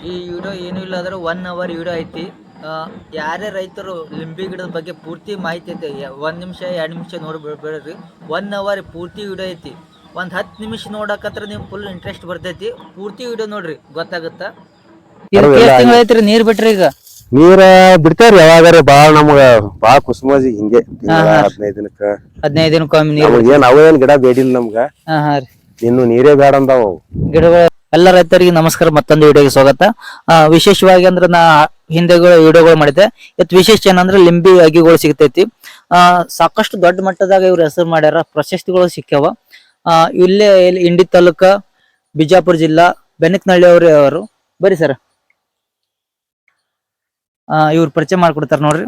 ಈ ವಿಡಿಯೋ ಏನೂ ಇಲ್ಲ ಅಂದ್ರೆ 1 ಅವರ್ ವಿಡಿಯೋ ಐತಿ. ಯಾರೇ ರೈತರು ಲಿಂಬೆ ಗಿಡದ ಬಗ್ಗೆ ಪೂರ್ತಿ ಮಾಹಿತಿ ಐತಿ. 1 ನಿಮಿಷ 2 ನಿಮಿಷ ನೋಡ್ಬೇಡ್ರಿ. 1 ಅವರ್ ಪೂರ್ತಿ ವಿಡಿಯೋ ಐತಿ. ಒಂದು 10 ನಿಮಿಷ ನೋಡಕತ್ರ ನಿಮ್ ಫುಲ್ ಇಂಟ್ರೆಸ್ಟ್ ಬರ್ತೈತಿ. ಪೂರ್ತಿ ವಿಡಿಯೋ ನೋಡ್ರಿ, ಗೊತ್ತಾಗುತ್ತಾ. ಐತ್ರಿ ನೀರ್ ಬಿಟ್ರಿ ಈಗ ನೀರ ಬಿಡ್ತೇವ್ರಿ ಯಾವಾಗಾರ ನಮ್ಗ ಬಾಳ ಕುಸುಮಾಜಿ ಹಿಂಗೆ 15 ದಿನಕ್ಕ 15 ದಿನಕ್ಕೊಮ್ಮೆ ನೀರ್ ಏನ್ ಅವೇನ್ ಗಿಡ ಬೇಡಿಲ್ಲ ನಮ್ಗ. ಇನ್ನು ನೀರೇ ಬೇಡ ಅಂದಾವ ಗಿಡಗಳು. ಎಲ್ಲ ರೈತರಿಗೆ ನಮಸ್ಕಾರ, ಮತ್ತೊಂದು ವಿಡಿಯೋಗೆ ಸ್ವಾಗತ. ವಿಶೇಷವಾಗಿ ಅಂದ್ರೆ ನಾ ಹಿಂದೆ ವಿಡಿಯೋಗಳು ಮಾಡಿದ್ದೆ. ಇವತ್ತು ವಿಶೇಷ ಏನಂದ್ರೆ ಲಿಂಬಿ ಅಗಿಗಳು ಸಿಗ್ತೈತಿ. ಸಾಕಷ್ಟು ದೊಡ್ಡ ಮಟ್ಟದಾಗ ಇವ್ರ ಹೆಸರು ಮಾಡ್ಯಾರ, ಪ್ರಶಸ್ತಿಗಳು ಸಿಕ್ಕ್ಯಾವ. ಇಲ್ಲೇ ಇಂಡಿ ತಾಲೂಕ, ಬಿಜಾಪುರ ಜಿಲ್ಲಾ, ಬೆನಕನಹಳ್ಳಿ ಅವರು ಬರೀ ಸರ್. ಇವ್ರ ಪರಿಚಯ ಮಾಡ್ಕೊಡ್ತಾರ ನೋಡ್ರಿ,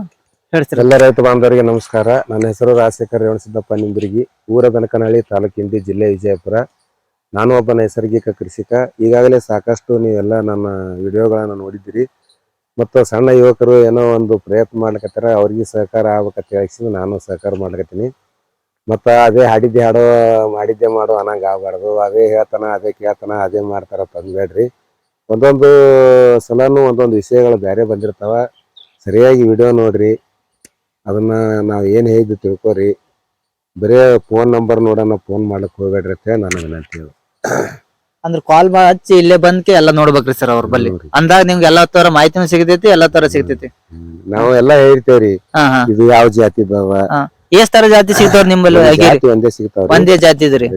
ಹೇಳ್ತೀರ. ಎಲ್ಲ ರೈತ ಬಾಂಧವರಿಗೆ ನಮಸ್ಕಾರ. ನನ್ನ ಹೆಸರು ರಾಜಶೇಖರ್ ರೇವಣಸಿದ್ದಪ್ಪ ನಿಂಬರ್ಗಿ, ಊರ ಬೆನಕನಹಳ್ಳಿ, ತಾಲೂಕು ಇಂಡಿ, ಜಿಲ್ಲೆ ವಿಜಯಪುರ. ನಾನು ಒಬ್ಬ ನೈಸರ್ಗಿಕ ಕೃಷಿಕ. ಈಗಾಗಲೇ ಸಾಕಷ್ಟು ನೀವೆಲ್ಲ ನನ್ನ ವಿಡಿಯೋಗಳನ್ನ ನೋಡಿದ್ದೀರಿ. ಮತ್ತು ಸಣ್ಣ ಯುವಕರು ಏನೋ ಒಂದು ಪ್ರಯತ್ನ ಮಾಡ್ಲಿಕತ್ತಾರ, ಅವ್ರಿಗೆ ಸಹಕಾರ ಆಗ್ಬೇಕಂತ ಹೇಳಿ ನಾನು ಸಹಕಾರ ಮಾಡ್ಲಕತ್ತೀನಿ. ಮತ್ತು ಅದೇ ಮಾಡಿದ್ದೆ ಮಾಡೋ ಅನ್ನಂಗೆ ಆಗಬಾರ್ದು. ಅದೇ ಹೇಳ್ತಾನ, ಅದೇ ಕೇಳ್ತಾನ, ಅದೇ ಮಾಡ್ತಾರ ತಂದ್ಬೇಡ್ರಿ. ಒಂದೊಂದು ಸಲನೂ ಒಂದೊಂದು ವಿಷಯಗಳು ಬೇರೆ ಬಂದಿರ್ತಾವ. ಸರಿಯಾಗಿ ವಿಡಿಯೋ ನೋಡ್ರಿ, ಅದನ್ನ ನಾವು ಏನು ಹೇಳಿದ್ದು ತಿಳ್ಕೊರಿ. ಬರೇ ಫೋನ್ ನಂಬರ್ ನೋಡೋಣ, ಫೋನ್ ಮಾಡ್ಲಿಕ್ಕೆ ಹೋಗ್ಬೇಡ್ರಿ ಅಂತ ನಾನು ವಿನಂತಿ. ಅಂದ್ರೆ ಕಾಲ್ ಹಚ್ಚಿ ಇಲ್ಲೇ ಬಂದ್ಕೆ ಎಲ್ಲ ನೋಡ್ಬೇಕ್ರಿ ಸರ್ ಅವ್ರ ಬಲ್ಲಿ. ಅಂದಾಗ ನಿಮ್ಗೆ ಎಲ್ಲಾ ತರ ಮಾಹಿತಿನೂ ಸಿಗತೈತಿ, ಎಲ್ಲಾ ತರ ಸಿಗ್ತೈತಿ. ನಾವು ಎಲ್ಲಾ ಹೇಳ್ತೇವ್ರಿ, ಇದು ಯಾವ ಜಾತಿ ಇದಾವ, ಎಷ್ಟ್ ತರ ಜಾತಿ ಸಿಗ್ತಾವ್ರ ನಿಮ್ಮಲ್ಲಿ? ಒಂದೇ ಸಿಗ್ತಾವ, ಒಂದೇ ಜಾತಿ ಇದ್ರಿ.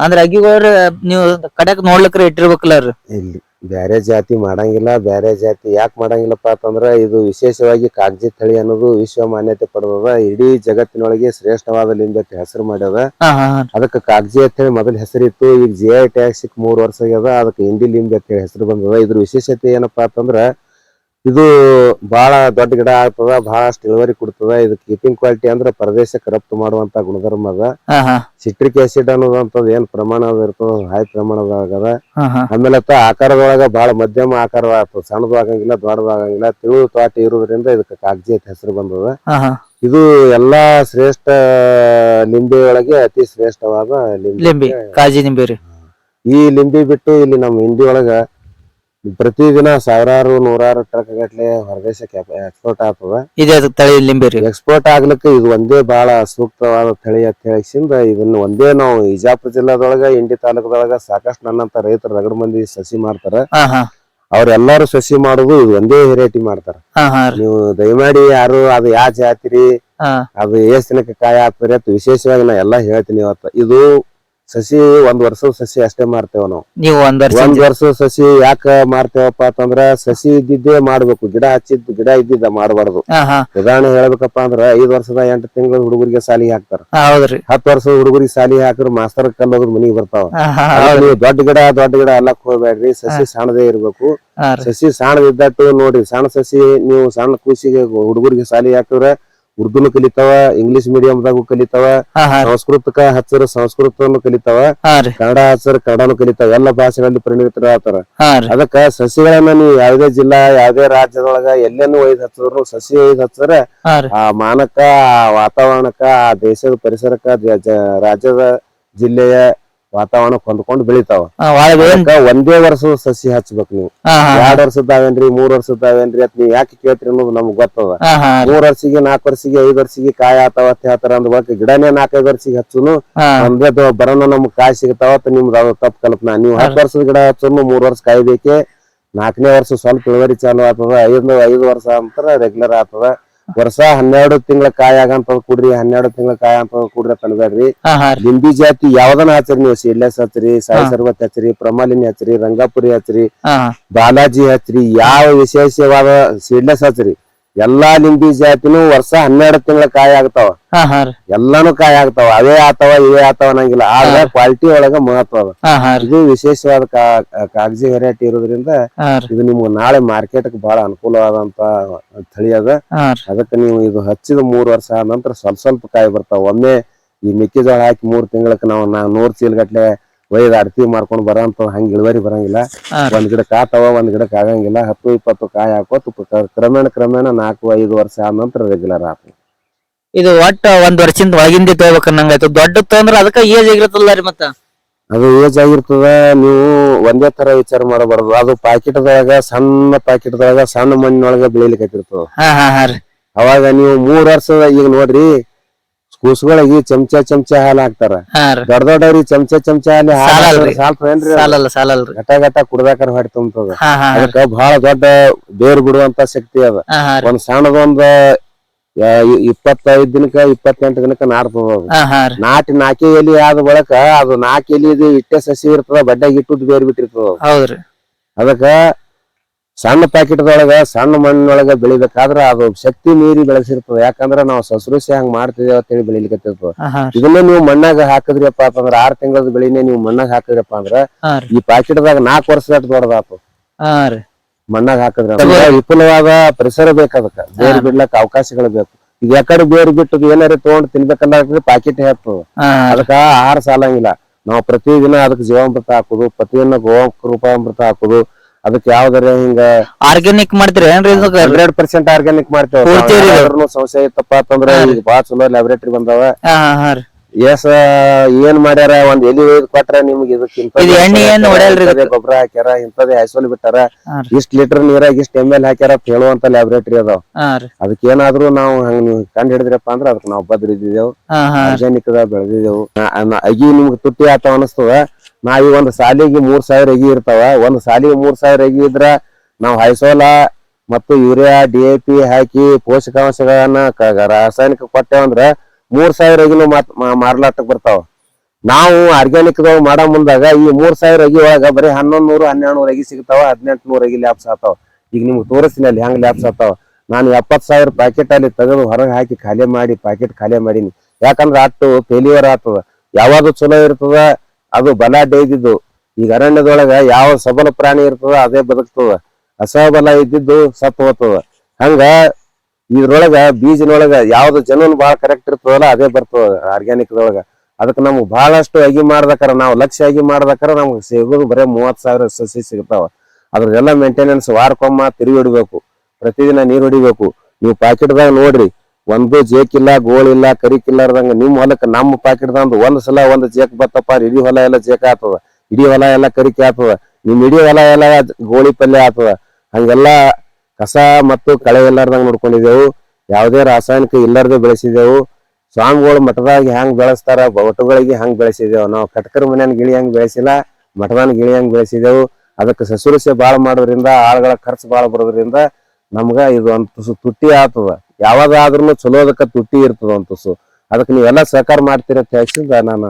ಅಂದ್ರೆ ಅಗಿಗೋರ್ ನೀವು ಕಡೆಕ್ ನೋಡ್ಲಿಕ್ರ ಇಟ್ಟಿರ್ಬೇಕಲ್ಲ. ಇಲ್ಲಿ ಬ್ಯಾರೆ ಜಾತಿ ಮಾಡಂಗಿಲ್ಲ. ಬ್ಯಾರೆ ಜಾತಿ ಯಾಕೆ ಮಾಡಂಗಿಲ್ಲಪ್ಪ ಅಂತಂದ್ರ ಇದು ವಿಶೇಷವಾಗಿ ಕಾಗಜಿ ತಳಿ ಅನ್ನೋದು ವಿಶ್ವ ಮಾನ್ಯತೆ ಪಡೆದದ. ಇಡೀ ಜಗತ್ತಿನೊಳಗೆ ಶ್ರೇಷ್ಠವಾದ ಲಿಂಬೆ ಹೆಸರು ಮಾಡ್ಯದ. ಅದಕ್ಕೆ ಕಾಗಜಿ ಅಂತ ಹೇಳಿ ಮೊದಲ ಹೆಸರಿತ್ತು. ಈಗ GI ಟ್ಯಾಗ್ ಸಿಕ್ 3 ವರ್ಷ ಆಗ್ಯದ. ಅದಕ್ಕೆ ಇಂಡಿ ಲಿಂಬೆ ಅಂತ ಹೇಳಿ ಹೆಸರು ಬಂದದ. ಇದ್ರ ವಿಶೇಷತೆ ಏನಪ್ಪಾ ಅಂತಂದ್ರ ಇದು ಬಹಳ ದೊಡ್ಡ ಗಿಡ ಆಗ್ತದ, ಬಹಳಷ್ಟು ಇಳುವರಿ ಕೊಡ್ತದ. ಇದು ಕೀಪಿಂಗ್ ಕ್ವಾಲಿಟಿ ಅಂದ್ರೆ ಪ್ರದೇಶಕ್ಕೆ ರಫ್ತು ಮಾಡುವಂತ ಗುಣಧರ್ಮ ಅದ. ಸಿಟ್ರಿಕ್ ಆಸಿಡ್ ಅನ್ನೋದಂತದ್ ಏನ್ ಪ್ರಮಾಣ ಇರ್ತದ, ಹೈ ಪ್ರಮಾಣದಾಗದ. ಆಮೇಲೆ ಆಕಾರದೊಳಗ ಬಹಳ ಮಧ್ಯಮ ಆಕಾರ ಆಗ್ತದ, ಸಣ್ಣದು ಆಗಂಗಿಲ್ಲ, ದೊಡ್ಡದು ಆಗಂಗಿಲ್ಲ. ತಿಳು ತ್ವಾಟಿ ಇರುವುದರಿಂದ ಇದಕ್ಕೆ ಕಾಗಜಿ ಅಂತ ಹೆಸರು ಬಂದದ. ಇದು ಎಲ್ಲಾ ಶ್ರೇಷ್ಠ ಲಿಂಬೆ ಒಳಗೆ ಅತಿ ಶ್ರೇಷ್ಠವಾದ ಲಿಂಬೆ ಕಾಜಿ ಲಿಂಬೆ. ಈ ಲಿಂಬೆ ಬಿಟ್ಟು ಇಲ್ಲಿ ನಮ್ಮ ಇಂಡಿ ಒಳಗ ಪ್ರತಿದಿನ ಸಾವಿರಾರು ನೂರಾರು ಟ್ರಕ್ ಗಟ್ಲೆ ಹೊರದೇಶಕ್ಕೆ ಎಕ್ಸ್ಪೋರ್ಟ್ ಆಗ್ತದ. ಇದೇ ತಳಿ ಲಿಂಬೆ ಎಕ್ಸ್ಪೋರ್ಟ್ ಆಗ್ಲಿಕ್ಕೆ ಇದು ಒಂದೇ ಬಹಳ ಸೂಕ್ತವಾದ ತಳಿ ಅಂತ ಹೇಳಿಸಿಂದ ಇದನ್ನ ಒಂದೇ ನಾವು ವಿಜಾಪುರ ಜಿಲ್ಲಾದೊಳಗ, ಇಂಡಿ ತಾಲೂಕದೊಳಗ ಸಾಕಷ್ಟು ನನ್ನಂತ ರೈತರು ರಗಡ ಮಂದಿ ಸಸಿ ಮಾಡ್ತಾರ. ಅವ್ರೆಲ್ಲಾರು ಸಸಿ ಮಾಡುದು ಇದು ಒಂದೇ ವೆರೈಟಿ ಮಾಡ್ತಾರ. ನೀವು ದಯಮಾಡಿ ಯಾರು ಅದು ಯಾವ ಜಾತಿರಿ, ಅದು ಎಷ್ಟ್ ದಿನಕ್ಕೆ ಕಾಯಿ ಹಾಕ್ತಾರೆ ಅಂತ ವಿಶೇಷವಾಗಿ ನಾ ಎಲ್ಲಾ ಹೇಳ್ತೀನಿ. ಇವತ್ತು ಇದು ಸಸಿ 1 ವರ್ಷದ ಸಸಿ ಅಷ್ಟೇ ಮಾರ್ತೇವ ನಾವು. ನೀವು 1 ವರ್ಷದ ಸಸಿ ಯಾಕ ಮಾರ್ತೇವಪ್ಪ ಅಂತಂದ್ರ ಸಸಿ ಇದ್ದಿದ್ದೇ ಮಾಡ್ಬೇಕು, ಗಿಡ ಇದ್ದಿದ್ದ ಮಾಡಬಾರ್ದು. ಉದಾಹರಣೆ ಹೇಳ್ಬೇಕಪ್ಪ ಅಂದ್ರ 5 ವರ್ಷದ 8 ತಿಂಗಳ ಹುಡುಗರಿಗೆ ಸಾಲಿಗೆ ಹಾಕ್ತಾರ. 10 ವರ್ಷದ ಹುಡುಗರಿಗೆ ಸಾಲಿಗೆ ಹಾಕಿದ್ರೆ ಮಾಸ್ತರ್ ಕಲ್ಲೋದ್ರ ಮನಿಗೆ ಬರ್ತಾವ. ನೀವು ದೊಡ್ಡ ಗಿಡ ಅಲ್ಲಕ್ ಹೋಗ್ಬೇಡ್ರಿ, ಸಸಿ ಸಣ್ಣದೇ ಇರ್ಬೇಕು. ಸಸಿ ಸಣ್ಣದಿದ್ದಟ್ಟು ನೋಡ್ರಿ. ಸಣ್ಣ ಸಸಿ ನೀವು ಸಣ್ಣ ಕೂಸಿಗೆ ಹುಡುಗರಿಗೆ ಸಾಲಿಗೆ ಹಾಕಿದ್ರೆ ಉರ್ದುನು ಕಲಿತಾವ, ಇಂಗ್ಲಿಷ್ ಮೀಡಿಯಂದಾಗೂ ಕಲಿತಾವ, ಸಂಸ್ಕೃತಕ್ಕ ಹಚ್ಚರ ಸಂಸ್ಕೃತವನ್ನು ಕಲಿತಾವ, ಕನ್ನಡ ಹಚ್ಚರ ಕನ್ನಡನು ಕಲಿತಾವ. ಎಲ್ಲ ಭಾಷೆಗಳಲ್ಲಿ ಪರಿಣಿತರ ಆಗ್ತಾರ. ಅದಕ್ಕ ಸಸಿಗಳನ್ನ ನೀವು ಯಾವುದೇ ಜಿಲ್ಲಾ, ಯಾವುದೇ ರಾಜ್ಯದೊಳಗ ಎಲ್ಲೇನು ಒಯ್ದು ಹಚ್ಚಿದ್ರು, ಸಸಿ ಒಯ್ದು ಹಚ್ಚರ ಆ ಮಾನಕ್ಕ, ಆ ವಾತಾವರಣಕ್ಕ, ಆ ದೇಶದ ಪರಿಸರಕ್ಕ, ರಾಜ್ಯದ ಜಿಲ್ಲೆಯ ವಾತಾವರಣ ಹೊಂದ್ಕೊಂಡು ಬೆಳಿತಾವ. ಒಂದೇ ವರ್ಷದ ಸಸಿ ಹಚ್ಬೇಕು ನೀವು. 2 ವರ್ಷದ್ದಾವೇನ್ರಿ, 3 ವರ್ಷದ್ದಾವೇನ್ರಿ ಅಂತ ನೀವ್ ಯಾಕೆ ಕೇಳ್ತೀರಿ ಅನ್ನೋದು ನಮ್ಗ್ ಗೊತ್ತದ. 3 ವರ್ಷಿಗೆ 4 ವರ್ಷಿಗೆ 5 ವರ್ಷಿಗೆ ಕಾಯಿ ಆತಾವ ಅಂತ ಹೇಳ್ತಾರ. ಅಂದ್ ಗಿಡನೇ 4-5 ವರ್ಷಿಗೆ ಹಚ್ಚುನು ಒಂದೇ ಬರೋಣ ನಮ್ಗ್ ಕಾಯಿ ಸಿಗತಾವತ್ ನಿಮ್ದು ಅದು ತಪ್ಪು ಕಲ್ಪನಾ. ನೀವು 10 ವರ್ಷದ ಗಿಡ ಹಚ್ಚುನು 3 ವರ್ಷ ಕಾಯಿ ಬೇಕೆ. 4ನೇ ವರ್ಷ ಸ್ವಲ್ಪ ಇಳುವರಿ ಚಾಲು ಆಗ್ತದ. 5 ವರ್ಷ ಅಂತರ ರೆಗ್ಯುಲರ್ ಆಗ್ತದ. ವರ್ಷ 12 ತಿಂಗಳ ಕಾಯಿ ಆಗಂತ ಕೂಡ್ರಿ, 12 ತಿಂಗಳ ಕಾಯಿ ಅಂತ ಕೂಡ್ರಿ ತನಬೇಡ್ರಿ. ಲಿಂಬಿ ಜಾತಿ ಯಾವ್ದನ ಹಚ್ಚ್ರಿ ನೀವು. ಸೀಡ್ಲೆಸ್ ಹಚ್ಚ್ರಿ, ಸಾಯಿ ಸರ್ವತ್ ಹಚ್ಚ್ರಿ, ಪ್ರಮಾಲಿನಿ ಹಚ್ಚ್ರಿ, ರಂಗಾಪುರಿ ಹಚ್ಚ್ರಿ, ಬಾಲಾಜಿ ಹಚ್ಚ್ರಿ, ಯಾವ ವಿಶೇಷವಾದ ಸೀಡ್ಲೆಸ್ ಹಚ್ಚ್ರಿ. ಎಲ್ಲಾ ಲಿಂಬಿ ಜಾತಿನೂ ವರ್ಷ 12 ತಿಂಗಳ ಕಾಯಿ ಆಗ್ತಾವ. ಎಲ್ಲಾನು ಕಾಯಿ ಆಗ್ತಾವ. ಅವೇ ಆತಾವ ಇವೇ ಆತಾವ ಅನ್ನಂಗಿಲ್ಲ. ಆದ್ರೆ ಕ್ವಾಲಿಟಿ ಒಳಗ ಮಹತ್ವ ಅದ. ಇದು ವಿಶೇಷವಾದ ಕಾಗಜಿ ವೆರೈಟಿ ಇರೋದ್ರಿಂದ ಇದು ನಿಮ್ಗೆ ನಾಳೆ ಮಾರ್ಕೆಟ್ ಬಹಳ ಅನುಕೂಲವಾದಂತ ತಳಿ ಅದ. ಅದಕ್ಕೆ ನೀವು ಇದು ಹಚ್ಚಿದ 3 ವರ್ಷ ಆದ ನಂತರ ಸ್ವಲ್ಪ ಕಾಯಿ ಬರ್ತಾವ. ಒಮ್ಮೆ ಈ ಮೆಕ್ಕೆಜೋಳ ಹಾಕಿ 3 ತಿಂಗಳಕ್ಕೆ ನಾವು 100 ಚೀಲ ಗಟ್ಲೆ ಒಯ್ದು ಅಡತಿ ಮಾಡ್ಕೊಂಡು ಬರಂತ ಹಂಗ ಇಳುವರಿ ಬರಂಗಿಲ್ಲ. ಒಂದ್ ಗಿಡಕ್ಕೆ ಆತಾವ, ಒಂದ್ ಗಿಡಕ್ಕೆ ಆಗಂಗಿಲ್ಲ. 10-20 ಕಾಯಿ ಹಾಕೋತ ಕ್ರಮೇಣ 4-5 ವರ್ಷ ಆದ ನಂತರ ರೆಗ್ಯುಲರ್ ಆಗ್ತದೆ. ಇದು ಒಟ್ಟ 1 ವರ್ಷದಿಂದ ಒಳಗಿಂದ ತಗೋಬೇಕನ್ನಂಗಾಯ್ತು. ದೊಡ್ಡ ತೊಂದ್ರೆ ಅದಕ್ಕ ಏಜ್ ಆಗಿರತ್ತಲ್ಲ ರೀ. ಮತ್ತ ಅದು ಏಜ್ ಆಗಿರ್ತದ. ನೀವು ಒಂದೇ ತರ ವಿಚಾರ ಮಾಡಬಾರ್ದು. ಅದು ಪಾಕೆಟ್ದೊಳಗ ಸಣ್ಣ ಪಾಕೆಟ್ದೊಳಗ ಸಣ್ಣ ಮಣ್ಣಿನೊಳಗ ಬೆಳಿಲಿಕ್ಕೆ ಅವಾಗ ನೀವು 3 ವರ್ಷದ ಈಗ ನೋಡ್ರಿ ಕೂಸುಗಳಿಗೆ ಚಮಚ ಹಾಲು ಹಾಕ್ತಾರ. ದೊಡ್ಡ ದೊಡ್ಡವ್ರಿಗೆ ಚಮಚ ಹಾಲು ಸಾಲ್ತದೇನ್ರಿ? ಘಟ ಕುಡ್ದಾಕರ ಹೊಟ್ಟೆ ತುಂಬತದ. ಅದಕ್ಕ ಬಹಳ ದೊಡ್ಡ ಬೇರ್ ಬಿಡುವಂತ ಶಕ್ತಿ ಅದ. ಒಂದ್ ಸಣ್ಣದೊಂದ್ 25 ದಿನಕ್ಕ 28 ದಿನಕ್ಕ ನಾರ್ತದ. ಅದು ನಾಟಿ ಎಲಿ ಆದ ಬಳಕ ಅದು 4 ಎಲಿ ಇಟ್ಟೆ ಸಸಿ ಇರ್ತದ, ಬಡ್ಡಾಗಿ ಇಟ್ಟುದ್ ಬೇರ್ ಬಿಟ್ಟಿರ್ತದ. ಅದಕ್ಕ ಸಣ್ಣ ಪ್ಯಾಕೆಟ್ದೊಳಗ ಸಣ್ಣ ಮಣ್ಣಿನೊಳಗ ಬೆಳಿಬೇಕಾದ್ರ ಅದು ಶಕ್ತಿ ಮೀರಿ ಬೆಳೆಸಿರ್ತದ. ಯಾಕಂದ್ರ ನಾವು ಸಸ್ರುಸಿ ಹಂಗ ಮಾಡ್ತಿದೇವ ಅಂತೇಳಿ ಬೆಳಿಲಿಕ್ಕತ್ತಿರ್ತದ. ಇದನ್ನೇ ನೀವು ಮಣ್ಣಾಗ ಹಾಕಿದ್ರಿಪ್ಪ ಅಂತಂದ್ರ 6 ತಿಂಗಳದ ಬೆಳಿನೇ ನೀವು ಮಣ್ಣಾಗ ಹಾಕಿದ್ರಪ್ಪ ಅಂದ್ರ ಈ ಪ್ಯಾಕೆಟ್ದಾಗ 4 ವರ್ಷ ದೊಡ್ಡದಾತು. ಮಣ್ಣಾಗ ಹಾಕಿದ್ರ ವಿಪುಲವಾದ ಪರಿಸರ ಬೇಕದಕ್ಕ. ಬೇರ್ ಬಿಡ್ಲಕ್ಕ ಅವಕಾಶಗಳು ಬೇಕು. ಈಗ ಯಾಕಡೆ ಬೇರ್ ಬಿಟ್ಟು ಏನಾರ ತಗೊಂಡ್ ತಿನ್ಬೇಕಂದ್ರೆ ಪ್ಯಾಕೆಟ್ ಹಾಕ್ತದ. ಅದಕ್ಕ ಆಹಾರ ಸಾಲಂಗಿಲ್ಲ. ನಾವು ಪ್ರತಿದಿನ ಅದಕ್ಕೆ ಜೀವಾಮೃತ ಹಾಕುದು, ಪ್ರತಿದಿನ ಗೋರೂಪಾಮೃತ ಹಾಕುದು. ಅದಕ್ಕೆ ಯಾವ್ದಾರ ಹಿಂಗ ಆರ್ಗ್ಯಾನಿಕ್ ಮಾಡ್ತೀರಿ ಏನ್ರಿ? 100% ಆರ್ಗ್ಯಾನಿಕ್ ಮಾಡ್ತೇವೆ. ಸಂಶಯ ಇತ್ತಪ್ಪ ಅಂತಂದ್ರ ಈಗ ಬಾಳ ಚಲೋ ಲ್ಯಾಬೊರೇಟರಿ ಬಂದಾವ. ಏನ್ ಮಾಡ್ಯಾರ, ಒಂದ್ ಎಲಿ ಒಯ್ದು ಕೊಟ್ರ ನಿಮ್ಗೆ ಗೊಬ್ಬರ ಹಾಕ್ಯಾರ, ಇಂಥದೇ ಐಸೋಲ್ ಬಿಟ್ಟಾರ, ಇಷ್ಟ್ ಲೀಟರ್ ನೀರಾಗ ಇಷ್ಟ್ ml ಹಾಕ್ಯಾರ ಅಂತ ಹೇಳುವಂತ ಲ್ಯಾಬೊರೇಟರಿ ಅದಾವ. ಅದಕ್ಕೆ ಏನಾದ್ರು ನಾವು ಹಂಗ ನೀವು ಕಂಡು ಹಿಡಿದ್ರಪ್ಪ ಅಂದ್ರ ಅದಕ್ಕೆ ನಾವು ಬದ್ರಿದ್ದೇವು, ಆರ್ಗ್ಯಾನಿಕ್ ಬೆಳೆದಿದ್ದೇವು. ಅಗಿ ನಿಮ್ಗೆ ತುಟ್ಟಿ ಆತಾವ ಅನಸ್ತದ. ನಾವ್ ಈ ಒಂದ್ ಸಾಲಿಗೆ 3000 ಅಗಿ ಇರ್ತಾವ. ಒಂದ್ ಸಾಲಿಗೆ 3000 ಅಗಿ ಇದ್ರ ನಾವು ಐಸೋಲ ಮತ್ತು ಯೂರಿಯಾ DAP ಹಾಕಿ ಪೋಷಕಾಂಶಗಳನ್ನ ರಾಸಾಯನಿಕ ಕೊಟ್ಟೇವಂದ್ರ 3000 ಅಗಿನೂ ಮಾರ್ಲಾಟಕ್ ಬರ್ತಾವ. ನಾವು ಆರ್ಗ್ಯಾನಿಕ್ ಮಾಡೋ ಮುಂದಾಗ ಈ 3000 ಅಗಿ ಒಳಗ ಬರೀ 1100 1200 ಅಗಿ ಸಿಗ್ತಾವ, 1800 ಅಗಿ ಲ್ಯಾಬ್ಸ್ ಆತಾವ. ಈಗ ನಿಮ್ಗೆ ತೋರಿಸ್ತೀನಿ ಅಲ್ಲಿ ಹೆಂಗ್ ಲ್ಯಾಬ್ಸ್ ಆತಾವ. ನಾನು 70,000 ಪ್ಯಾಕೆಟ್ ಅಲ್ಲಿ ತೆಗೆದು ಹೊರಗೆ ಹಾಕಿ ಖಾಲಿ ಮಾಡಿ ಪ್ಯಾಕೆಟ್ ಖಾಲಿ ಮಾಡೀನಿ. ಯಾಕಂದ್ರ ಅಟ್ಟು ಫೇಲ್ಯೂರ್ ಆಗ್ತದ. ಯಾವಾಗ ಚಲೋ ಇರ್ತದ ಅದು ಬಲ ಡೈದಿದ್ದು. ಈಗ ಅರಣ್ಯದೊಳಗ ಯಾವ ಸಬಲ ಪ್ರಾಣಿ ಇರ್ತದ ಅದೇ ಬದುಕ್ತದ, ಅಸಬಲ ಇದ್ದಿದ್ದು ಸತ್ತು ಹೋಗ್ತದ. ಹಂಗ ಇದ್ರೊಳಗ ಬೀಜನೊಳಗ ಯಾವ್ದು ಜನನ್ ಬಾಳ ಕರೆಕ್ಟ್ ಇರ್ತದಲ್ಲ ಅದೇ ಬರ್ತದ ಆರ್ಗ್ಯಾನಿಕ್ ದೊಳಗ. ಅದಕ್ಕೆ ನಮ್ಗ್ ಬಹಳಷ್ಟು ಅಗಿ ಮಾಡ್ದಕ್ಕಾರ, ನಾವು ಲಕ್ಷ ಅಗಿ ಮಾಡ್ದಕ್ಕಾರ ನಮ್ಗೆ ಸಿಗೋದು ಬರೇ 30,000 ಸಸಿ ಸಿಗ್ತಾವ. ಅದ್ರದೆಲ್ಲ ಮೇಂಟೆನೆನ್ಸ್ ವಾರಕ್ಕೊಮ್ಮ ತಿರುಗಿ ಹೊಡಿಬೇಕು, ಪ್ರತಿದಿನ ನೀರ್ ಹೊಡಿಬೇಕು. ನೀವು ಪ್ಯಾಕೆಟ್ದಾಗ ನೋಡ್ರಿ, ಒಂದು ಜೇಕಿಲ್ಲ, ಗೋಳಿಲ್ಲ, ಕರಿಕಿಲ್ಲಾರ್ದಂಗ ನಿಮ್ ಹೊಲಕ್ಕ ನಮ್ಮ ಪ್ಯಾಕೆಟ್ದಾಗ ಒಂದ್ ಸಲ ಒಂದ್ ಜೇಕ್ ಬತ್ತಪ್ಪ, ಇಡೀ ಹೊಲ ಎಲ್ಲ ಜೇಕ ಆಗ್ತದ, ಇಡೀ ಹೊಲ ಎಲ್ಲ ಕರಿಕೆ ಆಗ್ತದ, ನಿಮ್ ಇಡೀ ಹೊಲ ಎಲ್ಲ ಗೋಳಿ ಪಲ್ಯ ಆಗ್ತದ. ಹಂಗೆಲ್ಲಾ ಕಸ ಮತ್ತು ಕಳೆ ಇಲ್ಲಾರ್ದಂಗ ನೋಡ್ಕೊಂಡಿದ್ದೆವು. ಯಾವುದೇ ರಾಸಾಯನಿಕ ಇಲ್ಲಾರ್ದೆ ಬೆಳೆಸಿದೆವು. ಸ್ವಾಮಿಗಳು ಮಠದಾಗ ಹೆಂಗ್ ಬೆಳೆಸ್ತಾರ ಒಟ್ಟುಗಳಿಗೆ ಹಂಗ್ ಬೆಳೆಸಿದೆವು. ನಾವು ಕಟ್ಕರ್ ಮನ್ಯಾನ ಗಿಳಿ ಹಂಗ್ ಬೆಳೆಸಿಲ್ಲ, ಮಠದಾನ ಗಿಳಿ ಹಂಗ್ ಬೆಳೆಸಿದೆವು. ಅದಕ್ಕೆ ಸಸುರಸೆ ಬಾಳ ಮಾಡೋದ್ರಿಂದ, ಆಳುಗಳ ಖರ್ಚು ಬಾಳ ಬರೋದ್ರಿಂದ ನಮ್ಗ ಇದು ಒಂದ್ ತುಸು ತುಟ್ಟಿ ಆಗ್ತದ. ಯಾವಾಗಾದ್ರೂ ಚಲೋದಕ್ಕ ತುಟ್ಟಿ ಇರ್ತದ ಒಂದ್ ತುಸು. ಅದಕ್ಕೆ ನೀವೆಲ್ಲಾ ಸಹಕಾರ ಮಾಡ್ತೀರ ಅಂತ ಹೇಳ್ಸಿಂದ ನಾನು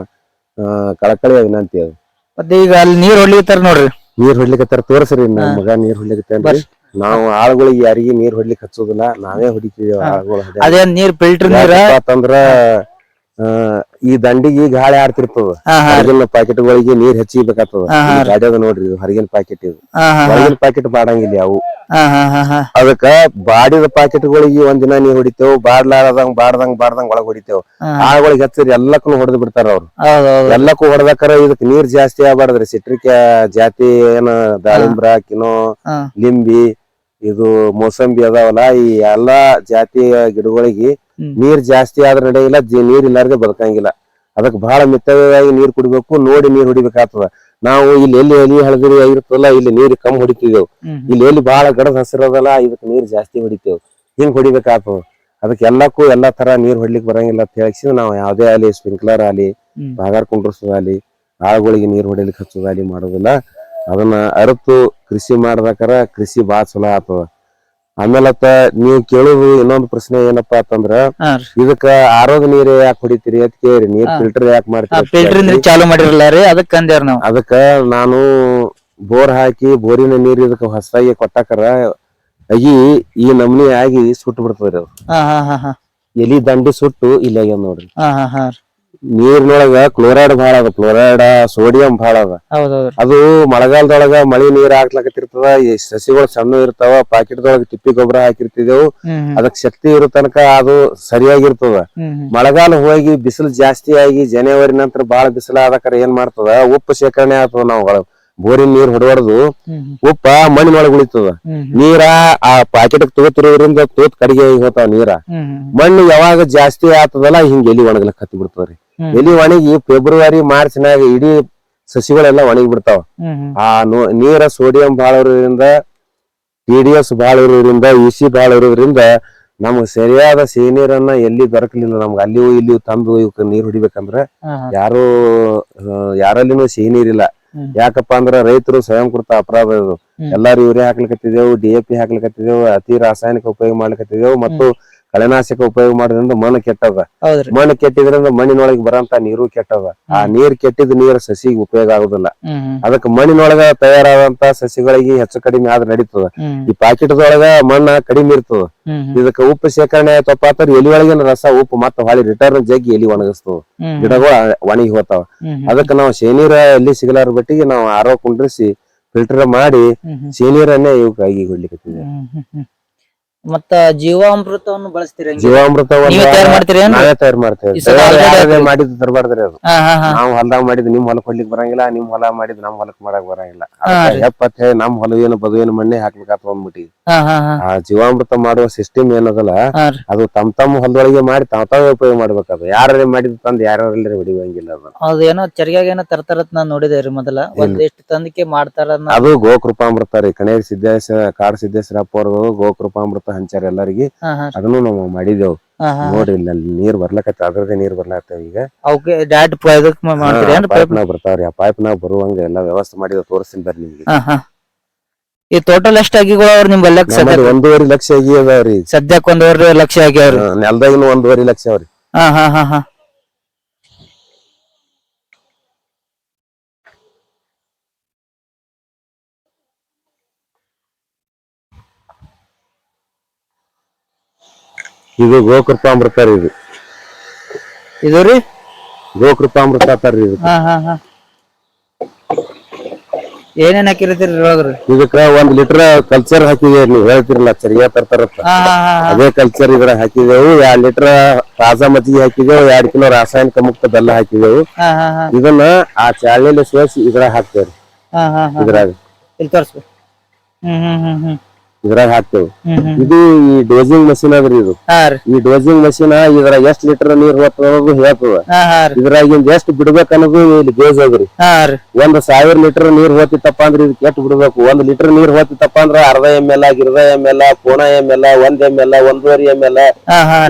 ಕಳಕಳಿಯ ವಿನಂತಿ ಅದು. ಮತ್ತೆ ಈಗ ಅಲ್ಲಿ ನೀರ್ ಹೊಡ್ಲಿಕತ್ತಾರ ನೋಡ್ರಿ, ನೀರ್ ಹೊಡ್ಲಿಕತ್ತಾರ ತೋರ್ಸ್ರಿ. ನಮ್ಮ ಮಗ ನೀರ್ ಹೊಡ್ಲಿಕತ್ತೇನ್ರಿ. ನಾವು ಆಳುಗಳಿಗೆ ಯಾರಿಗೆ ನೀರ್ ಹೊಡ್ಲಿಕ್ ಹಚ್ಚೋದಿಲ್ಲ, ನಾವೇ ಹೊಡಿತೀವಿ ಆಳುಗಳು. ಅದೇ ನೀರ್ ಫಿಲ್ಟರ್ ನೀರ ಅಂತಂದ್ರ ಈ ದಂಡಿಗೆ ಗಾಳಿ ಆಡ್ತಿರ್ತದ, ಹೊರಗಿನ ಪ್ಯಾಕೆಟ್ಗಳಿಗೆ ನೀರ್ ಹೆಚ್ಚಿಬೇಕಾಗ್ತದ. ಗಾಡಿಯಾಗ ನೋಡ್ರಿ ಹೊರಗಿನ ಪ್ಯಾಕೆಟ್, ಇದು ಹೊರಗಿನ ಪ್ಯಾಕೆಟ್ ಬಾಡಂಗಿಲ್ಲ ಅವು. ಅದಕ್ಕ ಬಾಡಿದ ಪ್ಯಾಕೆಟ್ಗಳಿಗೆ ಒಂದಿನ ನೀರ್ ಹೊಡಿತೇವ್, ಬಾಡ್ದಂಗ್ ಒಳಗ್ ಹೊಡಿತೇವ್. ಆಳುಗಳಿಗೆ ಹಚ್ಚಿರಿ ಎಲ್ಲಕ್ಕೂ ಹೊಡೆದ್ ಬಿಡ್ತಾರ ಅವ್ರು. ಎಲ್ಲಕ್ಕೂ ಹೊಡೆದಕ್ಕಾರ ಇದಕ್ ನೀರ್ ಜಾಸ್ತಿ ಆಗ್ಬಾರ್ದ್ರಿ. ಸಿಟ್ರಿಕ್ ಜಾತಿ ಏನ ದಾಳಿಂಬ್ರ, ಕಿನೋ, ಲಿಂಬಿ, ಇದು ಮೋಸಂಬಿ ಅದಾವಲ್ಲ, ಈ ಎಲ್ಲಾ ಜಾತಿಯ ಗಿಡಗಳಿಗೆ ನೀರ್ ಜಾಸ್ತಿ ಆದ್ರ ನಡೆಯಿಲ್ಲ, ನೀರ್ ಇಲ್ಲಾರ್ದೆ ಬದುಕಂಗಿಲ್ಲ. ಅದಕ್ ಬಹಳ ಮಿತವಾಗಿ ನೀರ್ ಕುಡಿಬೇಕು, ನೋಡಿ ನೀರ್ ಹೊಡಿಬೇಕಾಗ್ತದ. ನಾವು ಇಲ್ಲಿ ಎಲ್ಲಿ ಎಲಿ ಹಳದಿರಿ ಆಗಿರ್ತದಲ್ಲ, ಇಲ್ಲಿ ನೀರ್ ಕಮ್ಮಿ ಹೊಡಿತಿದ್ದೇವ್. ಇಲ್ಲಿ ಎಲ್ಲಿ ಬಹಳ ಗಡದ ಹಸಿರದಲ್ಲ, ಇದಕ್ ನೀರ್ ಜಾಸ್ತಿ ಹೊಡಿತೇವ್. ಹಿಂಗ್ ಹೊಡಿಬೇಕಾಗ್ತದ. ಅದಕ್ಕೆ ಎಲ್ಲಕ್ಕೂ ಎಲ್ಲಾ ತರ ನೀರ್ ಹೊಡ್ಲಿಕ್ ಬರಂಗಿಲ್ಲ ಅಂತ ಹೇಳಿ ನಾವು ಯಾವ್ದೇ ಆಗಲಿ ಸ್ಪ್ರಿಂಕ್ಲರ್ ಆಗಲಿ, ಬಾಗಾರ್ ಕುಂಡ್ರಸೋದಾಗ್ಲಿ, ಆಳುಗಳಿಗೆ ನೀರ್ ಹೊಡಿಲಿಕ್ಕೆ ಹಚ್ಚೋದಾಗ್ಲಿ ಮಾಡೋದಿಲ್ಲ. ಅದನ್ನ ಅರಿತು ಕೃಷಿ ಮಾಡ್ಬೇಕಾರ ಕೃಷಿ ಬಾಳ ಚಲೋ ಆಗ್ತದ. ಆಮೇಲತ್ತ ನೀವ್ ಕೇಳುದು ಇನ್ನೊಂದು ಪ್ರಶ್ನೆ ಏನಪ್ಪಾ ಅಂತಂದ್ರ, ಇದಕ್ಕ ಆರೋದ ನೀರ್ ಯಾಕೆ ಹೊಡಿತೀರಿ ಅಂತ ಕೇಳಿ, ನೀರ್ ಫಿಲ್ಟರ್ ಯಾಕೆ ಮಾಡ್ತೀರಿ ಚಾಲು ಮಾಡಿರಲ್ಲ ರೀ, ಅದಕ್ಕ ಅಂದ್ಯಾರ ನಾವು. ಅದಕ್ಕ ನಾನು ಬೋರ್ ಹಾಕಿ ಬೋರಿನ ನೀರ್ ಇದಕ್ಕ ಹೊಸದಾಗಿ ಕೊಟ್ಟಾಕರ ಅಗಿ ಈ ನಮ್ನಿ ಆಗಿ ಸುಟ್ಟು ಬಿಡ್ತದ್ರಿ. ಅದು ಎಲಿ ದಂಡಿ ಸುಟ್ಟು ಇಲ್ಲ ನೋಡ್ರಿ. ನೀರಿನೊಳಗ ಕ್ಲೋರೈಡ್ ಬಹಳ ಅದ, ಕ್ಲೋರೈಡ್ ಸೋಡಿಯಂ ಬಹಳ ಅದ. ಅದು ಮಳೆಗಾಲದೊಳಗ ಮಳಿ ನೀರ್ ಹಾಕ್ಲಕತ್ತಿರ್ತದ, ಈ ಸಸಿಗಳು ಸಣ್ಣ ಇರ್ತಾವ, ಪಾಕೆಟ್ದೊಳಗ ತಿಪ್ಪಿ ಗೊಬ್ಬರ ಹಾಕಿರ್ತಿದೇವು. ಅದಕ್ ಶಕ್ತಿ ಇರೋ ತನಕ ಅದು ಸರಿಯಾಗಿರ್ತದ. ಮಳೆಗಾಲ ಹೋಗಿ ಬಿಸಿಲು ಜಾಸ್ತಿ ಆಗಿ ಜನವರಿ ನಂತರ ಬಾಳ ಬಿಸಿಲು ಆದಕರ ಏನ್ ಮಾಡ್ತದ, ಉಪ್ಪು ಶೇಖರಣೆ ಆಗ್ತದ. ನಾವು ಬೋರಿನ ನೀರ್ ಹೊಡಬಾರ್ದು, ಉಪ್ಪ ಮಣ್ಣಿನೊಳಗೆ ಉಳಿತದ. ನೀರ ಆ ಪಾಕೆಟ್ ತಗೋತಿರೋದ್ರಿಂದ ತೋತ್ ಕಡಿಗೆ ಹೋಗ್ತಾವ ನೀರ. ಮಣ್ಣು ಯಾವಾಗ ಜಾಸ್ತಿ ಆಗ್ತದಲ್ಲ ಹಿಂಗ ಎಲಿ ಒಣಗ್ಲಕ್ ಹತ್ತಿ ಬಿಡ್ತದ್ರಿ. ಎಲಿ ಒಣಗಿ ಫೆಬ್ರವರಿ ಮಾರ್ಚ್ನಾಗ ಇಡೀ ಸಸಿಗಳೆಲ್ಲ ಒಣಗಿ ಬಿಡ್ತಾವ. ಆ ನೀರ ಸೋಡಿಯಂ ಬಾಳ ಇರೋದ್ರಿಂದ, TDS ಬಾಳ ಇರೋದ್ರಿಂದ, EC ಬಾಳ ಇರೋದ್ರಿಂದ ನಮ್ಗ್ ಸರಿಯಾದ ಸಿಹಿ ನೀರನ್ನ ಎಲ್ಲಿ ದೊರಕಲಿಲ್ಲ. ನಮ್ಗೆ ಅಲ್ಲಿಯೂ ಇಲ್ಲಿಯೂ ತಂದು ಇವಕ್ಕೆ ನೀರ್ ಹೊಡಿಬೇಕಂದ್ರ ಯಾರಲ್ಲಿನೂ ಸಿಹಿ ನೀರಿಲ್ಲ. ಯಾಕಪ್ಪ ಅಂದ್ರ ರೈತರು ಸ್ವಯಂಕೃತ ಅಪರಾಧ ಇದು. ಎಲ್ಲಾರು ಯೂರಿಯಾ ಹಾಕ್ಲಿಕತ್ತಿದೆವು, DAP ಹಾಕ್ಲಿಕತ್ತಿದೆವು, ಅತಿ ರಾಸಾಯನಿಕ ಉಪಯೋಗ ಮಾಡ್ಲಿಕತ್ತಿದೆವು ಮತ್ತು ಕಳೆನಾಶಕ ಉಪಯೋಗ ಮಾಡೋದ್ರಿಂದ ಮಣ್ಣು ಕೆಟ್ಟದ. ಮಣ್ಣು ಕೆಟ್ಟಿದ್ರಿಂದ ಮಣ್ಣಿನೊಳಗೆ ಬರಂತ ನೀರು ಕೆಟ್ಟದ. ಆ ನೀರ್ ಕೆಟ್ಟಿದ ನೀರು ಸಸಿಗೆ ಉಪಯೋಗ ಆಗುದಿಲ್ಲ. ಅದಕ್ಕೆ ಮಣ್ಣಿನೊಳಗ ತಯಾರಾದಂತ ಸಸಿಗಳಿಗೆ ಹೆಚ್ಚು ಕಡಿಮೆ ಆದ್ರೆ ನಡೀತದ. ಈ ಪಾಕೆಟ್ದೊಳಗ ಮಣ್ಣ ಕಡಿಮೆ ಇರ್ತದ. ಇದಕ್ಕೆ ಉಪ್ಪು ಶೇಖರಣೆ ಆಯ್ತಪ್ಪ ಅಂದ್ರೆ ಎಲಿ ಒಳಗಿನ ರಸ ಉಪ್ಪು ಮತ್ತೆ ಹೊಳಿ ರಿಟರ್ನ್ ಜಗ್ಗಿ ಎಲಿ ಒಣಗಿಸ್ತವ, ಗಿಡಗಳು ಒಣಗಿ ಹೋತಾವ. ಅದಕ್ಕೆ ನಾವು ಸಿಹಿನೀರ ಎಲ್ಲಿ ಸಿಗಲಾರ ಬಟ್ಟಿಗೆ ನಾವು RO ಕುಂಡ್ರಿಸಿ ಫಿಲ್ಟರ್ ಮಾಡಿ ಸಿಹಿನೀರನ್ನೇ ಇವಕ್ಕೆ ಆಗಿ ಹೊಡ್ಲಿಕ್ಕೆ. ಮತ್ತ ಜೀವಾಮೃತವನ್ನು ಬಳಸ್ತೀರಿ? ಜೀವಾಮೃತವನ್ನ ನಾವೇ ತಯಾರು ಮಾಡ್ತೇವೆ. ಮಾಡಿದ್ದು ತರಬಾರ್ದ್ರಿ ಅದು. ನಾವು ಹೊಲದಾಗ ಮಾಡಿದ್ ನಿಮ್ ಹೊಲಕ್ ಕೊಡ್ಲಿಕ್ ಬರಂಗಿಲ್ಲ, ನಿಮ್ ಹೊಲ ಮಾಡಿದ್ ನಮ್ ಹೊಲಕ್ ಮಾಡಕ್ ಬರಂಗಿಲ್ಲ. ಹೆಪ್ಪತ್ ಹೇಳಿ ನಮ್ ಹೊಲವೇನು ಬದುವೇನು ಮಣ್ಣೆ ಹಾಕ್ಬೇಕಾತ ಬಂದ್ಬಿಟ್ಟಿ. ಆ ಜೀವಾಮೃತ ಮಾಡುವ ಸಿಸ್ಟಮ್ ಏನದಲ್ಲ ಅದು ತಮ್ಮ ಹೊಲದೊಳಗೆ ಮಾಡಿ ತಾವೇ ಉಪಯೋಗ ಮಾಡ್ಬೇಕದು. ಯಾರೇ ಮಾಡಿದ್ ತಂದ್ ಯಾರ್ಯಾರಲ್ಲೇ ಹೊಡಿವಂಗಿಲ್ಲ. ಅದೇನೋ ಚರಿಯಾಗ ಏನೋ ತರ್ತಾರತ್ ನಾನ್ ನೋಡಿದೇವ್ರಿ ಮೊದಲ. ಒಂದಿಷ್ಟು ತಂದಿಕೆ ಮಾಡ್ತಾರ. ಅದು ಗೋಕೃಪಾಮೃತ ರೀ. ಕಣೇರಿ ಕಾಡು ಸಿದ್ದೇಶ್ವರಪ್ಪ ಅವ್ರದು ಗೋಕೃಪಾಮೃತ ಹಂಚಾರ ಎಲ್ಲರಿಗೆ. ಅದನ್ನು ನಾವು ಮಾಡಿದೆವು. ನೋಡ್ರಿ ಇಲ್ಲಿ ನೀರ್ ಬರ್ಲಕತ್ತ, ಅದ್ರದೇ ನೀರ್ ಬರ್ಲಕತ್ತ. ಈಗ ಪೈಪ್ ನಾಗ ಬರ್ತಾವ್ರಿ. ಆ ಪೈಪ್ ನಾಗ ಬರುವಂಗ ಎಲ್ಲಾ ವ್ಯವಸ್ಥೆ ಮಾಡಿದ ತೋರಿಸ್ತೀನಿ ಬರ್ರಿ ನಿಮ್ಗೆ. ಈ ಟೋಟಲ್ ಎಷ್ಟ್ ಅಗಿಗಳು ಅವ್ರ ನಿಮ್ 1.5 ಲಕ್ಷ ಅಗಿ ಅದಾವ್ರಿ. ಸದ್ಯಕ್ 1.5 ಲಕ್ಷ ಆಗ್ಯಾವ್ರಿ. ನೆಲ್ದಾಗಿನ 1.5 ಲಕ್ಷ ಅವ್ರಿ. ಇದು ಗೋಕೃಪಾಮೃತ ರೀ. ಇದು ರೀ ಗೋಕೃಪಾಮೃತ ಅಂತಾರ್ರಿ ಇದು. ಏನೇನ್ ಹಾಕಿರ್ತೀರಿ ಒಳಗ್ರಿ? ಇದಕ್ಕ 1 ಲೀಟರ್ ಕಲ್ಚರ್ ಹಾಕಿದೇವ್ರಿ. ನೀವ್ ಹೇಳ್ತಿರಲ್ಲ ಚರಿಯ ತರ್ತಾರತ್ತ, ಅದೇ ಕಲ್ಚರ್ ಇದ್ರಾಗ ಹಾಕಿದೆವು. 2 ಲೀಟರ್ ತಾಜಾ ಮಜ್ಜಿಗೆ ಹಾಕಿದೆವು. 2 ಕಿಲೋ ರಾಸಾಯನಿಕ ಮುಕ್ತ ಬೆಲ್ಲ ಹಾಕಿದೆವು. ಇದನ್ನ ಆ ಚಾಳಿಯಲ್ಲಿ ಸೋಸಿ ಇದ್ರಾಗ ಹಾಕ್ತೇವ್ರಿ. ಇದ್ರಾಗ ಇದ್ರಾಗ ಹಾಕ್ತೇವೆ. ಇದು ಈ ಡೋಸಿಂಗ್ ಮಷೀನ್ ಅದ್ರಿ. ಇದು ಈ ಡೋಸಿಂಗ್ ಮಷೀನ್ ಇದ್ರಾಗ ಎಷ್ಟ್ ಲೀಟರ್ ನೀರ್ ಹೋಗ್ತದ ಹೇಳ್ತದ. ಇದ್ರಾಗಿಂದ ಎಷ್ಟ್ ಬಿಡ್ಬೇಕ ಅನ್ನೋದು ಇಲ್ಲಿ ಬೇಸ್ ಅದ್ರಿ. 1000 ಲೀಟರ್ ನೀರ್ ಹೋತಿತ್ತಪ್ಪ ಅಂದ್ರೆ ಇದಕ್ಕೆ ಎಷ್ಟ್ ಬಿಡ್ಬೇಕು. 1 ಲೀಟರ್ ನೀರ್ ಹೋತಿತ್ತಪ್ಪ ಅಂದ್ರ 1/2 ml, 1/2 ml, 0.5 ml, 1 ml, 1.5 ml,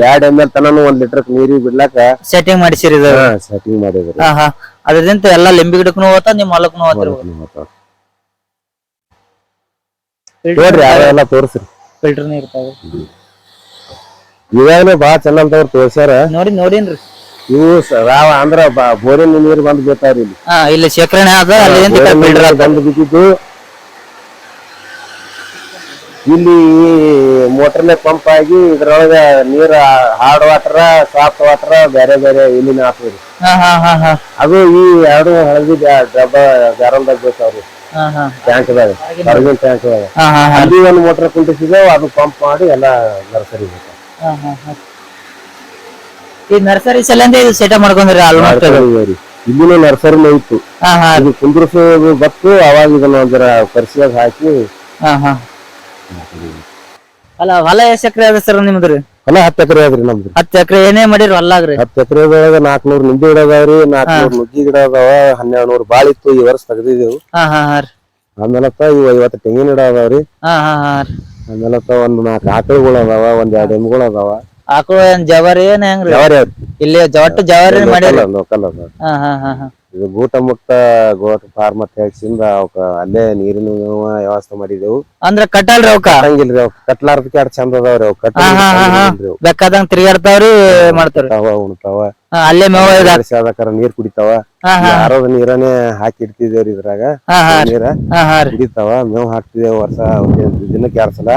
2 ml ತನನು 1 litre ನೀರಿಗೆ ಬಿಡ್ಲಾಕ ಸೆಟ್ಟಿಂಗ್ ಮಾಡಿಸಿರಿ. ಸೆಟ್ಟಿಂಗ್ ಮಾಡಿದ್ರಿ. ಅದರಿಂದ ಎಲ್ಲಾ ಲಿಂಬಿ ಗಿಡಕ್ಕೂ ಹೋಗ್ತಾ, ನಿಮ್ ಹೊಲಕ್ಕೂ ಹೋಗ್ತಾ. ನೋಡ್ರಿ ಅವೆಲ್ಲ ತೋರ್ಸ್ರಿ. ಫಿಲ್ಟರ್ ನೀರ್ ಇರ್ತಾವ. ಇವಾಗಲೇ ಬಾಳ ಚೆನ್ನಂತವ್ರು ತೋರ್ಸ್ಯಾರ. ನೋಡಿನ್ರಿ. ಇವು ರಾವ ಅಂದ್ರ ಬೋರಿನ ನೀರ್ ಬಂದ್ ಬೀಳ್ತಾವ್ರಿ ಇಲ್ಲಿ. ಇಲ್ಲಿ ಶೇಖರಣೆ ಆದ ಬಂದ್ ಬಿದ್ದಿದ್ದು. ಇಲ್ಲಿ ಮೋಟರ್ಲೆ ಪಂಪ್ ಆಗಿ ಇದ್ರೊಳಗ ನೀರ್ ಹಾರ್ಡ್ ವಾಟರ್, ಸಾಫ್ಟ್ ವಾಟರ್ ಬೇರೆ ಬೇರೆ ಇಲ್ಲಿನ ಹಾಕ್ತೀವಿ. ಅದು ಈ 2 ಹಳದಿ ಡಬ್ಬ ಗ್ಯಾರಂದಾಗ ಬೇಕಾವ್ರಿ. ಟ್ಯಾಂಕ್ದಾಗ ಹೊರಗಿನ ಟ್ಯಾಂಕ್ದಾಗ ಅಲ್ಲಿ 1 ಮೋಟರ್ ಕುಂಟಿಸಿದೇವು. ಅದು ಪಂಪ್ ಮಾಡಿ ಎಲ್ಲಾ ನರ್ಸರಿ ಈ ನರ್ಸರಿ ಸಲಿಂದ ಇದು ಸೆಟ್ ಮಾಡ್ಕೊಂಡ್ರಿ. ಇಲ್ಲಿನ ನರ್ಸರಿನ ಇತ್ತು. ಇದು ಕುಂದ್ರಿಸೋದು ಬತ್ತು. ಅವಾಗ ಇದನ್ನ ಒಂದರ ಪರಿಸರ ಹಾಕಿ. ಅಲ್ಲ ಹೊಲ ಎಷ್ಟ್ ಎಕರೆ ಅದ ಸರ್ ನಿಮ್ದ್ರಿ? ಹೊಲ 10 ಎಕರೆ ಅದ್ರಿ ನಮ್ದು. 10 ಎಕರೆ ಏನೇ ಮಾಡಿರಿ ಹೊಲ್ಲಾಗ್ರಿ? 10 ಎಕರೆದೊಳಗ 400 ನಿಂಬೆ ಗಿಡ ಅದಾವ್ರಿ, 400 ನುಗ್ಗಿ ಗಿಡ ಅದಾವ, 1200 ಬಾಳ ಇತ್ತು. ಈ ವರ್ಷ ತೆಗ್ದಿದೇವು. ಆಮೇಲೆ ಇವ್ 50 ತೆಂಗಿನ ಗಿಡ ಅದಾವ್ರಿ. ಆಮೇಲೆ ಒಂದ್ 4 ಆಕಳುಗಳು ಅದಾವ, 1-2 ಎಮ್ಮೆಗಳು ಅದಾವ. ಆಕಳು ಏನ್ ಜವಾರಿ ಏನ್ ಹೆಂಗ್ರಿ? ಇಲ್ಲಿ ಒಟ್ಟು ಜವಾರಿ ಮಾಡಿರಿ. ಲೋಕಲ್ ಅದಾವ. ಇದು ಗೂಟ ಮುಕ್ತ ಗೋಟ್ ಫಾರ್ಮ್ ಅಂತ ಹೇಳ್ಸಿಂದ ಅವಕ್ಕ ಅಲ್ಲೇ ನೀರಿನ ವ್ಯವಸ್ಥೆ ಮಾಡಿದೆವು. ಅಂದ್ರ ಕಟ್ಟಲ್ರಿ ಅವಕ್ಕ? ಕಟ್ಟಂಗಿಲ್ರಿ ಅವ್. ಕಟ್ಲಾರ್ದಕ್ಕೆ ಅಷ್ಟ್ ಚಂದ ಅದಾವ್ರಿ ಅವ್. ಬೇಕಾದಂಗ ತಿರ್ಗಾಡ್ತಾವ್ರಿ, ಮಾಡ್ತಾವ, ಉಣ್ತಾವ. ಅಲ್ಲೇ ಮೇವ ನೀರ್ ಕುಡಿತಾವ. ಯಾರೋದ ನೀರನೇ ಹಾಕಿ ಇಡ್ತಿದೇವ್ರಿ ಇದ್ರಾಗ. ನೀರ ಕುಡಿತಾವ. ಮೇವ್ ಹಾಕ್ತಿದೇವ್. ವರ್ಷ ದಿನಕ್ಕೆ 2 ಸಲ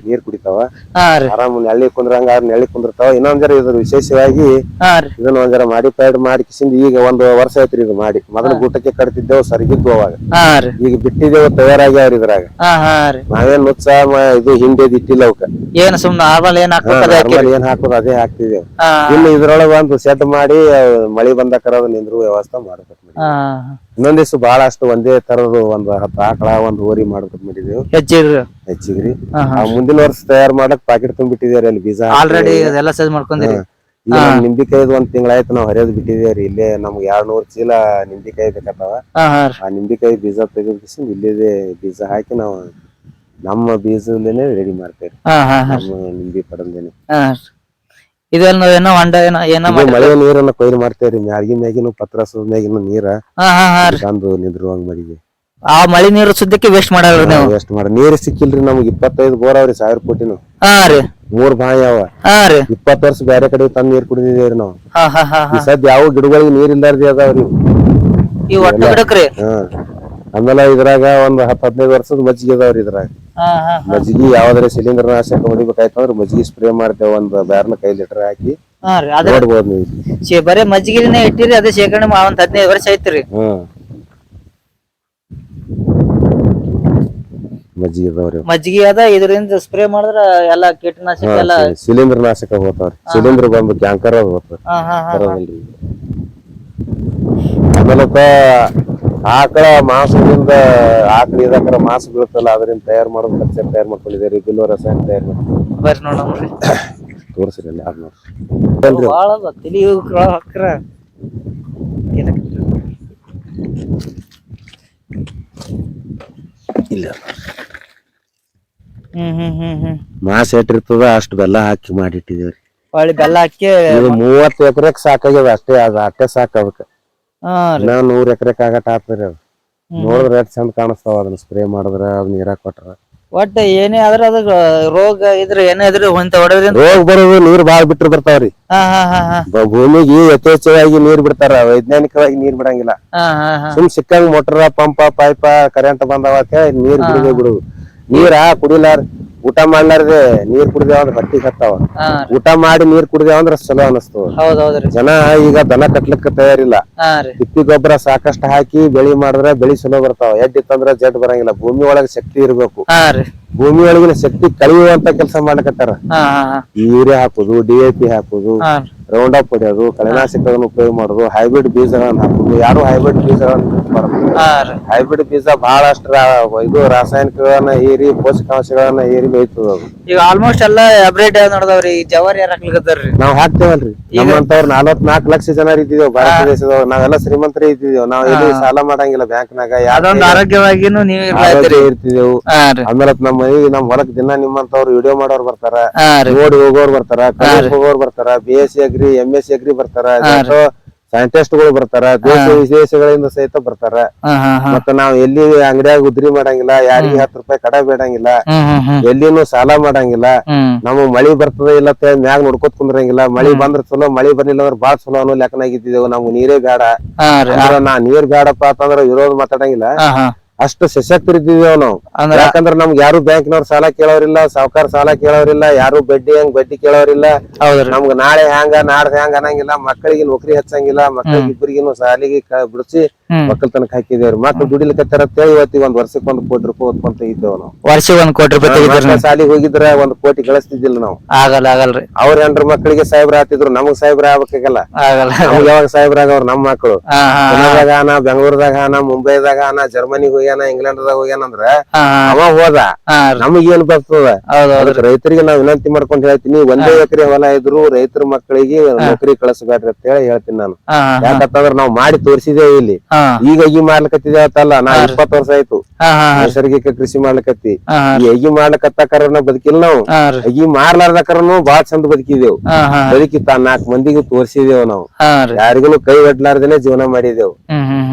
ನೀರ್ ಕುಡಿತಾವ. ಆರಾಮ್ ನೆಳ್ಳಿ ಕುಂದ್ರಂಗ ನೆಳ್ಳಿ ಕುಂದಿರ್ತಾವ. ಇನ್ನೊಂದರ ಇದ್ರ ವಿಶೇಷವಾಗಿ ಇದನ್ನ ಒಂದರ ಮಾಡಿಫೈಡ್ ಮಾಡಿ ಕಿಸಿಂದ ಈಗ 1 ವರ್ಷ ಆಯ್ತ್ರಿ ಇದು ಮಾಡಿ. ಮೊದಲು ಗೂಟಕ್ಕೆ ಕಟ್ತಿದ್ದೇವು, ಸರಿಗಿದ್ದು ಅವಾಗ. ಈಗ ಬಿಟ್ಟಿದ್ದೇವು, ತಯಾರಾಗ್ಯಾವ್ರಿ ಇದ್ರಾಗ. ನಾವೇನ್ ನುಚ್ಚ ಇದು ಹಿಂಡೇದ್ ಇಟ್ಟಿಲ್ಲ ಅವಕ್ಕ. ಏನ್ ಸುಮ್ನ ಏನ್ ಹಾಕೋದು ಅದೇ ಹಾಕ್ತಿದ್ದೇವ್. ಇನ್ನು ಇದ್ರೊಳಗ ಒಂದು ಸೆಟ್ ಮಾಡಿ ಮಳಿ ಬಂದಕರ ನಿಂದ್ರು ವ್ಯವಸ್ಥೆ ಮಾಡ್ಬೇಕು. ಇನ್ನೊಂದ್ ದಿವ್ಸ ಬಹಳಷ್ಟು ಒಂದೇ ತರದು 10 ಆಕಳ 1 ಹೋರಿ ಮಾಡ್ಬೇಕು ಮಾಡಿದೇವು. ಹೆಚ್ಚಿಗ್ರಿ ಮುಂದಿನ ವರ್ಷ ತಯಾರು ಮಾಡಕ್ ಪಾಕೆಟ್ ತುಂಬಿಟ್ಟಿದೇವ್ರಿ ಅಲ್ಲಿ ಬೀಜ. ಆಲ್ರೆಡಿ ಅದೆಲ್ಲ ಸಜ್ಜ ಮಾಡ್ಕೊಂಡಿರಿ. ಈಗ ನಮ್ ನಿಂಬಿಕಾಯ್ದು ಒಂದ್ ತಿಂಗಳಾಯ್ತು ನಾವ್ ಹರಿಯೋದ್ ಬಿಟ್ಟಿದೇವ್ರಿ. ಇಲ್ಲೇ ನಮ್ಗೆ 200 ಚೀಲ ನಿಂಬಿಕಾಯಿ ಬೇಕಾಗ್ತಾವ. ಆ ನಿಂಬಿಕಾಯಿ ಬೀಜ ತೆಗೆದಿಸಿ ಇಲ್ಲಿದೆ ಬೀಜ ಹಾಕಿ ನಾವು ನಮ್ಮ ಬೀಜದಲ್ಲೇನೆ ರೆಡಿ ಮಾಡ್ತೇವೆ. ನಮ್ಮ ನಿಂಬಿ ಪಡಂದೇನೆ ಇದೆಲ್ಲ ಹೊಂಡ ಮಳೆ ನೀರನ್ನ ಕೊಯ್ಲು ಮಾಡ್ತೇವ್ರಿ. ಮ್ಯಾಗಿನ ಪತ್ರಸದ ಮ್ಯಾಗಿನ ನೀರ ತಂದು ನಿದ್ರುವಂಗ್ ಮಾಡಿದ್ವಿ. ಆ ಮಳಿ ನೀರು ಸುದ್ದಕ್ಕೆ ವೇಸ್ಟ್ ಮಾಡಲ್ರಿ ನೀವು? ವೇಸ್ಟ್ ಮಾಡಿ ನೀರ್ ಸಿಕ್ಕಿಲ್ರಿ ನಮ್ಗೆ. 25 ಬೋರ್ ಅವ್ರಿ 1000 ಕೋಟಿನು. 3 ಬಾವಿ ಅವ. 20 ವರ್ಷ ಬೇರೆ ಕಡೆ ತಂದ್ ನೀರ್ ಕುಡಿದಿದೇವ್ರಿ ನಾವು. ಈ ಸದ್ಯ ಯಾವ ಗಿಡಗಳಿಗೆ ನೀರ್ ಇಲ್ಲಾರ್ದಿ ಅದಾವ್ರಿ ಆಮೇಲೆ ಇದ್ರಾಗ ಒಂದ್ 10-15 ವರ್ಷದ ಮಜ್ಜಿಗೆ ಅದಾವ್ರಿ. ಇದ್ರಾಗ ಮಜ್ಜಿಗೆ ಯಾವ್ದಾರ ಸಿಲಿಂಡರ್ ನಾಶಕ ಹೊಡಿಬೇಕಾಯ್ತಂದ್ರ ಮಜ್ಜಿಗೆ ಸ್ಪ್ರೇ ಮಾಡ್ತೇವೆ. ಒಂದ್ ಬ್ಯಾರ್ನ 5 ಲೀಟರ್ ಹಾಕಿ ನೋಡ್ಬೋದು ನೀವು. ಬರೇ ಮಜ್ಜಿಗೆನೇ ಇಟ್ಟಿರಿ, ಅದೇ ಶೇಖರಣೆ ಒಂದ್ 15 ವರ್ಷ ಐತ್ರಿ. ಮಜ್ಜಿಗೆ ಅದ ಇದರಿಂದ ಸ್ಪ್ರೇ ಮಾಡಿದ್ರ ಎಲ್ಲಾ ಕೀಟನಾಶಕ ಎಲ್ಲ ಸಿಲಿಂಡರ್ ನಾಶಕ ಹೋಗ್ತಾವ್ರಿ. ಸಿಲಿಂಡರ್ ಬಂದು ಕ್ಯಾಂಕರ್ ಹೋಗ್ತಾವ. ಆಮೇಲೆ ಆಕಳ ಮಾಂಸದಿಂದ ಆಕಳ ಇದಕ್ಕರ ಮಾಂಸ ಬೀಳುತ್ತಲ್ಲ ಅದರಿಂದ ತಯಾರು ಮಾಡೋದು ಕಲ್ಚರ್ ತಯಾರು ಮಾಡ್ಕೊಂಡಿದ್ದೇವೆ. ಬಿಲ್ವ ರಸಾಯನ ತಯಾರು ಮಾಡ್ತೀವಿ. ಬರ್ರಿ ನೋಡ್ರಿ ತೋರಿಸ್ರಿ ಅಲ್ಲಿ ಯಾರು ನೋಡ್ರಿ. ಇಲ್ಲ ಮಾಸ ಎಟ್ಟಿರ್ತದ ಅಷ್ಟು ಬೆಲ್ಲ ಹಾಕಿ ಮಾಡಿಟ್ಟಿದೇವ್ರಿ. ಬೆಲ್ಲ ಹಾಕಿ 30 ಎಕರೆಕ್ ಸಾಕಾಗ್ಯದ ಅಷ್ಟೇ. ಅಷ್ಟೇ ಸಾಕ ಅದಕ್ಕ. 100 ಎಕರೆಕ್ ಆಗಟ್ ಆತ್ರಿ. ಅದು ನೋಡಿದ್ರ ಎಷ್ಟ್ ಚಂದ ಕಾಣಿಸ್ತಾವ. ಅದನ್ನ ಸ್ಪ್ರೇ ಮಾಡಿದ್ರ ಅದ್ ನೀರಾಕ್ ಕೊಟ್ರ ಒಟ್ಟ ಏನೇ ಆದ್ರ ಅದ ರೋಗ ಇದ್ರ ಏನೇ ಇದ್ರ ರೋಗ ಬರೋದು ನೀರ್ ಬಾಳ್ ಬಿಟ್ರು ಬರ್ತಾವ್ರಿ. ಭೂಮಿಗೆ ಯಥೇಚ್ಛವಾಗಿ ನೀರ್ ಬಿಡ್ತಾರ. ವೈಜ್ಞಾನಿಕವಾಗಿ ನೀರ್ ಬಿಡಂಗಿಲ್ಲ. ಸುಮ್ ಸಿಕ್ಕಂಗ್ ಮೋಟರ್ ಪಂಪ ಪೈಪ ಕರೆಂಟ್ ಬಂದಾವ ಅಂತ ಹೇಳಿ ನೀರ್ ಬಿಡುದೇ ಬಿಡುದು. ನೀರ ಕುಡಿಲಾರ ಊಟ ಮಾಡ್ಲಾರ್ದೆ ನೀರ್ ಕುಡಿದೇವ ಅಂದ್ರ ಬಟ್ಟಿ ಕತ್ತಾವ. ಊಟ ಮಾಡಿ ನೀರ್ ಕುಡಿದೇವ ಅಂದ್ರ ಚಲೋ ಅನಸ್ತದ. ಜನ ಈಗ ದನ ಕಟ್ಲಿಕ್ಕ ತಯಾರಿಲ್ಲ. ತಿಪ್ಪಿ ಗೊಬ್ಬರ ಸಾಕಷ್ಟು ಹಾಕಿ ಬೆಳಿ ಮಾಡಿದ್ರ ಬೆಳಿ ಚಲೋ ಬರ್ತಾವ. ಎಡ್ಡಿತ್ತಂದ್ರ ಜಡ್ ಬರಂಗಿಲ್ಲ. ಭೂಮಿ ಒಳಗ ಶಕ್ತಿ ಇರ್ಬೇಕು. ಭೂಮಿ ಒಳಗಿನ ಶಕ್ತಿ ಕಳೆಯುವಂತ ಕೆಲಸ ಮಾಡ್ಲಕತ್ತಾರ. ಯೂರಿಯಾ ಹಾಕುದು, DAP ಹಾಕುದು, ರೌಂಡ್ ಅಪ್ ಹೊಡೆಯೋದು, ಕಳೆನಾಶಕಗಳನ್ನು ಉಪಯೋಗ ಮಾಡುದು, ಹೈಬ್ರಿಡ್ ಬೀಜಗಳನ್ನ ಹಾಕುದು. ಯಾರು ಹೈಬ್ರಿಡ್ ಬೀಜಗಳನ್ನ ಹೈಬ್ರಿಡ್ ಬೀಜ ಬಹಳಷ್ಟು ಇದು ರಾಸಾಯನಿಕಗಳನ್ನ ಹೀರಿ ಪೋಷಕಾಂಶಗಳನ್ನ ಹೀರಿ ಬೆಳಿತದ. ಈಗ ಆಲ್ಮೋಸ್ಟ್ ಎಲ್ಲಾ ಹೈಬ್ರಿಡ್ ನೋಡದವ್ರಿ. ಜವಾರಿ ಯಾರು ಹಾಕ್ಲಿಕತ್ತಾರ್ರಿ? ನಾವ್ ಹಾಕ್ತೇವಲ್ರಿ. ನಮ್ಮಂತವ್ರು 44 ಲಕ್ಷ ಜನ ಇದ್ದಿದ್ದೇವ್ ಭಾರತ ದೇಶದವ್ರು. ನಾವೆಲ್ಲ ಶ್ರೀಮಂತರೇ ಇದ್ದಿದ್ದೇವ್. ನಾವ್ ಎಲ್ಲಿ ಸಾಲ ಮಾಡಂಗಿಲ್ಲ ಬ್ಯಾಂಕ್ನಾಗ. ಆರೋಗ್ಯವಾಗಿನೂ ಇರ್ತಿದ್ದೇವು. ಆಮೇಲೆ ನಮ್ ಹೊಲಕ್ ದಿನ ನಿಮ್ಮಂತವ್ರು ವಿಡಿಯೋ ಮಾಡೋರ್ ಬರ್ತಾರ, ನೋಡಿ ಹೋಗೋರ್ ಬರ್ತಾರ, ಕಲಿಯಕ್ ಹೋಗೋರ್ ಬರ್ತಾರ, BSc ಅಗ್ರಿ MSc ಅಗ್ರಿ ಬರ್ತಾರ, ಸೈಂಟಿಸ್ಟ್ ಗಳು ಬರ್ತಾರ, ದೇಶ ವಿದೇಶಗಳಿಂದ ಸಹಿತ ಬರ್ತಾರ. ಮತ್ತ ನಾವ್ ಎಲ್ಲಿ ಅಂಗಡಿಯಾಗ ಉದ್ರಿ ಮಾಡಂಗಿಲ್ಲ, ಯಾರಿಗ 10 ರೂಪಾಯಿ ಕಡ ಬೇಡಂಗಿಲ್ಲ, ಎಲ್ಲಿನೂ ಸಾಲ ಮಾಡಂಗಿಲ್ಲ. ನಮಗ್ ಮಳಿ ಬರ್ತದ ಇಲ್ಲ ಮ್ಯಾಗ ನೋಡ್ಕೋತ ಕುಂದ್ರಂಗಿಲ್ಲ. ಮಳಿ ಬಂದ್ರ ಚಲೋ, ಮಳಿ ಬರ್ಲಿಲ್ಲ ಅಂದ್ರ ಬಾಳ್ ಚಲೋ ಅನ್ನೋ ಲೆಕ್ಕನಾಗಿದ್ದೇವು. ನಮ್ಗ್ ನೀರೇ ಬೇಡ. ನಾ ನೀರ್ ಬೇಡಪ್ಪ ಅಂತಂದ್ರ ವಿರೋಧ ಮಾತಾಡಂಗಿಲ್ಲ. ಅಷ್ಟು ಸಶಕ್ತರಿದ್ದೇವ್ ನಾವು. ಯಾಕಂದ್ರ ನಮ್ಗೆ ಯಾರು ಬ್ಯಾಂಕ್ನವ್ರ ಸಾಲ ಕೇಳೋರಿಲ್ಲ, ಸಾವುಕಾರ ಸಾಲ ಕೇಳೋರಿಲ್ಲ, ಯಾರು ಬಡ್ಡಿ ಕೇಳೋರಿಲ್ಲ. ನಮ್ಗ ನಾಳೆ ಹ್ಯಾಂಗ ನಾಡ್ದ ಹ್ಯಾಂಗ ಅನ್ನಂಗಿಲ್ಲ. ಮಕ್ಕಳಿಗೆ ನೌಕರಿ ಹಚ್ಚಂಗಿಲ್ಲ. ಮಕ್ಕಳಿಗೆ ಇಬ್ಬರಿಗೂ ಸಾಲಿಗೆ ಬಿಡಿಸಿ ಒಕ್ಕಲ್ತನಕ್ ಹಾಕಿದೇವ್ರಿ. ಮಕ್ಳು ದುಡಿಲಿಕತ್ತಾರ ಅಂತೇಳಿ ಇವತ್ತಿಗೆ ಒಂದ್ ವರ್ಷಕ್ಕೆ 1 ಕೋಟಿ ರೂಪಾಯಿ ಓದ್ಕೊಂತ ಇದ್ದೇವ್ ನಾವು. ವರ್ಷಕ್ಕೆ 1 ಕೋಟಿ ರೂಪಾಯಿ ಸಾಲಿಗೆ ಹೋಗಿದ್ರ 1 ಕೋಟಿ ಗಳಿಸ್ತಿದ್ದಿಲ್ಲ ನಾವು. ಆಗಲ್ರಿ. ಅವ್ರ 2 ಮಕ್ಕಳಿಗೆ ಸಾಹೇಬ್ರ ಆತಿದ್ರು, ನಮಗ್ ಸಾಹೇಬ್ರ ಆಗ್ಬೇಕಾಗಲ್ಲ. ನಮ್ಗೆ ಯಾವಾಗ ಸಾಹೇಬ್ರ ಆಗವ್ರ ನಮ್ ಮಕ್ಕಳು. ಪುಣೆದಾಗ ಆನ, ಬೆಂಗಳೂರದಾಗ ಆನ, ಮುಂಬೈದಾಗ ಆನ, ಜರ್ಮನಿಗ್ ಹೋಗ್ಯಾನ, ಇಂಗ್ಲೆಂಡ್ದಾಗ ಹೋಗ್ಯಾನಂದ್ರ ಅವ ಹೋದ. ನಮಗ್ ಏನ್ ಬರ್ತದ? ರೈತರಿಗೆ ನಾವ್ ವಿನಂತಿ ಮಾಡ್ಕೊಂಡ್ ಹೇಳ್ತೀನಿ, 1 ಎಕರೆ ಹೊಲ ಇದ್ರು ರೈತರ ಮಕ್ಕಳಿಗೆ ನೌಕರಿ ಕಳಿಸಬೇಡ್ರಿ ಅಂತ ಹೇಳಿ ಹೇಳ್ತೀನಿ ನಾನು. ಯಾಕಂತಂದ್ರ ನಾವ್ ಮಾಡಿ ತೋರಿಸಿದೇವ್ ಇಲ್ಲಿ. ಈಗ ಅಗಿ ಮಾಡ್ಲಕತ್ತಿದೇವತ್ತಲ್ಲ, ನಾ 20 ವರ್ಷ ಆಯ್ತು ನೈಸರ್ಗಿಕ ಕೃಷಿ ಮಾಡ್ಲಕತ್ತಿ. ಈ ಅಗಿ ಮಾಡ್ಲಕತ್ತಕರನ ಬದುಕಿಲ್ಲ ನಾವು. ಅಗಿ ಮಾಡ್ಲಾರ್ದಕರನು ಬಾಳ ಚಂದ ಬದುಕಿದೇವು. ಬದುಕಿ 4 ಮಂದಿಗೆ ತೋರಿಸಿದೇವ್ ನಾವು. ಯಾರಿಗೂ ಕೈ ಒಡ್ಲಾರ್ದೇನೆ ಜೀವನ ಮಾಡಿದೇವು.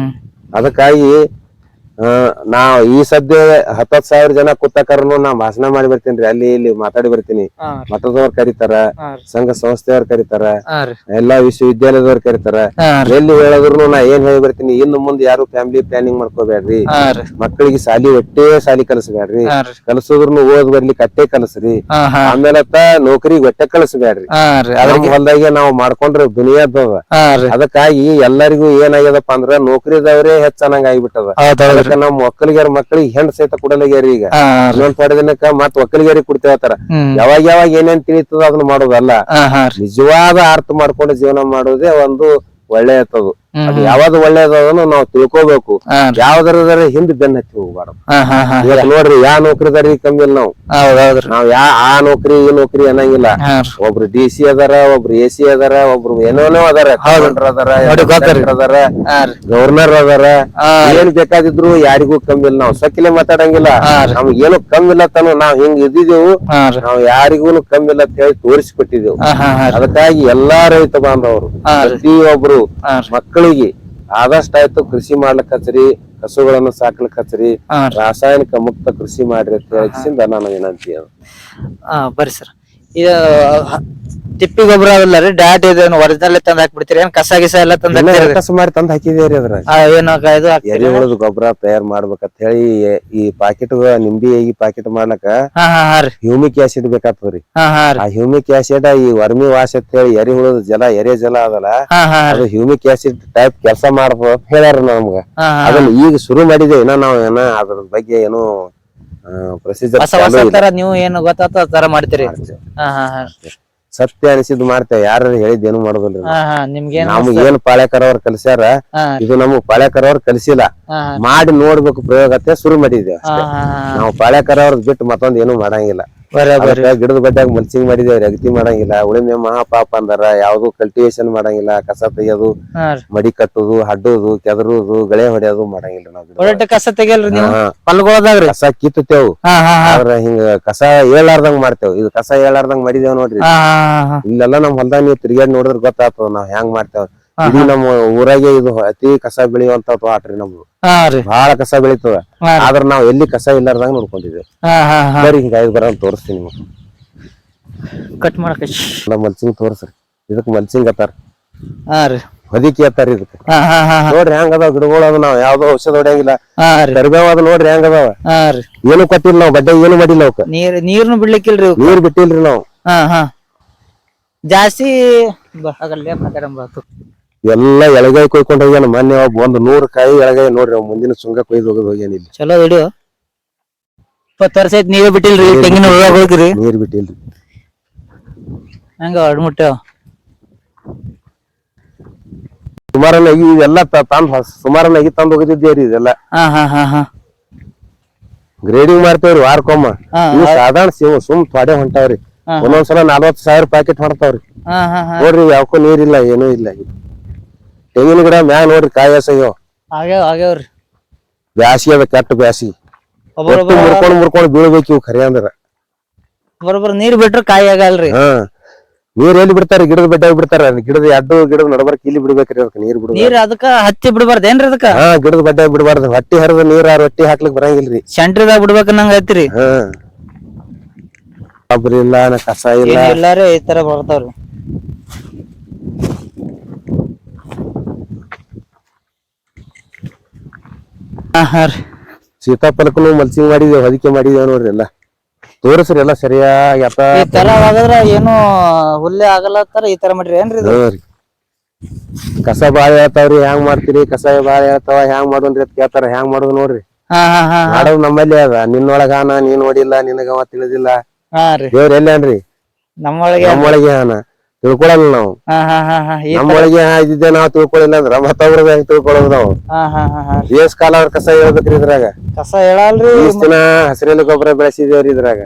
ಅದಕ್ಕಾಗಿ ನಾವ್ ಈ ಸದ್ಯ 10,000 ಜನ ಕೂತಕರನು ನಾ ಭಾಷಣ ಮಾಡಿ ಬರ್ತೀನಿ. ಅಲ್ಲಿ ಇಲ್ಲಿ ಮಾತಾಡಿ ಬರ್ತೀನಿ. ಮಠದವ್ರು ಕರೀತಾರ, ಸಂಘ ಸಂಸ್ಥೆಯವ್ರು ಕರೀತಾರ, ಎಲ್ಲಾ ವಿಶ್ವವಿದ್ಯಾಲಯದವ್ರು ಕರೀತಾರ. ಎಲ್ಲಿ ಹೇಳಿದ್ರು ನಾ ಏನ್ ಹೇಳಿ ಬರ್ತೀನಿ, ಇನ್ನು ಮುಂದೆ ಯಾರು ಫ್ಯಾಮಿಲಿ ಪ್ಲಾನಿಂಗ್ ಮಾಡ್ಕೋಬೇಡ್ರಿ. ಮಕ್ಕಳಿಗೆ ಸಾಲಿ ಕಲಿಸ್ಬೇಡ್ರಿ. ಕಲ್ಸುದ್ರೂ ಓದ್ ಬರ್ಲಿಕ್ಕೆ ಅಟ್ಟೆ ಕಲಸ್ರಿ. ಆಮೇಲೆ ನೌಕರಿಗೆ ಒಟ್ಟೆ ಕಳಿಸ್ಬೇಡ್ರಿ. ಹೊಲ್ದಾಗೆ ನಾವು ಮಾಡ್ಕೊಂಡ್ರೆ ದುನಿಯಾದ. ಅದಕ್ಕಾಗಿ ಎಲ್ಲರಿಗೂ ಏನಾಗ್ಯದಪ್ಪ ಅಂದ್ರ ನೌಕರಿದವ್ರೇ ಹೆಚ್ಚನ್ನಂಗ ಆಗಿಬಿಟ್ಟದ. ನಮ್ ಒಕ್ಕಲಿಗಾರ ಮಕ್ಕಳಿಗೆ ಹೆಣ್ ಸಹಿತ ಕೊಡಲಾಗ್ಯಾರ. ಈಗ ಇನ್ನೊಂದ್ ಪಡೆ ದಿನಕ್ಕ ಮತ್ ಒಕ್ಕಲಿಗಾರಿ ಕೊಡ್ತೇವತ್ತಾರ. ಯಾವಾಗ ಏನೇನ್ ತಿಳಿತದ ಅದನ್ನ ಮಾಡೋದಲ್ಲ. ನಿಜವಾದ ಅರ್ಥ ಮಾಡ್ಕೊಂಡು ಜೀವನ ಮಾಡೋದೇ ಒಂದು ಒಳ್ಳೆ ಇರ್ತದ. ಅದು ಯಾವ್ದು ಒಳ್ಳೇದನ್ನ ನಾವ್ ತಿಳ್ಕೊಬೇಕು. ಯಾವ್ದಾರ ಹಿಂದ್ ಬೆನ್ನ ಹತ್ತಿ ಹೋಗ್ಬಾರ್ದು. ಇವತ್ತು ನೋಡ್ರಿ ಯಾವ ನೌಕರಿದಾರಿ ಕಮ್ಮಿ ಇಲ್ಲ ನಾವ್ ಆ ನೌಕರಿ ಈ ನೌಕರಿ ಅನ್ನಂಗಿಲ್ಲ. ಒಬ್ರು DC ಅದಾರ, ಒಬ್ರು AC ಅದಾರ, ಒಬ್ರು ಏನೇನೋ ಅದಾರ, ಅದಾರ, ಗವರ್ನರ್ ಅದಾರ. ಏನ್ ಬೇಕಾದಿದ್ರು ಯಾರಿಗೂ ಕಮ್ಮಿ ಇಲ್ಲ. ನಾವ್ ಸಕ್ಕಿಲೆ ಮಾತಾಡಂಗಿಲ್ಲ. ನಮ್ಗ್ ಏನು ಕಮ್ಮಿ ಇಲ್ಲ ತಾನು ನಾವ್ ಹಿಂಗ್ ಇದ್ದಿದ್ದೇವು. ನಾವ್ ಯಾರಿಗೂ ಕಮ್ಮಿ ಇಲ್ಲ ಅಂತ ಹೇಳಿ ತೋರಿಸ್ಕೊಟ್ಟಿದ್ದೇವು. ಅದಕ್ಕಾಗಿ ಎಲ್ಲಾ ರೈತ ಬಾಂಧವರು ಪ್ರತಿಯೊಬ್ರು ಮಕ್ಕಳಿಗೆ ಆದಷ್ಟಾಯ್ತು ಕೃಷಿ ಮಾಡ್ಲಿಕ್ ಹಚ್ಚ್ರಿ, ಹಸುಗಳನ್ನು ಸಾಕ್ಲಿಕ್ ಹಚ್ಚ್ರಿ, ರಾಸಾಯನಿಕ ಮುಕ್ತ ಕೃಷಿ ಮಾಡ್ರಿ ಅಂತ ಹೇಳಿಸಿಂದ ನಾನು ವಿನಂತಿ. ಬರ್ರಿ ಸರ್, ಈಗ ತಿಪ್ಪಿ ಗೊಬ್ಬರ ಅಲ್ಲ ರೀ, ಡಾಟ್ ಇದೆ ಒರಿಜಿನಲ್ ತಂದ್ ಹಾಕ್ಬಿಡ್ತೀರಿ, ಏನ್ ಕಸ ಗಿಸ ಎಲ್ಲ ತಂದ್ ಕಸ ಮಾಡಿ ತಂದ್ ಹಾಕಿದೇರಿ. ಅದ್ರ ಎರೆಹುಳದ ಗೊಬ್ಬರ ತಯಾರ್ ಮಾಡ್ಬೇಕಂತ ಹೇಳಿ ಈ ಪಾಕೆಟ್ ನಿಂಬಿ ಪಾಕೆಟ್ ಮಾಡ್ಲಕ್ಕ ಹ್ಯೂಮಿಕ್ ಆಸಿಡ್ ಬೇಕಾಗ್ತದ್ರಿ. ಆ ಹ್ಯೂಮಿಕ್ ಆಸಿಡ್ ಈ ವರ್ಮಿ ವಾಶ್ ಅಂತ ಹೇಳಿ ಎರೆಹುಳದ ಎರೆ ಜಲ ಅದಲ್ಲ, ಅದು ಹ್ಯೂಮಿಕ್ ಆಸಿಡ್ ಟೈಪ್ ಕೆಲಸ ಮಾಡ್ಬೋದು ಅಂತ ಹೇಳ್ಯಾರ ನಮ್ಗ. ಅದನ್ನ ಈಗ ಶುರು ಮಾಡಿದೇವೆ. ನಾವು ಅದ್ರ ಬಗ್ಗೆ ಏನು ಪ್ರೊಸೀಜರ್ ನೀವು ಏನು ಗೊತ್ತಾತ ತರ ಮಾಡ್ತೀರಿ. ಸತ್ಯ ಅನಿಸಿದ್ ಮಾಡ್ತೇವೆ. ಯಾರು ಹೇಳಿದ್ ಏನು ಮಾಡೋದಿಲ್ಲ. ನಮ್ಗೆ ಏನ್ ಪಾಳ್ಯಕರ್ ಅವ್ರ ಕಲ್ಸ್ಯಾರ, ಇದು ನಮಗ್ ಪಾಳ್ಯಕರ್ ಅವ್ರ ಕಲ್ಸಿಲ್ಲ. ಮಾಡಿ ನೋಡ್ಬೇಕು ಪ್ರಯೋಗತ್ತೆ ಶುರು ಮಾಡಿದ್ದೇವೆ ಅಷ್ಟೇ. ನಾವು ಪಾಳ್ಯಕರ್ ಅವ್ರದ್ ಬಿಟ್ಟು ಮತ್ತೊಂದ್ ಏನು ಮಾಡಂಗಿಲ್ಲ. ಗಿಡದ ಬಡ್ಡ್ಯಾಗ ಮಲ್ಚಿಂಗ್ ಮಾಡಿದೇವ್ರಿ, ಅಗತಿ ಮಾಡಂಗಿಲ್ಲ. ಉಳಿಮೆ ಮಹಾಪಾಪ ಅಂದಾರ. ಯಾವ್ದು ಕಲ್ಟಿವೇಶನ್ ಮಾಡಂಗಿಲ್ಲ. ಕಸ ತೆಗಿಯೋದು, ಮಡಿ ಕಟ್ಟುದು, ಹಡ್ಡುದು, ಕೆದರುದು, ಗಳೆ ಹೊಡೆಯೋದು ಮಾಡಂಗಿಲ್ಲ. ನಾವು ಕಸ ತೆಗಿಯಲ್ರಿ ನೀವು ಹೊಲಗೊಳದಾಗ್ರಿ? ಕಸ ಕಿತ್ತೇವು, ಆದ್ರ ಹಿಂಗ ಕಸ ಏಳಾರ್ದಂಗ್ ಮಾಡ್ತೇವ್. ಇದು ಕಸ ಏಳಾರ್ದಂಗ್ ಮಾಡಿದೇವ್ ನೋಡ್ರಿ. ಇಲ್ಲೆಲ್ಲಾ ನಮ್ ಹೊಲ್ದಾಗ ನೀವು ತಿರ್ಗಾಡಿ ನೋಡಿದ್ರ ಗೊತ್ತಾಗ್ತದ ನಾವ್ ಹೆಂಗ್ ಮಾಡ್ತೇವ್. ಇಡೀ ನಮ್ಮ ಊರಾಗೆ ಇದು ಅತಿ ಕಸ ಬೆಳೆಯುವಂತ ತೋಟ್ರಿ ನಮ್ದು. ಬಹಳ ಕಸ ಬೆಳಿತದ. ಆದ್ರ ನಾವ್ ಎಲ್ಲಿ ಕಸ ಇಲ್ಲಾರ್ದಂಗ ನೋಡ್ಕೊಂಡಿದ್ದೇವೆ. ಬರೀ ಹಿಂಗ ಬರ ತೋರಿಸ್ತೀನಿ ನಿಮ್ಗೆ. ಕಟ್ ಮಾಡಕ ಮಲ್ಚಿಂಗ್ ತೋರ್ಸ್ರಿ. ಇದಕ್ ಮಲ್ಚಿಂಗ್ ಅತ್ತಾರ, ಹೊದಿಕಿ ಅತ್ತಾರ. ಇದಕ್ ನೋಡ್ರಿ ಹೆಂಗ್ ಅದಾವ ಗಿಡಗಳು. ಅದು ನಾವ್ ಯಾವ್ದೋ ಔಷಧ ಹೊಡೆಯಂಗಿಲ್ಲ. ಕರಿಬೇವ್ ಅದ ನೋಡ್ರಿ ಹೆಂಗ್ ಅದಾವ. ಏನು ಕೊಟ್ಟಿಲ್ಲ ನಾವ್, ಬಡ್ಡೆ ಏನು ಮಾಡಿಲ್ಲ ಅವಕ್ಕ. ನೀರ್ನು ಬಿಡ್ಲಿಕ್ಕಿಲ್ರಿ, ನೀರ್ ಬಿಟ್ಟಿಲ್ರಿ ನಾವು. ಜಾಸ್ತಿ ಎಲ್ಲಾ ಎಳಗಾಯಿ ಕೊಯ್ಕೊಂಡ್ ಹೋಗ್ಯಾನ. ಮೊನ್ನೆ ಒಂದ್ 100 ಕಾಯಿ ಎಳಗಾಯಿ ನೋಡ್ರಿ. ಮುಂದಿನ ಸುಂಗ ಕೊಯ್ದು ಹೋಗ್ಯಾನ. ಇಲ್ಲಿ ಚಲೋ ವಿಡಿಯೋ. 20 ವರ್ಷ ಐತಿ ನೀವೇ ಬಿಟ್ಟಿಲ್ರಿ ತೆಂಗಿನ ಹೋಗ್ರಿ. ನೀರ್ ಬಿಟ್ಟಿಲ್ರಿ. ಹಂಗ ಅಡ್ಮುಟ್ಟ ಸುಮಾರನ್ನ ಇವೆಲ್ಲ ಸುಮಾರನ್ನಾಗಿ ತಂದ್ ಹೋಗಿದ್ದೇವ್ರಿ. ಇದೆಲ್ಲ ಗ್ರೇಡಿಂಗ್ ಮಾಡ್ತೇವ್ರಿ ವಾರಕ್ಕೊಮ್ಮ. ಇವು ಸಾಧಾರಣ ಸುಮ್ ಥೋಡೆ ಹೊಂಟಾವ್ರಿ. ಒಂದೊಂದ್ಸಲ 40,000 ಪ್ಯಾಕೆಟ್ ಹೊಡ್ತಾವ್ರಿ. ನೋಡ್ರಿ ಯಾವಕ್ಕೂ ನೀರಿಲ್ಲ, ಏನೂ ಇಲ್ಲ. ತೆಂಗಿನ ಗಿಡ ಮ್ಯಾಗ ನೋಡ್ರಿ ಕಾಯಿ ಆಗ್ಯಾವ್ರಿ. ಬ್ಯಾಸಿಗೆ ಅದ, ಕೆಟ್ಟ ಬ್ಯಾಸಿಗೆ. ಮುರ್ಕೊಂಡ್ ಬೀಳ್ಬೇಕು ಇವು ಖರೆ ಅಂದ್ರ. ಬರೋಬ್ಬರ ನೀರ್ ಬಿಟ್ರ ಕಾಯಿ ಆಗಲ್ರಿ. ನೀರ್ ಎಲ್ಲಿ ಬಿಡ್ತಾರ? ಗಿಡದ ಬೆಡ್ಡಾಗ ಬಿಡ್ತಾರ. ಗಿಡದ ಗಿಡದ ನಡಬರ್ಕ ಇಲ್ಲಿ ಬಿಡ್ಬೇಕ್ರಿ. ಅದಕ್ಕೆ ನೀರ್ ಬಿಡ, ನೀರ್ ಅದಕ್ಕ ಹತ್ತಿ ಬಿಡ್ಬಾರ್ದೇನ್ರಿ? ಅದಕ್ಕ ಗಿಡದ ಬೆಡ್ಡಾಗ ಬಿಡಬಾರ್ದು. ಹೊಟ್ಟಿ ಹರಿದ ನೀರ್ ರೊಟ್ಟಿ ಹಾಕ್ಲಿಕ್ ಬರಂಗಿಲ್ರಿ. ಸೆಂಟ್ರಿದಾಗ ಬಿಡ್ಬೇಕನ್ನಂಗ ಐತ್ರಿ. ಗೊಬ್ಬರ ಇಲ್ಲ, ಕಸ ಇಲ್ಲ, ಎಲ್ಲಾರು ಈ ತರ ಬರ್ತಾವ್ರಿ. ಸೀತಾಫಲಕ್ಕೂ ಮಲ್ಚಿಂಗ್ ಮಾಡಿದೇವ್, ಹೊದಿಕೆ ಮಾಡಿದೇವ್ ನೋಡ್ರಿ. ಎಲ್ಲ ತೋರಿಸ್ರಿ. ಎಲ್ಲ ಸರಿಯಾಗಿ ಈ ತರ ಆಗಿದ್ರ ಏನು ಹುಲ್ಲೆ ಆಗಲತ್ತಾರ. ಈ ತರ ಮಾಡ್ರಿ ಏನ್ರಿ? ಕಸ ಬಾಳ ಹೇಳ್ತಾವ್ರಿ. ಹೆಂಗ್ ಮಾಡ್ತೀರಿ? ಕಸ ಬಾಳ ಹೇಳ್ತಾವ, ಹೆಂಗ್ ಮಾಡೋನ್ರಿ ಅಂತ ಕೇಳ್ತಾರ. ಹೆಂಗ್ ಮಾಡೋದು ನೋಡ್ರಿ. ಮಾಡೋದು ನಮ್ಮಲ್ಲಿ ಅದ. ನಿನ್ನೊಳಗಾನ, ನೀನ್ ನೋಡಿಲ್ಲ, ನಿನಗ ತಿಳಿದಿಲ್ಲ. ದೇವ್ರ ಎಲ್ಲೇನ್ರಿ? ನಮ್ಮೊಳಗೆ ಹಾನ ತಿಳ್ಕೊಳಲ್ಲ ನಾವು. ನಮ್ಮೊಳಗೆ ಇದ್ದಿದ್ದೆ ನಾವ್ ತಿಳ್ಕೊಳಿಲ್ಲ ಅಂದ್ರ ಮತ್ತೊಬ್ರದ ಹೆಂಗ್ ತಿಳ್ಕೊಳೋದು ನಾವು? ದೇಶ ಕಾಲ ಅವ್ರ ಕಸ ಹೇಳ್ಬೇಕ್ರಿ. ಇದ್ರಾಗ ಕಸ ಹೇಳಲ್ರಿ. ದಿನ ಹಸಿರೆಲೆ ಗೊಬ್ಬರ ಬೆಳೆಸಿದೇವ್ರಿ. ಇದ್ರಾಗ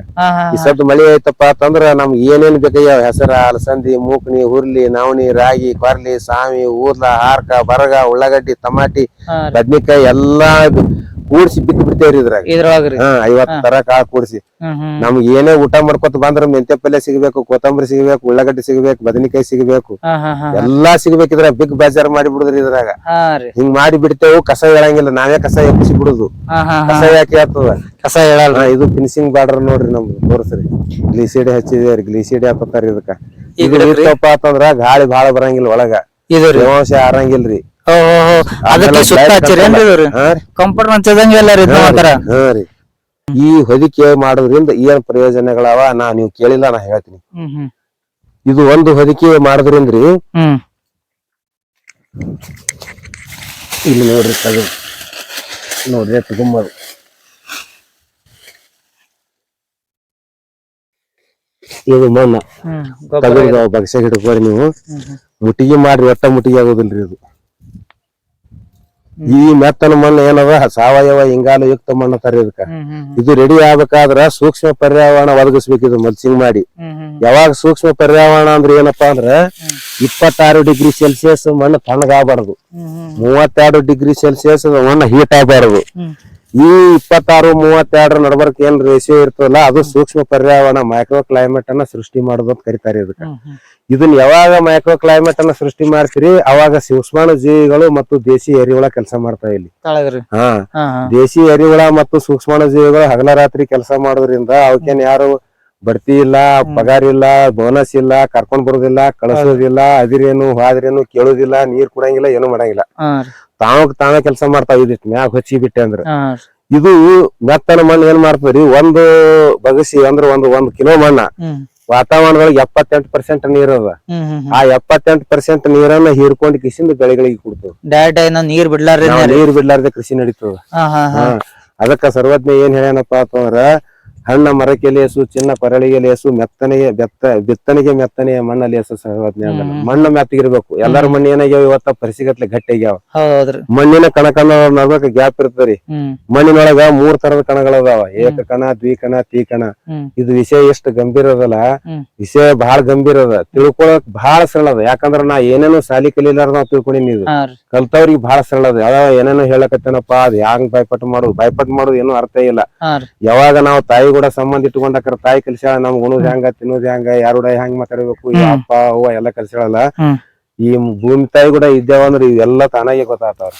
ಈ ಸದ್ ಮಳಿ ಐತಪ್ಪ ಅಂತಂದ್ರ ನಮ್ಗೆ ಏನೇನ್ ಬೇಕಾಗ್ಯಾವ? ಹೆಸರ, ಅಲಸಂದಿ, ಮೂಕ್ನಿ, ಹುರ್ಲಿ, ನವಣಿ, ರಾಗಿ, ಕೊರ್ಲಿ, ಸಾಮಿ, ಊರ್ಲ, ಹಾರ್ಕ, ಬರಗ, ಉಳ್ಳಾಗಡ್ಡಿ, ಟಮಾಟಿ, ಬದ್ನಿಕಾಯಿ ಎಲ್ಲಾ ಕೂಡ್ಸಿ ಬಿತ್ತಿ ಬಿಡ್ತೇವ್ರಿ. ಇದ್ರಾಗ 50 ತರ ಕಾಳ ಕೂಡ್ಸಿ ನಮ್ಗೆ ಏನೇ ಊಟ ಮಾಡ್ಕೊತ ಬಂದ್ರ ಮೆಂತೆ ಪಲ್ಯ ಸಿಗ್ಬೇಕು, ಕೊತ್ತಂಬರಿ ಸಿಗ್ಬೇಕು, ಉಳ್ಳಾಗಡ್ಡಿ ಸಿಗ್ಬೇಕು, ಬದನಿಕಾಯಿ ಸಿಗ್ಬೇಕು, ಎಲ್ಲಾ ಸಿಗ್ಬೇಕು. ಇದ್ರಾಗ ಬಿಗ್ ಬೇಜಾರ್ ಮಾಡಿ ಬಿಡುದ್ರಿ. ಇದ್ರಾಗ ಹಿಂಗ್ ಮಾಡಿ ಬಿಡ್ತೇವು. ಕಸ ಹೇಳಂಗಿಲ್ಲ, ನಾವೇ ಕಸ ಎಬ್ಬಿಸಿ ಬಿಡುದು. ಕಸ ಯಾಕೆ ಹೇಳ್ತದ? ಕಸ ಹೇಳಲ್ಲ. ಇದು ಫಿನಿಶಿಂಗ್ ಬಾರ್ಡರ್ ನೋಡ್ರಿ. ನಮ್ದು ತೋರ್ಸ್ರಿ. ಗ್ಲಿಸಿಡಿ ಹಚ್ಚಿದೇವ್ರಿ. ಗ್ಲಿಸಿಡಿ ಹಾಕೋತಾರ ಇದಕ್ಕ. ಇದು ಇತ್ತಪ್ಪ ಅಂತಂದ್ರ ಗಾಳಿ ಬಾಳ ಬರಂಗಿಲ್ಲ. ಒಳಗ ತೇವಾಂಶ ಆರಂಗಿಲ್ರಿ. ಈ ಹೊದಿಕೆ ಮಾಡೋದ್ರಿಂದ ಏನ್ ಪ್ರಯೋಜನಗಳವ ನೀವು ಕೇಳಿಲ್ಲ, ನಾ ಹೇಳ್ತೀನಿ. ಇದು ಒಂದು ಹೊದಿಕೆ ಮಾಡೋದ್ರಿಂದ್ರಿ, ಇಲ್ಲಿ ನೋಡ್ರಿ ನೋಡ್ರಿ ತಗೊಂಬದು. ಇದು ಮಣ್ಣ ತಗದ ಬಗ್ಸೆ ಹಿಡ್ಕೋರಿ. ನೀವು ಮುಟ್ಟಿಗೆ ಮಾಡ್ರಿ, ಒಟ್ಟ ಮುಟ್ಟಿಗೆ ಆಗೋದಿಲ್ರಿ. ಇದು ಈ ಮೆತ್ತನ ಮಣ್ಣು ಏನದ ಸಾವಯವ ಇಂಗಾಲ ಯುಕ್ತ ಮಣ್ಣು ತರ ಇದಕ್ಕ ಇದು ರೆಡಿ ಆಗ್ಬೇಕಾದ್ರ ಸೂಕ್ಷ್ಮ ಪರ್ಯಾವರಣ ಒದಗಿಸ್ಬೇಕು ಇದು ಮಲ್ಚಿಂಗ್ ಮಾಡಿ. ಯಾವಾಗ ಸೂಕ್ಷ್ಮ ಪರ್ಯಾವರಣ ಅಂದ್ರೆ ಏನಪ್ಪಾ ಅಂದ್ರ 26 ಡಿಗ್ರಿ ಸೆಲ್ಸಿಯಸ್ ಮಣ್ಣು ತಣ್ಣಗಾಗಬಾರ್ದು, 32 ಡಿಗ್ರಿ ಸೆಲ್ಸಿಯಸ್ ಮಣ್ಣು ಹೀಟ್ ಆಗಬಾರ್ದು. ಈ 26, 32 ನಡಬರ್ಕ್ ಏನ್ ರೇಷಿಯೋ ಇರ್ತದಲ್ಲ ಅದು ಸೂಕ್ಷ್ಮ ಪರ್ಯಾವರಣ ಮೈಕ್ರೋ ಕ್ಲೈಮೇಟ್ ಅನ್ನ ಸೃಷ್ಟಿ ಮಾಡೋದು ಅಂತ ಕರಿತಾರೆ ಇದಕ್ಕ. ಇದನ್ನ ಯಾವಾಗ ಮೈಕ್ರೋ ಕ್ಲೈಮೇಟ್ ಅನ್ನ ಸೃಷ್ಟಿ ಮಾಡ್ತೀರಿ ಅವಾಗ ಸೂಕ್ಷ್ಮಾಣು ಜೀವಿಗಳು ಮತ್ತು ದೇಶಿ ಎರಿಹುಳ ಕೆಲಸ ಮಾಡ್ತಾವ ಇಲ್ಲಿ. ದೇಶಿ ಎರಿಹುಳ ಮತ್ತು ಸೂಕ್ಷ್ಮಾಣು ಜೀವಿಗಳು ಹಗಲ ರಾತ್ರಿ ಕೆಲಸ ಮಾಡೋದ್ರಿಂದ ಅವಕ್ಕೇನ್ ಯಾರು ಬಡ್ತಿ ಇಲ್ಲ, ಪಗಾರ ಇಲ್ಲ, ಬೋನಸ್ ಇಲ್ಲ, ಕರ್ಕೊಂಡ್ ಬರೋದಿಲ್ಲ, ಕಳಿಸೋದಿಲ್ಲ, ಅದಿರೇನು ಹಾದ್ರೇನು ಕೇಳೋದಿಲ್ಲ, ನೀರ್ ಕುಡಂಗಿಲ್ಲ, ಏನು ಮಾಡಂಗಿಲ್ಲ. ತಾವೇ ಕೆಲಸ ಮಾಡ್ತಾವ. ಇದಿಷ್ಟು ಮ್ಯಾಗ ಹೊಚ್ಚಿ ಬಿಟ್ಟೆ ಅಂದ್ರ ಇದು ಮೆತ್ತನ ಮಣ್ಣು ಏನ್ ಮಾಡ್ತದ್ರಿ, ಒಂದು ಬಗಸಿ ಅಂದ್ರ ಒಂದ್ ಕಿಲೋ ಮಣ್ಣ ವಾತಾವರಣದೊಳಗೆ 78% ನೀರದ. ಆ 78% ನೀರನ್ನ ಹೀರ್ಕೊಂಡ್ ಕಿಸಿಂದ ಬೆಳೆಗಳಿಗೆ ಕೊಡ್ತದ. ನೀರ್ ಬಿಡ್ಲಾರ್ದೆ ಕೃಷಿ ನಡೀತದ. ಅದಕ್ಕ ಸರ್ವಜ್ಞ ಏನ್ ಹೇಳ್ಯಾನಪ್ಪ ಅಂತಂದ್ರ ಹಣ್ಣ ಮರಕ್ಕೆ ಲೇಸು, ಚಿನ್ನ ಪರಳಿಗೆ ಲೇಸು, ಬಿತ್ತನೆಗೆ ಮೆತ್ತನೆಯ ಮಣ್ಣಲ್ಲಿ ಲೇಸು. ಸರ್ವಜ್ಞ ಅಂದಲ್ಲ ಮಣ್ಣು ಮೆತ್ತಗಿರ್ಬೇಕು. ಎಲ್ಲಾರ ಮಣ್ಣು ಏನಾಗ್ಯಾವ ಇವತ್ತ ಪರಿಸಿಗತ್ಲೆ ಗಟ್ಟಿ ಆಗ್ಯಾವ. ಮಣ್ಣಿನ ಕಣಕಣ ನಡ್ಬೇಕ ಗ್ಯಾಪ್ ಇರ್ತರಿ. ಮಣ್ಣಿನೊಳಗ 3 ತರದ ಕಣಗಳದಾವ, ಏಕಕಣ, ದ್ವಿಕಣ, ತೀಕಣ. ಇದು ವಿಷಯ ಎಷ್ಟು ಗಂಭೀರ ಅದಲ್ಲ, ವಿಷಯ ಬಹಳ ಗಂಭೀರ ಅದ, ತಿಳ್ಕೊಳಕ್ ಬಹಳ ಸರಳ ಅದ. ಯಾಕಂದ್ರ ನಾ ಏನೇನು ಸಾಲಿ ಕಲಿಲಾರ ನಾವ್ ತಿಳ್ಕೊಂಡಿನಿ. ಇದು ಕಲ್ತವ್ರಿಗೆ ಬಹಳ ಸರಳ ಅದ. ಯಾವ ಏನೇನು ಹೇಳಕತ್ತೇನಪ್ಪ ಅದ್ ಹ್ಯಾಂಗ್ ಬಾಯ್ಪಾಟ್ ಮಾಡೋದು ಏನು ಅರ್ಥ ಇಲ್ಲ. ಯಾವಾಗ ನಾವು ತಾಯಿ ಕೂಡ ಸಂಬಂಧ ಇಟ್ಕೊಂಡಾಕರ ತಾಯಿ ಕಲ್ಸ್ಯಾಳ ನಮ್ಗ್ ಉಣೋದ್ ಹೆಂಗ, ತಿನ್ನೋದ್ ಹೆಂಗ, ಯಾರುಡ ಹೆಂಗ್ ಮಾತಾಡ್ಬೇಕು, ಅಪ್ಪ ಅವ್ವ ಎಲ್ಲ ಕಲ್ಸ್ಯಾಳಲ್ಲ. ಈ ಭೂಮಿ ತಾಯಿ ಕೂಡ ಇದ್ದೇವಂದ್ರ ಇವೆಲ್ಲ ತಾನಾಗೆ ಗೊತ್ತಾಗ್ತಾವ್ರ.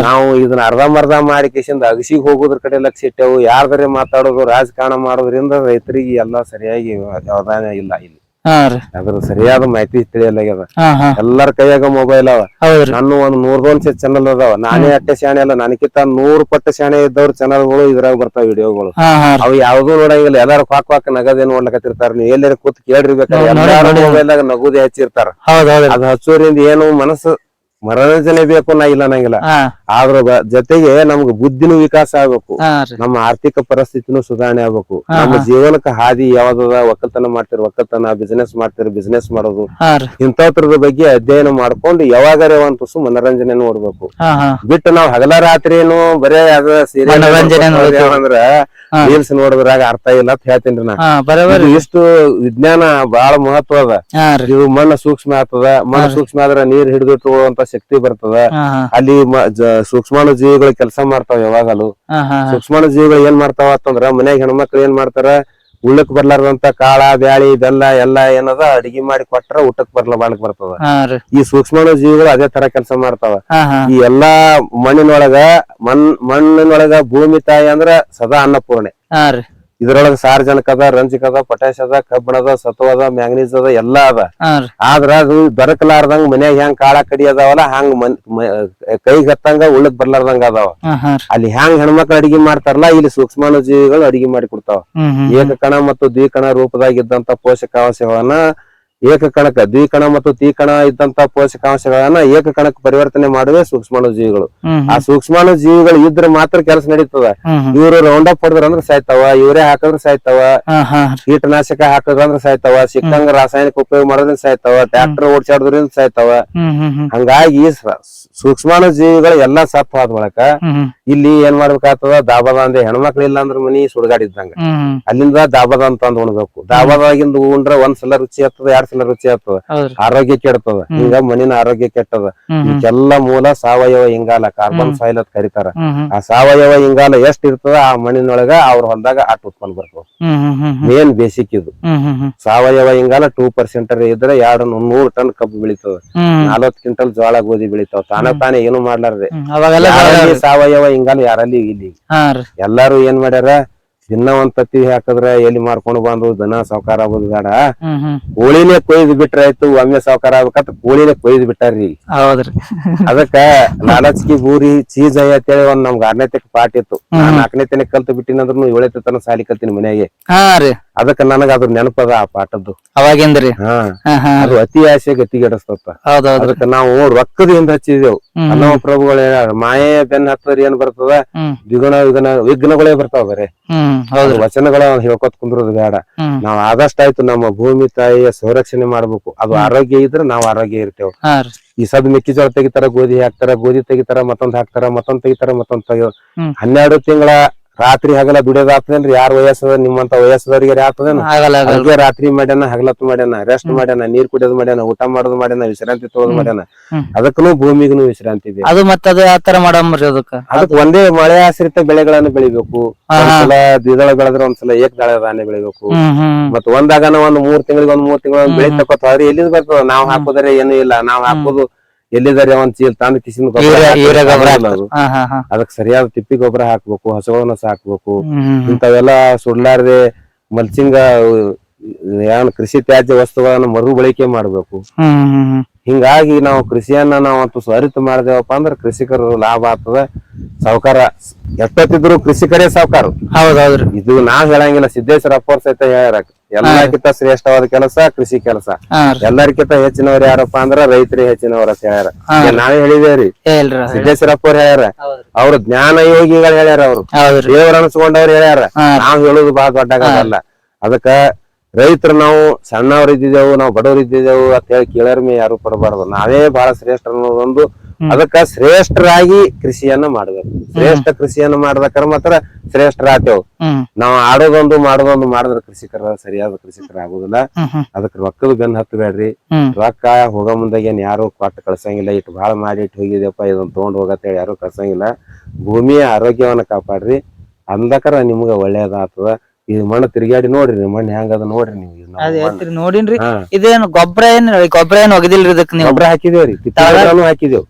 ನಾವು ಇದನ್ನ ಅರ್ಧಂಬರ್ಧ ಮಾಡಿ ಕಿಸಿಂದ ಅಗಸಿಗೆ ಹೋಗೋದ್ರ ಕಡೆ ಲಕ್ಷ್ಯ ಇಟ್ಟೆವು. ಯಾರ್ದಾರೆ ಮಾತಾಡೋದು, ರಾಜಕಾರಣ ಮಾಡೋದ್ರಿಂದ ರೈತರಿಗೆ ಎಲ್ಲಾ ಸರಿಯಾಗಿ ಯಾವ್ದಾನ ಇಲ್ಲ. ಇಲ್ಲಿ ಅದ್ರ ಸರಿಯಾದ ಮಾಹಿತಿ ತಿಳಿಯಲಾಗ್ಯದ. ಎಲ್ಲರ ಕೈಯಾಗ ಮೊಬೈಲ್ ಅವ. ನನ್ನ ಒಂದ್ 100 ಚಾನಲ್ ಅದಾವ. ನಾನೇ ಅಟ್ಟೆ ಶಾಣೆ ಅಲ್ಲ, ನನಗಿಂತ 100 ಪಟ್ಟು ಶಾಣೆ ಇದ್ದವ್ರ ಚಾನಲ್ಗಳು ಇದ್ರಾಗ ಬರ್ತಾವ ವಿಡಿಯೋಗಳು. ಅವ್ ಯಾವ್ದು ನೋಡಂಗಿಲ್ಲ. ಎಲ್ಲಾರು ಕ್ವಾಕ್ ನಗದೇ ನೋಡ್ಲಕತ್ತಿರ್ತಾರ. ನೀವು ಎಲ್ಲಾರ ಕೂತ್ ಕೇಳಿರ್ಬೇಕಾದ್ರೆ ಎಲ್ಲಾರು ಮೊಬೈಲ್ದಾಗ ನಗುದೇ ಹಚ್ಚಿರ್ತಾರ. ಅದ್ ಹಚ್ಚೋದ್ರಿಂದ ಏನು ಮನಸ್ಸು ಮನರಂಜನೆ ಬೇಕು ನಾ ಇಲ್ಲ ಅನ್ನಂಗಿಲ್ಲ. ಆದ್ರ ಜೊತೆಗೆ ನಮ್ಗ ಬುದ್ಧಿನೂ ವಿಕಾಸ ಆಗ್ಬೇಕು, ನಮ್ಮ ಆರ್ಥಿಕ ಪರಿಸ್ಥಿತಿನೂ ಸುಧಾರಣೆ ಆಗ್ಬೇಕು, ನಮ್ಮ ಜೀವನಕ್ಕೆ ಹಾದಿ ಯಾವ್ದದ, ಒಕ್ಕಲ್ತನ ಮಾಡ್ತಿರ್ ಒಕ್ಕಲ್ತನ, ಬಿಸಿನೆಸ್ ಮಾಡೋದು, ಇಂಥವ್ರದ ಬಗ್ಗೆ ಅಧ್ಯಯನ ಮಾಡ್ಕೊಂಡು ಯಾವಾಗಾರ ಒಂದ್ ತುಸು ಮನರಂಜನೆ ನೋಡ್ಬೇಕು. ಬಿಟ್ಟು ನಾವ್ ಹಗಲ ರಾತ್ರಿ ಏನು ಬರೇ ಅದ ಸೀರಿಯಲ್ ಅಂದ್ರ ರೀಲ್ಸ್ ನೋಡಿದ್ರಾಗ ಅರ್ಥ ಇಲ್ಲ ಅಂತ ಹೇಳ್ತೀನಿ ನಾ. ಇಷ್ಟು ವಿಜ್ಞಾನ ಬಹಳ ಮಹತ್ವ ಅದ. ಇದು ಮಣ್ಣು ಸೂಕ್ಷ್ಮ ಆಗ್ತದ. ಮಣ್ಣು ಸೂಕ್ಷ್ಮ ಆದ್ರ ನೀರ್ ಹಿಡಿದಿಟ್ಟುಕೊಳ್ಳುವಂತ ಶಕ್ತಿ ಬರ್ತದ. ಅಲ್ಲಿ ಸೂಕ್ಷ್ಮಾಣು ಜೀವಿಗಳು ಕೆಲಸ ಮಾಡ್ತಾವ. ಯಾವಾಗಲೂ ಸೂಕ್ಷ್ಮಾಣು ಜೀವಿಗಳು ಏನ್ ಮಾಡ್ತಾವ ಅಂತಂದ್ರ ಮನ್ಯಾಗ ಹೆಣ್ಮಕ್ಳು ಏನ್ ಮಾಡ್ತಾರ, ಉಳ್ಳಕ್ ಬರ್ಲಾರ್ದಂತ ಕಾಳ, ಬ್ಯಾಳಿ, ಬೆಲ್ಲ ಎಲ್ಲ ಏನದ ಅಡಿಗೆ ಮಾಡಿ ಕೊಟ್ರ ಊಟಕ್ ಬಾಳಕ್ ಬರ್ತದ. ಈ ಸೂಕ್ಷ್ಮಾಣು ಜೀವಿಗಳು ಅದೇ ತರ ಕೆಲಸ ಮಾಡ್ತಾವ. ಈ ಎಲ್ಲಾ ಮಣ್ಣಿನೊಳಗ ಭೂಮಿ ತಾಯಿ ಅಂದ್ರ ಸದಾ ಅನ್ನಪೂರ್ಣೆ. ಇದ್ರೊಳಗ ಸಾರ್ವಜನಿಕ ಅದ, ರಂಜಕ ಅದ, ಪೊಟ್ಯಾಶ್ ಅದ, ಕಬ್ಬಣ ಅದ, ಸತ್ವ ಅದ, ಮ್ಯಾಂಗನೀಸ್ ಅದ, ಎಲ್ಲಾ ಅದ. ಆದ್ರ ಅದು ದೊರಕಲಾರ್ದಂಗ ಮನ್ಯಾಗ ಹೆಂಗ್ ಕಾಳ ಕಡಿ ಅದಾವಲ್ಲ ಹಂಗ ಕೈಗೆ ಹತ್ತಂಗ ಉಳ್ಳಕ್ ಬರ್ಲಾರ್ದಂಗ ಅದಾವ. ಅಲ್ಲಿ ಹೆಂಗ್ ಹೆಣ್ಮಕ್ಳು ಅಡಿಗೆ ಮಾಡ್ತಾರಲ್ಲ ಇಲ್ಲಿ ಸೂಕ್ಷ್ಮಾಣು ಜೀವಿಗಳು ಅಡಿಗೆ ಮಾಡಿ ಕೊಡ್ತಾವ. ಏಕಕಣ ಮತ್ತು ದ್ವಿಕಣ ರೂಪದಾಗಿದ್ದಂತ ಪೋಷಕಾಂಶಗಳನ್ನ ಏಕಕಣಕ, ದ್ವಿಕಣ ಮತ್ತು ತೀಕಣ ಇದ್ದಂತ ಪೋಷಕಾಂಶಗಳನ್ನ ಏಕಕಣಕ್ ಪರಿವರ್ತನೆ ಮಾಡುವೆ ಸೂಕ್ಷ್ಮಾಣು ಜೀವಿಗಳು. ಆ ಸೂಕ್ಷ್ಮಾಣು ಜೀವಿಗಳು ಇದ್ರೆ ಮಾತ್ರ ಕೆಲಸ ನಡೀತದ. ಇವ್ರು ರೌಂಡ್ ಅಪ್ ಹೊಡೆದ್ರ ಅಂದ್ರೆ ಸಾಯ್ತಾವ, ಇವರೇ ಹಾಕಿದ್ರೆ ಸಾಯ್ತಾವ, ಕೀಟನಾಶಕ ಹಾಕದಂದ್ರ ಸಾಯ್ತಾವ, ಸಿಕ್ಕಂಗ ರಾಸಾಯನಿಕ ಉಪಯೋಗ ಮಾಡೋದ್ರಿಂದ ಸಾಯ್ತಾವ, ಟ್ರ್ಯಾಕ್ಟರ್ ಓಡಿಸಾಡೋದ್ರಿಂದ ಸಾಯ್ತಾವ. ಹಂಗಾಗಿ ಸೂಕ್ಷ್ಮಾಣು ಜೀವಿಗಳು ಎಲ್ಲಾ ಸತ್ ಹೋದ ಬಳಕ ಇಲ್ಲಿ ಏನ್ ಮಾಡ್ಬೇಕಾಗ್ತದ, ದಾಬದ ಅಂದೆ ಹೆಣ್ಮಕ್ಳು ಇಲ್ಲ ಅಂದ್ರ ಮನಿ ಸುಡ್ಗಾಡಿದ್ದಂಗ. ಅಲ್ಲಿಂದ ದಾಬದ ಅಂತ ಅಂದ್ ಉಣ್ಬೇಕು. ದಾಬದಾಗಿಂದ ಉಂಡ್ರ 1 ಸಲ ರುಚಿ ಆಗ್ತದ, 2 ಸಲ ರುಚಿ ಆಗ್ತದ, ಆರೋಗ್ಯ ಕೆಡ್ತದ. ಹಿಂಗ ಮಣ್ಣಿನ ಆರೋಗ್ಯ ಕೆಟ್ಟದ. ಇದಕ್ಕೆಲ್ಲ ಮೂಲ ಸಾವಯವ ಇಂಗಾಲ, ಕಾರ್ಬನ್ ಸಾಯಿಲ್ ಅಂತ ಕರಿತಾರ. ಆ ಸಾವಯವ ಇಂಗಾಲ ಎಷ್ಟ್ ಇರ್ತದ ಆ ಮಣ್ಣಿನೊಳಗ ಅವ್ರ ಹೊಲದಾಗ ಅಟ್ ಉತ್ಪನ್ನ ಬರ್ತದ. ಮೇನ್ ಬೇಸಿಕ್ ಇದು. ಸಾವಯವ ಇಂಗಾಲ 2% ಇದ್ರೆ 100 ಟನ್ ಕಬ್ಬು ಬೆಳಿತದ, 40 ಕ್ವಿಂಟಲ್ ಜೋಳ ಗೋಧಿ ಬೆಳಿತಾವ ತಾನೇ ಏನು ಮಾಡ್ಲಾರ್ದೆ. ಸಾವಯವ ಇಂಗಾಲ ಯಾರಲ್ಲಿ ಇಲ್ಲಿ ಎಲ್ಲಾರು ಏನ್ ಮಾಡ್ಯಾರ, ದಿನ ಒಂದ್ ತತ್ತಿ ಹಾಕಿದ್ರ ಎಲ್ಲಿ ಮಾರ್ಕೊಂಡು ಬಂದು ದನ ಸಾವ್ಕಾರ ಆಗೋದು ಬೇಡ, ಕೋಳಿನೇ ಕೊಯ್ದು ಬಿಟ್ರ ಆಯ್ತು. ಒಮ್ಮೆ ಸಾವ್ಕಾರ ಆಗ್ಬೇಕಂತ ಕೋಳಿನೇ ಕೊಯ್ದು ಬಿಟ್ಟಾರ್ರಿ. ಅದಕ್ಕ ಲಾಲಚ್ಕಿ ಬೂರಿ ಚೀಸ್ ಅಂತೇಳಿ ಒಂದ್ ನಮ್ಗ 6ನೇ ಪಾಠ ಇತ್ತು. ನಾನ್ 4ನೇ ಕಲ್ತು ಬಿಟ್ಟಿನಂದ್ರು 7ನೇ ತನ ಸಾಲಿ ಕಲ್ತೀನಿ ಮನ್ಯಾಗೆ. ಅದಕ್ಕ ನನಗ ಅದ್ರ ನೆನಪದ ಆ ಪಾಠದ್ದು ಅವಾಗಿಂದ್ರಿ. ಹಾ ಹಾ ಹಾ ಅದು ಅತಿ ಆಸೆ ಗತಿಗೆಡಸ್ತತ್ತ. ಹೌದೌದ್ರಿ. ಅದಕ್ಕ ನಾವು ರೊಕ್ಕದಿಂದ ಹಚ್ಚಿದೆವು. ಅನ್ನವ ಪ್ರಭುಗಳು ಹೇಳ್ಯಾರ, ಮಾಯೆ ಬೆನ್ನ ಹತ್ತದ್ರ ಏನ್ ಬರ್ತದ, ವಿಘ್ನಗಳೇ ಬರ್ತಾವ. ಬರೇ ವಚನಗಳ ಹೇಳ್ಕೊತ್ ಕುಂದ್ರದು ಬೇಡ. ನಾವ್ ಆದಷ್ಟಾಯ್ತು ನಮ್ಮ ಭೂಮಿ ತಾಯಿಯ ಸಂರಕ್ಷಣೆ ಮಾಡ್ಬೇಕು. ಅದು ಆರೋಗ್ಯ ಇದ್ರೆ ನಾವ್ ಆರೋಗ್ಯ ಇರ್ತೇವ್. ಈ ಸದ್ ಮೆಕ್ಕೆಜೋಳ ತೆಗಿತಾರ, ಗೋಧಿ ಹಾಕ್ತಾರ, ಗೋಧಿ ತೆಗಿತಾರ, ಮತ್ತೊಂದ್ ಹಾಕ್ತಾರ, ಮತ್ತೊಂದ್ ತೆಗಿತಾರ, ಮತ್ತೊಂದ್ ತೆಗಿತಾರ. 12 ತಿಂಗಳ ರಾತ್ರಿ ಹಗಲ ದುಡಿಯೋದ್ ಆತದೇನ್ರಿ? ಯಾರ ವಯಸ್ಸದ ನಿಮ್ಮಂತ ವಯಸ್ಸದವ್ರಿಗೆ ಆತದೇನು? ಅದಕ್ಕೆ ರಾತ್ರಿ ಮಾಡ್ಯಾನ, ಹಗಲತ್ತು ಮಾಡ್ಯಾನ, ರೆಸ್ಟ್ ಮಾಡ್ಯಾನ, ನೀರ್ ಕುಡಿಯೋದ್ ಮಾಡ್ಯಾನ, ಊಟ ಮಾಡೋದ್ ಮಾಡ್ಯಾನ, ವಿಶ್ರಾಂತಿ ತಗೋದ್ ಮಾಡ್ಯಾನ. ಅದಕ್ಕೂ ಭೂಮಿಗೂ ವಿಶ್ರಾಂತಿ ಇದೆ. ಅದು ಮತ್ತೆ ಅದು ಯಾವ ತರ ಮಾಡಮ್ರಿ? ಅದಕ್ಕೆ ಒಂದೇ ಮಳೆ ಆಶ್ರಿತ ಬೆಳೆಗಳನ್ನು ಬೆಳಿಬೇಕು. ಒಂದ್ಸಲ ದ್ವಿದಳ ಬೆಳೆದ್ರೆ ಒಂದ್ಸಲ ಏಕದಳ ಧಾನ್ಯ ಬೆಳಿಬೇಕು. ಮತ್ ಒಂದಾಗನ ಒಂದ್ 3 ತಿಂಗಳಿಗೆ ಒಂದ್ 3 ತಿಂಗಳ ಬೆಳೆ ತಕೋತಾವ್ರಿ. ಎಲ್ಲಿದ್ ಬರ್ತದ? ನಾವ್ ಹಾಕೋದ್ರೆ ಏನು ಇಲ್ಲ. ನಾವ್ ಹಾಕೋದು ಎಲ್ಲಿದಾರೆ ಒಂದ್ ಚೀಲ ತಂದು ಕಿಸಿನ ಅದಕ್ಕೆ ಸರಿಯಾದ ತಿಪ್ಪಿ ಗೊಬ್ಬರ ಹಾಕ್ಬೇಕು, ಹಸುಗಳನ್ನ ಸಾಕ್ಬೇಕು. ಇಂಥವೆಲ್ಲಾ ಸುಡ್ಲಾರ್ದೆ ಮಲ್ಚಿಂಗ ಏನ್ ಕೃಷಿ ತ್ಯಾಜ್ಯ ವಸ್ತುಗಳನ್ನ ಮರು ಬಳಕೆ ಮಾಡ್ಬೇಕು. ಹಿಂಗಾಗಿ ನಾವು ಕೃಷಿಯನ್ನ ನಾವು ಅರಿತು ಮಾಡಿದೆವಪ್ಪ ಅಂದ್ರೆ ಕೃಷಿಕರು ಲಾಭ ಆಗ್ತದ. ಸಾವುಕಾರ ಎಷ್ಟೊತ್ತಿದ್ರು ಕೃಷಿಕರೇ ಸಾವುಕಾರ. ಹೌದೌದ್ರಿ. ಇದು ನಾವ್ ಹೇಳಂಗಿಲ್ಲ, ಸಿದ್ದೇಶ್ವರ ಅಪ್ಪರ್ ಸಹಿತ ಹೇಳ್ಯಾರ, ಎಲ್ಲಕ್ಕಿಂತ ಶ್ರೇಷ್ಠವಾದ ಕೆಲಸ ಕೃಷಿ ಕೆಲಸ. ಎಲ್ಲರಿಗಿಂತ ಹೆಚ್ಚಿನವ್ರು ಯಾರಪ್ಪ ಅಂದ್ರ ರೈತರೇ ಹೆಚ್ಚಿನವ್ರ ಅಂತ ಹೇಳ್ಯಾರ. ನಾವೇ ಹೇಳಿದೇವ್ರಿ, ಸಿದ್ದೇಶ್ವರ ಅಪ್ಪರ್ ಹೇಳ್ಯಾರ. ಅವ್ರ ಜ್ಞಾನ ಯೋಗಿಗಳು ಹೇಳ್ಯಾರ, ಅವ್ರು ದೇವ್ರ ಅನ್ಸ್ಕೊಂಡವ್ರು ಹೇಳ್ಯಾರ. ನಾವ್ ಹೇಳುದು ಬಹಳ ದೊಡ್ಡಾಗಲ್ಲ. ಅದಕ್ಕ ರೈತರು ನಾವು ಸಣ್ಣವ್ರ ಇದ್ದಿದ್ದೆವು, ನಾವು ಬಡವ್ರ ಇದ್ದಿದ್ದೆವು ಅಂತ ಹೇಳಿ ಕೇಳರ್ಮೆ ಯಾರು ಪಡಬಾರ್ದು. ನಾವೇ ಬಹಳ ಶ್ರೇಷ್ಠ ಅನ್ನೋದೊಂದು. ಅದಕ್ಕ ಶ್ರೇಷ್ಠರಾಗಿ ಕೃಷಿಯನ್ನ ಮಾಡ್ಬೇಕು. ಶ್ರೇಷ್ಠ ಕೃಷಿಯನ್ನ ಮಾಡ್ಬೇಕಾರ ಮಾತ್ರ ಶ್ರೇಷ್ಠರಾಗ್ತೇವ್. ನಾವ್ ಆಡೋದೊಂದು ಮಾಡೋದೊಂದು ಮಾಡಿದ್ರೆ ಕೃಷಿಕರ ಸರಿಯಾದ ಕೃಷಿಕರ ಆಗುದಿಲ್ಲ. ಅದಕ್ಕೆ ರೊಕ್ಕದ ಬೆನ್ನ ಹತ್ತಬೇಡ್ರಿ. ರೊಕ್ಕ ಹೋಗೋ ಮುಂದಾಗ ಏನ್ ಯಾರು ಕೊಟ್ಟು ಕಳ್ಸಂಗಿಲ್ಲ. ಇಟ್ಟು ಭಾಳ ಮಾಡಿ ಇಟ್ಟು ಹೋಗಿದ್ಯಪ್ಪ, ಇದನ್ನ ತಗೊಂಡ್ ಹೋಗತ್ತೇಳಿ ಯಾರು ಕಳ್ಸಂಗಿಲ್ಲ. ಭೂಮಿಯ ಆರೋಗ್ಯವನ್ನ ಕಾಪಾಡ್ರಿ, ಅಂದಕರ ನಿಮ್ಗ ಒಳ್ಳೇದಾಗ್ತದ. ಈ ಮಣ್ಣು ತಿರುಗಾಡಿ ನೋಡ್ರಿ, ಮಣ್ಣು ಹೆಂಗದ ನೋಡ್ರಿ ನೀವು. ನೋಡಿನ್ರಿ. ಇದೇನು ಗೊಬ್ಬರ ಏನ್ ಒಗದಿಲ್ರಿ? ಇದಕ್ಕೆ ನೀವು ಗೊಬ್ಬರ ಹಾಕಿದೇವ್ರಿ, ಹಾಕಿದೇವ್.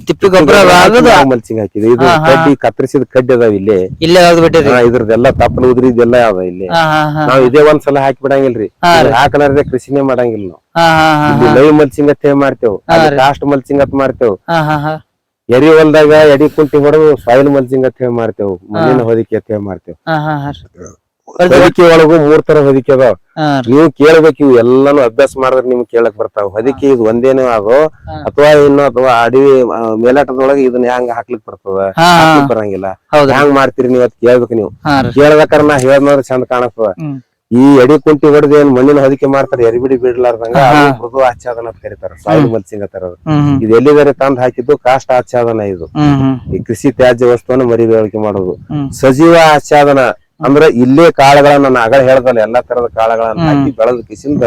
ತಿಪ್ಪಿ ಗೊಬ್ಬರ ಮಲ್ಚಿಂಗ್ ಹಾಕಿದೇವ್. ಇದು ಕಡ್ಡಿ ಕತ್ತರಿಸಿದ ಕಡ್ಡಿ ಅದಾವ ಇಲ್ಲೇ ಬಿಟ್ಟಿರಿ. ಇದ್ರದ್ದೆಲ್ಲ ತಪ್ಪಲು ಉದ್ರಿ ಇದೆಲ್ಲ ಅದ ಇಲ್ಲಿ. ನಾವ್ ಇದೇ ಒಂದ್ಸಲ ಹಾಕಿ ಬಿಡಂಗಿಲ್ರಿ. ಹಾಕಲಾರ್ದೆ ಕೃಷಿನೇ ಮಾಡಂಗಿಲ್ಲ ನಾವು. ಲೈವ್ ಮಲ್ಚಿಂಗ್ ಅಂತ ಮಾಡ್ತೇವ್, ಕಾಸ್ಟ್ ಮಲ್ಚಿಂಗ್ ಅಂತ ಮಾಡ್ತೇವ್. ಎರಿ ಹೊಲ್ದಾಗ ಎಡಿ ಕುಂಟಿ ಹೊಡೆದು ಸಾಯಿಲ್ ಮಲ್ಚಿಂಗ್ ಅಂತ ಹೇಳಿ ಮಾಡ್ತೇವ್. ಮಣ್ಣಿನ ಹೊದಿಕೆ ಅಂತ ಹೇಳಿ ಮಾಡ್ತೇವ್. ಹೊದಿಕೆ ಒಳಗು 3 ತರ ಹೊದಿಕೆ ಅದಾವ. ನೀವು ಕೇಳ್ಬೇಕು, ಇವು ಎಲ್ಲಾನು ಅಭ್ಯಾಸ ಮಾಡಿದ್ರೆ ನಿಮ್ಗೆ ಕೇಳಕ್ ಬರ್ತಾವ. ಹೊದಿಕೆ ಇದು ಒಂದೇನೋ ಆಗೋ ಅಥವಾ ಇನ್ನು ಅಥವಾ ಅಡವಿ ಮೇಲಾಟದೊಳಗೆ ಇದನ್ನ ಹೆಂಗ್ ಹಾಕ್ಲಿಕ್ ಬರ್ತದ, ಬರಂಗಿಲ್ಲ. ಹೆಂಗ್ ಮಾಡ್ತೀರಿ ನೀವ್ ಅದ್ ಕೇಳ್ಬೇಕು. ನೀವು ಕೇಳ್ಬೇಕಾರ ನಾ ಹೇಳೋದ್ರ ಚಂದ ಕಾಣಸ್ತದ. ಈ ಎಡಿ ಕುಂಟಿ ಹೊಡೆದ ಏನ್ ಮಣ್ಣಿನ ಹೊದಿಕೆ ಮಾಡ್ತಾರೆ, ಎರಿಬಿಡಿ ಬಿಡ್ಲಾರ್ದಂಗ ಮೃದು ಆಚ್ಛಾದನ ಅಂತ ಕರೀತಾರ. ಸಾಯಿಲ್ ಮಲ್ಚಿಂಗ್ ಅಂತಾರ. ಇದು ಎಲ್ಲಿದಾರೆ ತಂದ್ ಹಾಕಿದ್ದು ಕಾಷ್ಟ ಆಚ್ಛಾದನ. ಇದು ಈ ಕೃಷಿ ತ್ಯಾಜ್ಯ ವಸ್ತುವನ್ನು ಮರಿಬೇಳಿಕೆ ಮಾಡೋದು. ಸಜೀವ ಆಚ್ಛಾದನ ಅಂದ್ರ ಇಲ್ಲೇ ಕಾಳುಗಳನ್ನ ನಾನು ಆಗ ಹೇಳ್ದಲ್ಲ, ಎಲ್ಲಾ ತರದ ಕಾಳುಗಳನ್ನ ಹಾಕಿ ಬೆಳೆದ ಕಿಸಿಂದ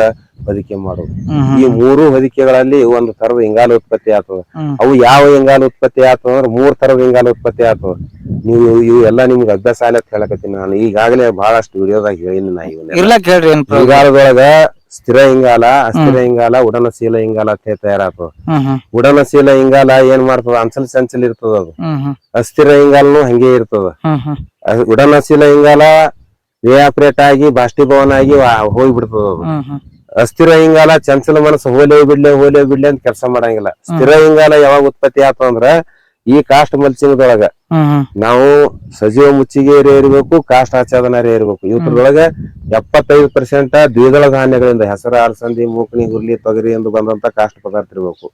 ಹೊದಿಕೆ ಮಾಡೋದು. ಈ 3 ಹೊದಿಕೆಗಳಲ್ಲಿ ಒಂದು ತರದ ಇಂಗಾಲ ಉತ್ಪತ್ತಿ ಆಗ್ತದ. ಅವು ಯಾವ ಇಂಗಾಲ ಉತ್ಪತ್ತಿ ಆಗ್ತದ ಅಂದ್ರೆ 3 ತರದ ಇಂಗಾಲ ಉತ್ಪತ್ತಿ ಆಗ್ತದ. ನೀವು ಇವು ಎಲ್ಲಾ ನಿಮ್ಗೆ ಅಭ್ಯಾಸ ಆಲ ಅಂತ ಹೇಳಕತ್ತೀನಿ ನಾನು. ಈಗಾಗಲೇ ಬಹಳಷ್ಟು ವಿಡಿಯೋದಾಗ ಹೇಳಿನಿ ನಾ. ಇವನ್ನ ಇಂಗಾಲದೊಳಗ ಸ್ಥಿರ ಇಂಗಾಲ, ಅಸ್ಥಿರ ಇಂಗಾಲ, ಉಡನಶೀಲ ಇಂಗಾಲ ಅಂತ ತಯಾರಾಗ್ತದ. ಉಡನಶೀಲ ಇಂಗಾಲ ಏನ್ ಮಾಡ್ತದ, ಅಂಚಲ್ ಚಂಚಲ್ ಇರ್ತದ. ಅದು ಅಸ್ಥಿರ ಇಂಗಾಲನು ಹಂಗೆ ಇರ್ತದ. ಉಡನಶೀಲ ಇಂಗಾಲ ರಿಯಾಪ್ರೇಟ್ ಆಗಿ ಬಾಷ್ಪೀಭವನ ಆಗಿ ಹೋಗ್ಬಿಡ್ತದ. ಅದು ಅಸ್ಥಿರ ಇಂಗಾಲ ಚಂಚಲ ಮನಸ್ಸು ಹೋಲೇ ಬಿಡ್ಲೆ ಅಂತ ಕೆಲಸ ಮಾಡಂಗಿಲ್ಲ. ಸ್ಥಿರ ಇಂಗಾಲ ಯಾವಾಗ ಉತ್ಪತ್ತಿ ಆತಂದ್ರ ಈ ಕಾಸ್ಟ್ ಮಲ್ಚಿಂಗದೊಳಗ ನಾವು ಸಜೀವ ಮುಚ್ಚಿಗೆ ಇರಬೇಕು, ಕಾಸ್ಟ್ ಆಚ್ಛಾದನ ಇರಬೇಕು. ಇವ್ರದೊಳಗ 75% ದ್ವಿದಳ ಧಾನ್ಯಗಳಿಂದ ಹೆಸರು, ಅಲಸಂದಿ, ಮೂಕಣಿ, ಹುರ್ಲಿ, ತೊಗರಿ ಎಂದು ಬಂದಂತ ಕಾಸ್ಟ್ ಪದಾರ್ಥ ಇರ್ಬೇಕು.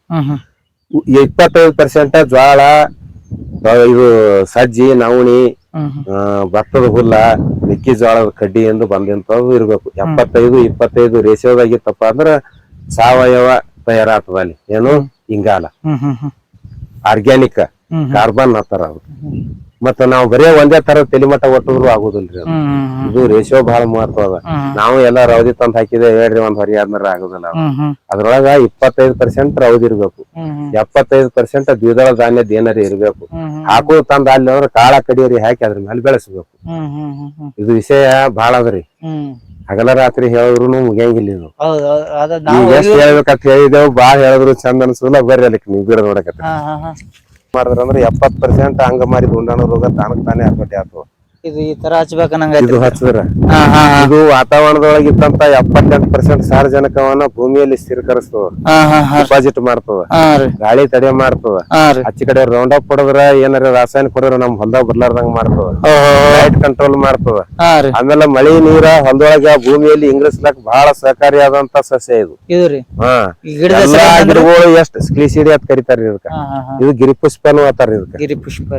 25% ಜ್ವಾಳ, ಇದು ಸಜ್ಜಿ, ನವಣಿ, ಭತ್ತದ ಹುಲ್ಲ, ಮೆಕ್ಕೆಜೋಳದ ಕಡ್ಡಿ ಎಂದು ಬಂದಂತವು ಇರ್ಬೇಕು. 75-25 ರೇಷಿಯೋದಾಗಿತ್ತಪ್ಪ ಅಂದ್ರ ಸಾವಯವ ತಯಾರಾಗ್ತದ. ಅಲ್ಲಿ ಏನು ಇಂಗಾಲ, ಆರ್ಗ್ಯಾನಿಕ್ ಕಾರ್ಬನ್ ಅಂತಾರ. ಅದು ಮತ್ತ ನಾವು ಬರೇ ಒಂದೇ ತರ ತೆಲಿಮಠ ಒಟ್ಟಿದ್ರು ಆಗುದಿಲ್ರಿ. ಇದು ರೇಷಿಯೋ ಬಹಳ ಮಹತ್ವ ಅದ. ನಾವು ಎಲ್ಲಾ ರವದಿ ತಂದ್ ಹಾಕಿದೆ ಹೇಳ್ರಿ, ಒಂದ್ ಹೊರಿ ಆದ್ಮೇಲೆ ಆಗುದಿಲ್ಲ. ಅದ್ರೊಳಗ 25% ರವದಿ ಇರ್ಬೇಕು, 75% ದ್ವಿದಳ ಧಾನ್ಯದ ಏನಾರ ಇರ್ಬೇಕು. ಹಾಕುದು ತಂದ ಅಲ್ಲಿ ಅಂದ್ರೆ ಕಾಳ ಕಡಿಯರಿ ಹಾಕಿ ಅದ್ರ ಮೇಲೆ ಬೆಳೆಸ್ಬೇಕು. ಇದು ವಿಷಯ ಬಹಳ ಅದ್ರಿ. ಹಗಲ ರಾತ್ರಿ ಹೇಳಿದ್ರು ಮುಗಿಯಂಗಿಲ್ಲ. ಇದು ಎಷ್ಟ್ ಹೇಳ್ಬೇಕಂತ ಹೇಳಿದೆವು, ಬಾಳ್ ಹೇಳಿದ್ರು ಚಂದ ಅನ್ಸುದಿಲ್ಲ. ಬರ್ರಿ ಅಲ್ಲಿಕ್ ನೀವು ಗಿಡ ನೋಡಕತ್ತ ಮಾಡಿದ್ರಂದ್ರೆ 70% ಅಂಗಮಾರಿ ದುಂಡಾಣು ರೋಗ ತಾನಕ್ ತಾನೇ ಹತೋಟಿ ಆಗ್ತವ. ಇದು ಈ ತರ ಹಚ್ಬೇಕನ್ನಂಗ ಇದು ಹಚ್ಚಿದ್ರ ಇದು ವಾತಾವರಣದೊಳಗೆ ಇತ್ತಂತ 78% ಸಾರಜನಕವನ್ನ ಭೂಮಿಯಲ್ಲಿ ಸ್ಥಿರೀಕರಿಸ್ತದ, ಡಿಪಾಸಿಟ್ ಮಾಡ್ತದ, ಗಾಳಿ ತಡೆ ಮಾಡ್ತದ. ಆಚೆ ಕಡೆ ರೌಂಡ್ ಅಪ್ ಹೊಡೆದ್ರ ಏನಾರ ರಾಸಾಯನಿಕ ಹೊಡೆದ್ರ ನಮ್ ಹೊಲ್ದಾಗ ಬರ್ಲಾರ್ದಂಗ ಮಾಡ್ತದ, ಲೈಟ್ ಕಂಟ್ರೋಲ್ ಮಾಡ್ತದ. ಆಮೇಲೆ ಮಳಿ ನೀರ ಹೊಲದೊಳಗ ಭೂಮಿಯಲ್ಲಿ ಇಂಗ್ಲಿಸ್ಲಾಕ್ ಬಹಳ ಸಹಕಾರಿಯಾದಂತ ಸಸ್ಯ ಇದು. ಎಲ್ಲಾ ಗಿಡಗಳು ಎಷ್ಟ್ ಸ್ಕ್ಲಿಸಿಡಿ ಅಂತ ಕರಿತಾರ ಇದಕ್ಕ. ಇದು ಗಿರಿಪುಷ್ಪನು ಅಂತಾರ ಇದಕ್ಕ. ಗಿರಿಪುಷ್ಪ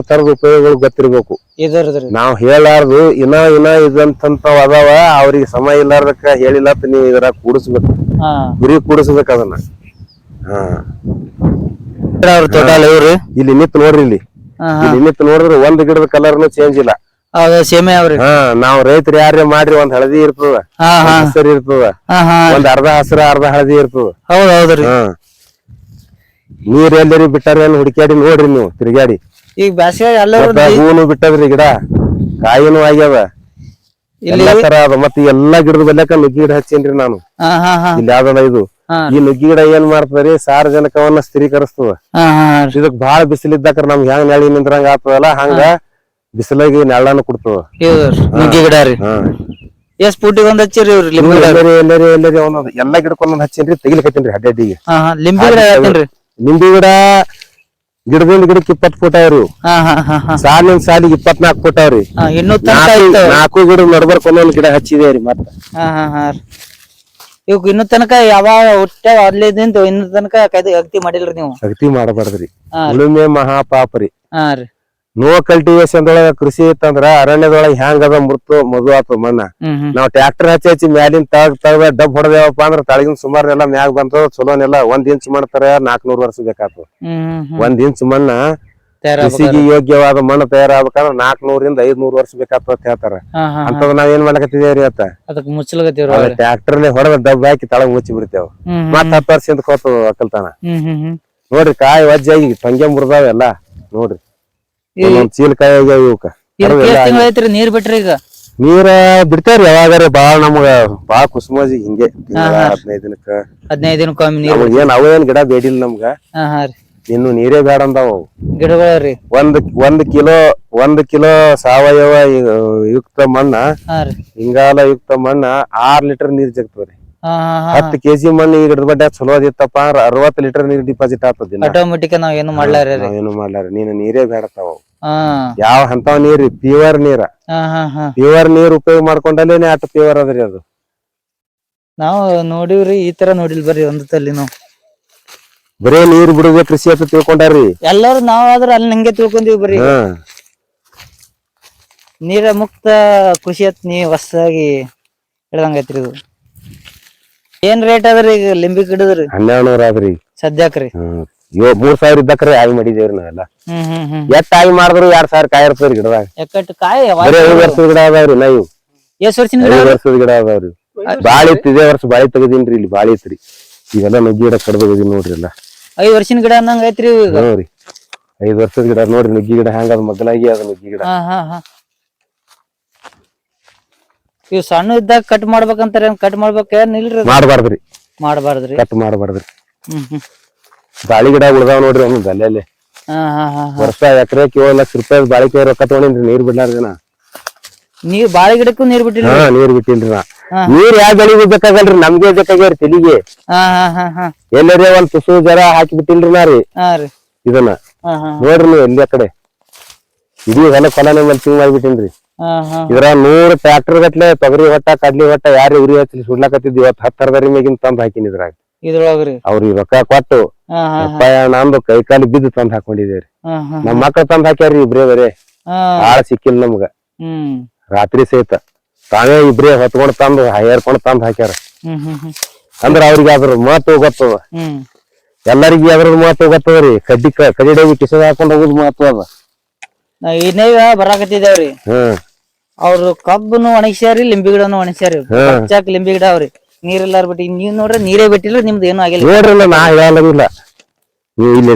ತರದ ಉಪಯೋಗಗಳು ಗೊತ್ತಿರ್ಬೇಕು. ನಾವ್ ಹೇಳಾರ್ದು ಇನ್ನ ಇದಂತಾವ್ ಅದಾವ, ಅವ್ರಿಗೆ ಸಮಯ ಇಲ್ಲಾರ್ದಕ್ಕ ಹೇಳಿಲ್ಲ ನೀವ್ ಇದರ ಕೂಡಿಸ್ಬೇಕು, ಗುರಿ ಕೂಡಿಸ್ಬೇಕು ಅದನ್ನ. ಇಲ್ಲಿ ನಿಂತ್ ನೋಡ್ರಿ, ಇಲ್ಲಿ ನಿಂತ್ ನೋಡಿದ್ರೆ ಒಂದ್ ಗಿಡದ ಕಲರ್ನು ಚೇಂಜ್ ಇಲ್ಲ. ನಾವ್ ರೈತರು ಯಾರೇ ಮಾಡ್ರಿ ಒಂದ್ ಹಳದಿ ಇರ್ತದ, ಹಸಿರು ಇರ್ತದ, ಒಂದ್ ಅರ್ಧ ಹಸಿರ ಅರ್ಧ ಹಳದಿ ಇರ್ತದ. ನೀರ್ ಎಲ್ಲರಿ ಬಿಟ್ಟಾರ ಹುಡುಕ್ಯಾಡಿ ನೋಡ್ರಿ ನೀವು ತಿರ್ಗಾಡಿ. ಈಗ ಬ್ಯಾಸಿಗೆ ಹೂನು ಬಿಟ್ಟದ್ರಿ ಗಿಡ, ಕಾಯಿನೂ ಆಗ್ಯಾವ, ಎಲ್ಲಾ ತರ ಅದ. ಮತ್ತ ಎಲ್ಲಾ ಗಿಡದ ಬಲ್ಯಾಕ ನುಗ್ಗಿ ಗಿಡ ಹಚ್ಚೇನ್ರಿ ನಾನು. ಇಲ್ಲಿ ಯಾವ್ದದ ಇದು, ಈ ನುಗ್ಗಿ ಗಿಡ ಏನ್ ಮಾಡ್ತದ್ರಿ, ಸಾರಜನಕವನ್ನ ಸ್ಥಿರೀಕರಿಸ್ತದ. ಇದಕ್ ಬಾಳ ಬಿಸಿಲಿದ್ದಾಕ ನಮ್ಗೆ ಹೆಂಗ್ ನೆಳಿ ನಿಂದ್ರಂಗ ಆಗ್ತದಲ್ಲ, ಹಂಗ ಬಿಸಿಲಾಗಿ ನೆಳ್ಳನ್ನು ಕೊಡ್ತದ ನುಗ್ಗಿ ಗಿಡ ರೀ. ಎಷ್ಟ್ ಫೂಟಿಗೆ ಒಂದ್ ಹಚ್ಚಿರಿ ಎಲ್ಲಾ ಗಿಡಕ್ಕೊಂದೊಂದ್ ಹಚ್ಚೇನ್ರಿ, ತೆಗಿಲಿಕತ್ತೇನ್ರಿ ಅಡ್ಡಾಡಿಗೆ. ಲಿಂಬಿ ಗಿಡ ಹಾಕೇನ್ರಿ. ನಿಂಬಿ ಗಿಡ ಗಿಡದಿಂದ ಗಿಡಕ್ಕೆ 20 ಫೂಟ್ ಅವ್ರಿ, ಸಾಲಿನ ಸಾಲಿಗೆ 24 ಫೂಟ್ ಅವ್ರಿ. 4 ಗಿಡ ನಡ್ಬರ್ಕ್ ಒಂದೊಂದ್ ಗಿಡ ಹಚ್ಚಿದೇವ್ರಿ. ಮತ್ತ ಇವ್ ಇನ್ನು ತನಕ ಯಾವ ಹುಟ್ಟ ಅಲ್ಲಿದಿಂದ ಇನ್ನು ತನಕ ಅಗತಿ ಮಾಡಿಲ್ರಿ ನೀವು? ಅಗತಿ ಮಾಡಬಾರ್ದ್ರಿ, ಉಳುಮೆ ಮಹಾಪಾಪ್ರಿ. ನೋ ಕಲ್ಟಿವೇಶನ್ ಒಳಗ ಕೃಷಿ ಇತ್ತಂದ್ರ ಅರಣ್ಯದೊಳಗ ಹೆಂಗ್ ಅದ ಮದು ಆತದ ಮಣ್ಣ. ನಾವ್ ಟ್ರ್ಯಾಕ್ಟರ್ ಹಚ್ಚಿ ಮ್ಯಾಲಿನ ತಗದ ಡಬ್ ಹೊಡೆದೇವಪ್ಪ ಅಂದ್ರ ತಳಗಿನ ಸುಮಾರು ಎಲ್ಲಾ ಮ್ಯಾಗ ಬಂತದ, ಚಲೋನೆಲ್ಲ 1 ಇಂಚ್ ಮಾಡ್ತಾರ, 400 ವರ್ಷ ಬೇಕಾಗ್ತದ. 1 ಇಂಚ್ ಮಣ್ಣ ಕೃಷಿಗೆ ಯೋಗ್ಯವಾದ ಮಣ್ಣು ತಯಾರಾಗಬೇಕಂದ್ರ 400 ರಿಂದ 500 ವರ್ಷ ಬೇಕಾಗ್ತದ ಅಂತ ಹೇಳ್ತಾರ. ಅಂತದ್ ನಾವ್ ಏನ್ ಮಾಡ್ಲಕತ್ತಿದೇವ್ರಿ ಟ್ರ್ಯಾಕ್ಟರ್ ಹೊಡೆದ ಡಬ್ ಹಾಕಿ ತಳಗ್ ಮುಚ್ಚಿ ಬಿಡ್ತೇವ. ಮತ್ 10 ವರ್ಷ ಅಂತ ಹೋಗ್ತದ ಒಕ್ಕಲ್ತನ. ನೋಡ್ರಿ ಕಾಯಿ ವಜ್ಜಾಗಿ ಟಂಗೆ ಮುರ್ದಾವ ಎಲ್ಲಾ ನೋಡ್ರಿ, ಚೀಲ ಕಾಯಿ ಆಗ್ಯಾವ ಇವಕ್ಕ. ನೀರ್ ಬಿಟ್ರಿ ಈಗ? ನೀರ ಬಿಡ್ತೇವ್ರಿ ಯಾವಾಗಾರ. ಬಾಳ ನಮ್ಗ ಬಾಳ ಕುಸುಮಾಜಿ ಹಿಂಗೆ 15 ದಿನಕ್ಕ 15 ದಿನಕ್ಕೊಮ್ಮೆ ಏನ್ ಅವೇನ್ ಗಿಡ ಬೇಡಿಲ್ಲ ನಮ್ಗ. ಇನ್ನು ನೀರೇ ಬೇಡ ಅಂದಾವ ಗಿಡಗಳರಿ. 1 ಕಿಲೋ ಸಾವಯವ ಯುಕ್ತ ಮಣ್ಣ, ಇಂಗಾಲ ಯುಕ್ತ ಮಣ್ಣ 6 ಲೀಟರ್ ನೀರ್ ಜಗ್ತವ್ರಿ. 10 kg ಮಣ್ಣು ಈ ಗಿಡದ ಬಡ್ಡ ಚಲೋ ಅದಿತ್ತಪ್ಪ ಅಂದ್ರ 60 ಲೀಟರ್ ನೀರ್ ಡಿಪಾಸಿಟ್ ಆಗ್ತದ. ಆಟೋಮೆಟಿಕ್ ನಾವ್ ಏನು ಮಾಡ್ಲಾರ. ನೀನು ನೀರೇ ಬೇಡತಾವ. ಯಾವ ಅಂತಾವ್ ನೀರ್ ಪ್ಯೂರ್ ನೀರ, ಪ್ಯೂರ್ ನೀರ್ ಉಪಯೋಗ ಮಾಡ್ಕೊಂಡಲ್ಲೇನೆ ಅಟ್ ಪ್ಯೂರ್ ಅದ್ರಿ ಅದು. ನಾವ್ ನೋಡಿವ್ರಿ, ಈ ತರ ನೋಡಿಲ್ ಬರ್ರಿ ಒಂದು ತಲ್ಲಿ ನಾವು. ಬರೇ ನೀರ್ ಬಿಡುವ ಕೃಷಿ ಅಂತ ತಿಳ್ಕೊಂಡಾರ್ರಿ ಎಲ್ಲಾರು. ನಾವಾದ್ರ ಅಲ್ಲಿ ನಂಗೆ ತಿಳ್ಕೊಂಡಿವಿ ಬರೀ ನೀರ ಮುಕ್ತ ಕೃಷಿ ಅಂತ ನೀ ಹೊಸದಾಗಿ ಹೇಳ್ದಂಗೈತ್ರಿ. ಇದು ಏನ್ ರೇಟ್ ಅದ್ರಿ ಈಗ ಲಿಂಬಿ ಗಿಡದ್ರಿ? 1200 ಆದ್ರಿ ಸದ್ಯಾಕ್ರಿ. 3000 ಇದ್ದಕ್ರಿ ಆಗಿ ಮಾಡಿದೇವ್ರಿ ನಾವೆಲ್ಲ. ಎಷ್ಟ್ ಆಗಿ ಮಾಡಿದ್ರು 2000 ಕಾಯಿ ಇರ್ತದ್ರಿ ಗಿಡದಾಗ. ಎಕ್ಕಟ್ ಕಾಯಿ 5 ವರ್ಷದ ಗಿಡ ಅದಾವ್ರಿ. ನಾವು ಎಷ್ಟ್ ವರ್ಷದ 5 ವರ್ಷದ ಗಿಡ ಅದಾವ್ರಿ. ಬಾಳಿ ಇತ್ತು, ಇದೇ ವರ್ಷ ಬಾಳಿ ತೆಗದೀನ್ರಿ. ಇಲ್ಲಿ ಬಾಳಿ ಇತ್ರಿ, ಈಗೆಲ್ಲ ನುಗ್ಗಿ ಗಿಡ ಕಡ್ದೋಗಿದೀನಿ ನೋಡ್ರಿ. ಎಲ್ಲ 5 ವರ್ಷದ ಗಿಡ ಅನ್ನಂಗ ಐತ್ರಿ ಈಗ. ನೋಡ್ರಿ 5 ವರ್ಷದ ಗಿಡ ನೋಡ್ರಿ, ನುಗ್ಗಿ ಗಿಡ ಹ್ಯಾಂಗ ಅದ ಮಗ್ಲಾಗಿ ಅದ ನುಗ್ಗಿ ಗಿಡ. ಇವ್ ಸಣ್ಣ ಇದ್ದಾಗ ಕಟ್ ಮಾಡ್ಬೇಕಂತಾರ, ಕಟ್ ಮಾಡ್ಬೇಕೇನ್ ಇಲ್ರಿ? ಮಾಡ್ಬಾರ್ದ್ರಿ, ಕಟ್ ಮಾಡ್ಬಾರ್ದ್ರಿ. ಬಾಳಿ ಗಿಡ ಉಳ್ದಾವ್ ನೋಡ್ರಿ ಒಂದ್ ಅಲ್ಲೇ. ವರ್ಷ ಎಕರೆಕ್ 7 ಲಕ್ಷ ರೂಪಾಯಿ ಬಾಳಿಕೆ ರೊಕ್ಕ ತಗೊಂಡಿನ್ರಿ ನೀರ್ ಬಿಡ್ಲಾರ್ದಿನ. ನೀರ್ ಬಾಳಿ ಗಿಡಕ್ಕೂ ನೀರ್ ಬಿಟ್ಟಿಲ್ಲ? ನೀರ್ ಬಿಟ್ಟಿಲ್ರಿ ನಾ. ನೀರ್ ಯಾವ ಬೆಳಿಗ್ಗೆ ಬೇಕಾಗಲ್ರಿ, ನಮ್ಗೆ ಬೇಕಾಗ್ಯಾರ ತೆಲಿಗೆ. ಎಲ್ಲರೇ ಒಂದ್ ತುಸು ಜರ ಹಾಕಿ ಬಿಟ್ಟಿಲ್ರಿ ನಾ ರೀ ಇದನ್ನ. ನೋಡ್ರಿ ನೀವು ಎಲ್ಲಿ ಆ ಕಡೆ ಇಡೀ ಹೊಲನೇ ಮಲ್ಚಿಂಗ್ ಮಾಡ್ಬಿಟ್ಟಿನ್ರಿ. ಇದ್ರ 100 ಟ್ರ್ಯಾಕ್ಟರ್ ಗಟ್ಲೆ ತೊಗರಿ ಹೊಟ್ಟ ಕಡ್ಲಿ ಹೊಟ್ಟ ಯಾರು ಉರಿ ಹಚ್ಚಿ ಸುಡ್ಲಾಕತ್ತಿದ್. ಇವತ್ತು 10 ತರದರಿ ಮೇಗಿನ ತಂದ್ ಹಾಕಿನಿ ಇದ್ರಾಗ. ಅವ್ರಿಗೆ ರೊಕ್ಕ ಕೊಟ್ಟು ನಂದು ಕೈ ಕಾಲಿ ಬಿದ್ದು ತಂದ್ ಹಾಕೊಂಡಿದೇವ್ರಿ. ನಮ್ ಮಕ್ಳು ತಂದ್ ಹಾಕ್ಯಾರಿ ಇಬ್ರೇ. ಬರೇ ಆಳ ಸಿಕ್ಕಿಲ್ಲ ನಮ್ಗ. ರಾತ್ರಿ ಸಹಿತ ತಾವೇ ಇಬ್ರೇ ಹೊತ್ಕೊಂಡ್ ತಂದು ಹೇರ್ಕೊಂಡ್ ತಂದ್ ಹಾಕ್ಯಾರ. ಅಂದ್ರ ಅವ್ರಿಗೆ ಅದ್ರ ಮಹತ್ವ ಗೊತ್ತದ, ಎಲ್ಲರಿಗೂ ಅದ್ರ ಮಹತ್ವ ಗೊತ್ತದ್ರಿ. ಕಡ್ಡಿ ಕಿಸದ ಹಾಕೊಂಡ್ ಹೋಗುದ್ ಮಹತ್ವ ಅದ. ಇನ್ನೇಗ ಬರಾಕತ್ತಿದೇವ್ರಿ, ಅವ್ರು ಕಬ್ಬನು ಒಣಗ್ಸ್ಯಾರಿ, ಲಿಂಬಿ ಗಿಡನು ಒಣಗ್ಸ್ಯಾರಿ. ಲಿಂಬಿ ಗಿಡ ಅವ್ರಿ ನೀರಿಲ್ಲಾರ ಬಿಟ್ಟು. ನೀವ್ ನೋಡ್ರಿ ನೀರೇ ಬಿಟ್ಟಿಲ್ಲ, ನಿಮ್ದು ಏನು ಆಗಿಲ್ಲ ನೋಡ್ರಿ. ನಾ ಹೇಳಂಗಿಲ್ಲ, ಇಲ್ಲಿ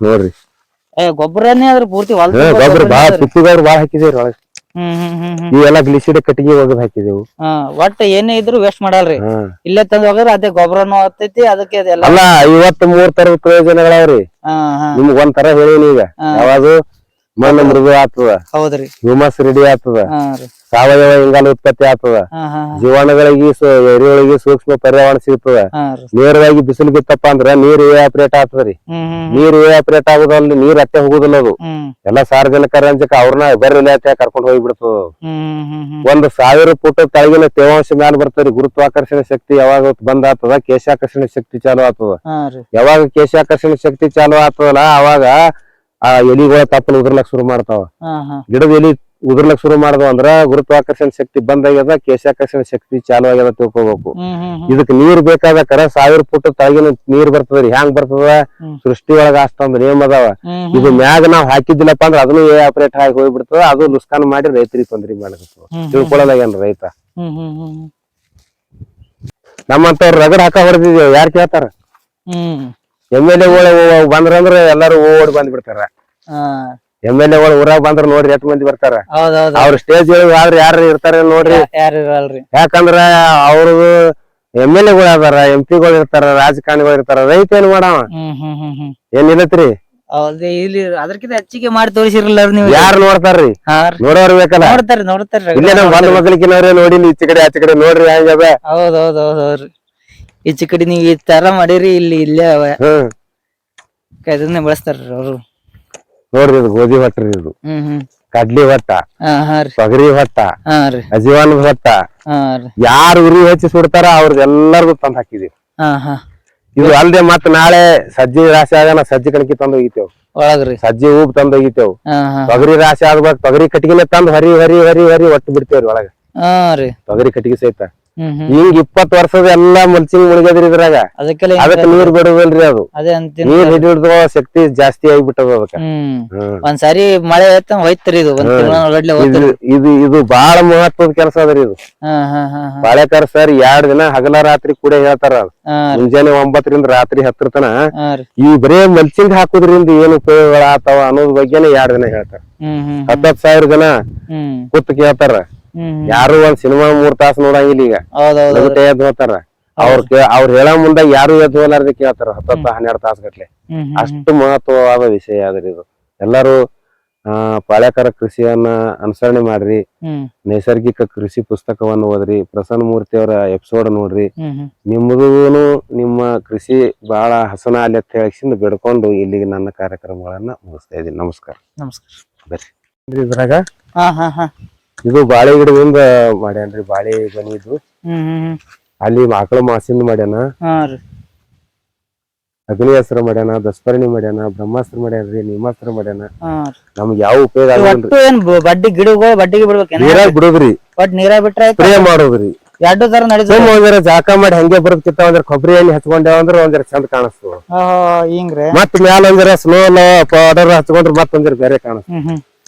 ನೋಡ್ರಿ ಗೊಬ್ಬರನೇ ಅದ್ರ ಪೂರ್ತಿ ಗೊಬ್ಬರ ಬಾಳ ತಿಪ್ಪಿದವ್ರು ಬಾಳ ಹಾಕಿದೇವ್ರಿ ಒಳಗ. ಇವೆಲ್ಲ ಗ್ಲಿಸಿಡ್ ಕಟ್ಟಿಗೆ ಒಗದ್ ಹಾಕಿದೇವು. ಒಟ್ಟ ಏನೇ ಇದ್ರು ವೇಸ್ಟ್ ಮಾಡಲ್ರಿ, ಇಲ್ಲೇ ತಂದ್ ಹೋಗ್ರಿ. ಅದೇ ಗೊಬ್ಬರನು ಆಗ್ತೈತಿ, ಅದಕ್ಕೆ ಅದೆಲ್ಲ. ಅಲ್ಲ 53 ತರದ ಪ್ರಯೋಜನಗಳವ್ರಿ. ನಿಮ್ಗ್ ಒಂದ್ ತರ ಹೇಳಿನಿ ಈಗ. ಯಾವ್ದು ಮಣ್ಣು ಮೃದು ಆಗ್ತದ, ಹೌದ್ರಿ. ಹ್ಯೂಮಸ್ ರೆಡಿ ಆಗ್ತದ, ಹಾ ರೀ. ಸಾವಯವ ಇಂಗಾಲ ಉತ್ಪತ್ತಿ ಆಗ್ತದ, ಹಾ ಹಾ ಜೀವಾಣುಗಳಿಗೆ ಎರೆಹುಳಿಗೆ ಸೂಕ್ಷ್ಮ ಪರ್ಯಾವರಣ ಸಿಗ್ತದ. ಹಾ ರೀ. ನೇರವಾಗಿ ಬಿಸಿಲು ಬಿತ್ತಪ್ಪ ಅಂದ್ರ ನೀರ್ ಇವ್ಯಾಪರೇಟ್ ಆಗ್ತದ್ರಿ. ನೀರ್ ಇವ್ಯಾಪರೇಟ್ ಆಗುದಲ್ರಿ, ನೀರ್ ಅತ್ತೆ ಹೋಗುದಿಲ್ಲ ಅದು. ಎಲ್ಲಾ ಸಾರ್ವಜನಿಕ ರಂಜಕ ಅವ್ರನ್ನ ಬರ್ರಿಲ್ಲ ಕರ್ಕೊಂಡ್ ಹೋಗ್ಬಿಡ್ತದ. 1,000 ಫುಟ್ ಕೆಳಗಿನ ತೇವಾಂಶ ಮ್ಯಾಲ ಬರ್ತದ್ರಿ. ಗುರುತ್ವಾಕರ್ಷಣೆ ಶಕ್ತಿ ಯಾವಾಗ ಬಂದ್ ಆಗ್ತದ, ಕೇಶಾಕರ್ಷಣೆ ಶಕ್ತಿ ಚಾಲು ಆಗ್ತದ. ಯಾವಾಗ ಕೇಶಾಕರ್ಷಣೆ ಶಕ್ತಿ ಚಾಲು ಆಗ್ತದಲ್ಲ ಅವಾಗ ಆ ಎಲಿಗಳ ತಪ್ಪಲು ಉದುರ್ಲಕ್ ಶುರು ಮಾಡ್ತಾವ. ಗಿಡದ ಎಲಿ ಉದುರ್ಲಕ್ ಶುರು ಮಾಡ್ದವ ಅಂದ್ರ ಗುರುತ್ವಾಕರ್ಷಣೆ ಶಕ್ತಿ ಬಂದಾಗ್ಯದ, ಕೇಶಾಕರ್ಷಣೆ ಶಕ್ತಿ ಚಾಲು ಆಗ್ಯದ ತಿಳ್ಕೊಬೇಕು. ಇದಕ್ ನೀರ್ ಬೇಕಾದಕರ 1,000 ಫುಟ್ ತಳಗಿನ ನೀರ್ ಬರ್ತದ್ರಿ. ಹ್ಯಾಂಗ್ ಬರ್ತದ, ಸೃಷ್ಟಿ ಒಳಗ ಅಷ್ಟೊಂದ್ ನೇಮ್ ಅದಾವ. ಇದು ಮ್ಯಾಗ ನಾವ್ ಹಾಕಿದ್ದಿಲ್ಲಪ್ಪ ಅಂದ್ರ ಅದನ್ನು ಆಪರೇಟ್ ಆಗಿ ಹೋಗ್ಬಿಡ್ತದ. ಅದು ನುಸ್ಕಾನ್ ಮಾಡಿ ರೈತರಿಗೆ ತೊಂದ್ರೆ ಮಾಡ್ಕತ್ತದ. ತಿಳ್ಕೊಳಲ್ಲ ರೈತ. ನಮ್ಮಂತವ್ರ ರಗಡ್ ಹಾಕ ಹೊಡೆದಿದ್ದೇವೆ, ಯಾರ್ ಕೇಳ್ತಾರ? MLA ಬಂದ್ರಂದ್ರ ಎಲ್ಲಾರು ಓಡಿ ಬಂದ್ ಬಿಡ್ತಾರ. MLA ಊರಾಗ ಬಂದ್ರ ನೋಡ್ರಿ ಎಷ್ಟ್ ಮಂದಿ ಬರ್ತಾರ. ಅವ್ರ ಸ್ಟೇಜ್ ಆದ್ರೆ ಯಾರು ಇರ್ತಾರ ನೋಡ್ರಿ, ಯಾಕಂದ್ರ ಅವ್ರದು MLA ಅದಾರ, MP ಇರ್ತಾರ, ರಾಜಕಾರಣಿಗಳು ಇರ್ತಾರ. ರೈತ ಏನ್ ಮಾಡವ? ಏನ್ ಇಲ್ಲತ್ರಿ? ಇಲ್ಲಿ ಅದಕ್ಕಿಂತ ಹೆಚ್ಚಿಗೆ ಮಾಡಿ ತೋರಿಸಿರಲ್ಲ ನೀವು. ಯಾರು ನೋಡ್ತಾರ್ರಿ? ನೋಡೋರ್ ಬೇಕಲ್ಲ. ಇಲ್ಲೇ ನಮ್ ಬಂದ್ ಮಕ್ಳಿಗಿನವ್ರೆ ನೋಡಿ, ಈಚೆ ಕಡೆ ಆಚೆ ಕಡೆ ನೋಡ್ರಿ ಹೆಂಗದ. ಹೌದೌದೌದೌದ್ರಿ. ಈಚೆ ಕಡೆ ನೀವ್ ಈ ತರ ಮಾಡಿರಿ, ಇಲ್ಲೇ ಇದನ್ನೇ ಬಳಸ್ತಾರ್ರಿ ಅವ್ರು. ನೋಡ್ರಿ ಇದು ಗೋಧಿ ಹೊಟ್ರಿ, ಇದು ಕಡ್ಲಿ ಹೊಟ್ಟ, ತೊಗರಿ ಹೊಟ್ಟ, ಅಜೀವಾನದ ಹೊಟ್ಟ. ಯಾರು ಉರಿ ಹಚ್ಚಿ ಸುಡ್ತಾರ ಅವ್ರದ್ದೆಲ್ಲರಿಗೂ ತಂದ್ ಹಾಕಿದೀವಿ. ಇದು ಅಲ್ದೆ ಮತ್ ನಾಳೆ ಸಜ್ಜಿ ರಾಶಿ ಆಗ ಸಜ್ಜಿ ಕಣಕಿ ತಂದ್ ಒಗಿತೇವ್ ಒಳಗ್ರಿ. ಸಜ್ಜಿ ಹೂಬ್ ತಂದ್ ಒಗಿತೇವ್. ತೊಗರಿ ರಾಶಿ ಆದ್ಬೇಕು ತೊಗರಿ ಕಟ್ಟಿಗೆನೆ ತಂದ್ ಹರಿ ಹರಿ ಹರಿ ಹರಿ ಒಟ್ಟು ಬಿಡ್ತೇವ್ರಿ ಒಳಗ. ತೊಗರಿ ಕಟ್ಟಿಗೆ ಸಹಿತ ಹಿಂಗ್ 20 ವರ್ಷದ ಎಲ್ಲಾ ಮಲ್ಚಿಂಗ್ ಮುಳುಗದ್ರಿ ಇದ್ರಾಗ. ಅದಕ್ಕೆ ನೀರ್ ಬಿಡುದಲ್ರಿ, ಅದು ನೀರ್ ಹಿಡಿದ ಶಕ್ತಿ ಜಾಸ್ತಿ ಆಗಿಬಿಟ್ಟದ ಅದಕ್ಕ. ಒಂದ್ಸಾರಿ ಮಳೆ ಹೋಯ್ತರಿ ಇದು. ಇದು ಬಾಳ ಮಹತ್ವದ ಕೆಲಸ ಅದ್ರಿ ಇದು. ಬಾಳೆಕರ್ ಸರ್ 2 ದಿನ ಹಗಲ ರಾತ್ರಿ ಕೂಡ ಹೇಳ್ತಾರ. ಮುಂಜಾನೆ 9ರಿಂದ ರಾತ್ರಿ 10 ತನ ಈ ಬರೇ ಮಲ್ಚಿಂಗ್ ಹಾಕುದ್ರಿಂದ ಏನ್ ಉಪಯೋಗಗಳ ಆತಾವ ಅನ್ನೋದ್ ಬಗ್ಗೆನೆ 2 ದಿನ ಹೇಳ್ತಾರ. 10,000 ಜನ ಕೂತ್ ಕೇಳ್ತಾರ. ಯಾರು ಒಂದ್ ಸಿನಿಮಾ 3 ತಾಸು ನೋಡಂಗಿಲ್ಲ ಈಗ. ಎದ್ದು ಹೋತಾರ. ಅವ್ರ ಹೇಳೋ ಮುಂದೆ ಯಾರು ಎದ್ದು ಹೋಲಾರ್ದೆ ಕೇಳ್ತಾರ 10-12 ತಾಸು ಗಟ್ಲೆ. ಅಷ್ಟು ಮಹತ್ವವಾದ ವಿಷಯ ಆದ್ರಿ ಇದು. ಎಲ್ಲಾರು ಪಾಳ್ಯಕರ ಕೃಷಿಯನ್ನ ಅನುಸರಣೆ ಮಾಡ್ರಿ. ನೈಸರ್ಗಿಕ ಕೃಷಿ ಪುಸ್ತಕವನ್ನು ಓದ್ರಿ. ಪ್ರಸನ್ನ ಮೂರ್ತಿ ಅವರ ಎಪಿಸೋಡ್ ನೋಡ್ರಿ. ನಿಮ್ಮದೂನು ನಿಮ್ಮ ಕೃಷಿ ಬಹಳ ಹಸನ ಅಲ್ಲಿ ಅಂತ ಹೇಳಿ ಬಿಡ್ಕೊಂಡು ಇಲ್ಲಿಗೆ ನನ್ನ ಕಾರ್ಯಕ್ರಮಗಳನ್ನ ಮುಗಿಸ್ತಾ ಇದ್ದೀನಿ. ನಮಸ್ಕಾರ. ಬರ್ರಿ ಇದ್ರಾಗ ಇದು ಬಾಳೆ ಗಿಡದಿಂದ ಮಾಡ್ಯಾನ್ರಿ. ಬಾಳೆ ಬನಿದು ಅಲ್ಲಿ ಆಕಳ ಮಾಸಿಂದ ಮಾಡ್ಯಾನ, ಅಗ್ನಿ ಅಸ್ತ್ರ ಮಾಡ್ಯಾನ, ದಸ್ಪರ್ಣಿ ಮಾಡ್ಯಾನ, ಬ್ರಹ್ಮಾಸ್ತ್ರ ಮಾಡ್ಯಾನ್ರಿ, ನೀಮಾಸ್ತ್ರ ಮಾಡ್ಯಾನ. ನಮ್ಗೆ ಯಾವ ಉಪಯೋಗ ಆಗಲ್ರಿ. ಬಡ್ಡಿ ಗಿಡಗಳು ಬಡ್ಡಿಗೆ ಬಿಡ್ಬೇಕು, ನೀರಾಗ ಬಿಡುದ್ರಿ, ನೀರಾಗ ಬಿಟ್ರೆ ಸ್ಪ್ರೇ ಮಾಡೋದ್ರಿ. 2 ತರ ನಡೆದ. ಒಂದರ ಜಾಕ ಮಾಡಿ ಹಂಗೆ ಬರದ್ಕಿತ್ತ ಒಂದ್ರ ಕೊಬ್ಬರಿ ಎಣ್ಣೆ ಹಚ್ಕೊಂಡೇವ ಅಂದ್ರ ಒಂದರ ಚಂದ ಕಾಣಿಸ್ತದ. ಹಿಂಗ್ರಿ ಮತ್ ಮ್ಯಾಲ ಒಂದರ ಸ್ಲೋ ಪೌಡರ್ ಹಚ್ಕೊಂಡ್ರ ಮತ್ತೊಂದ್ರ ಬೇರೆ ಕಾಣಿಸ್ತದ.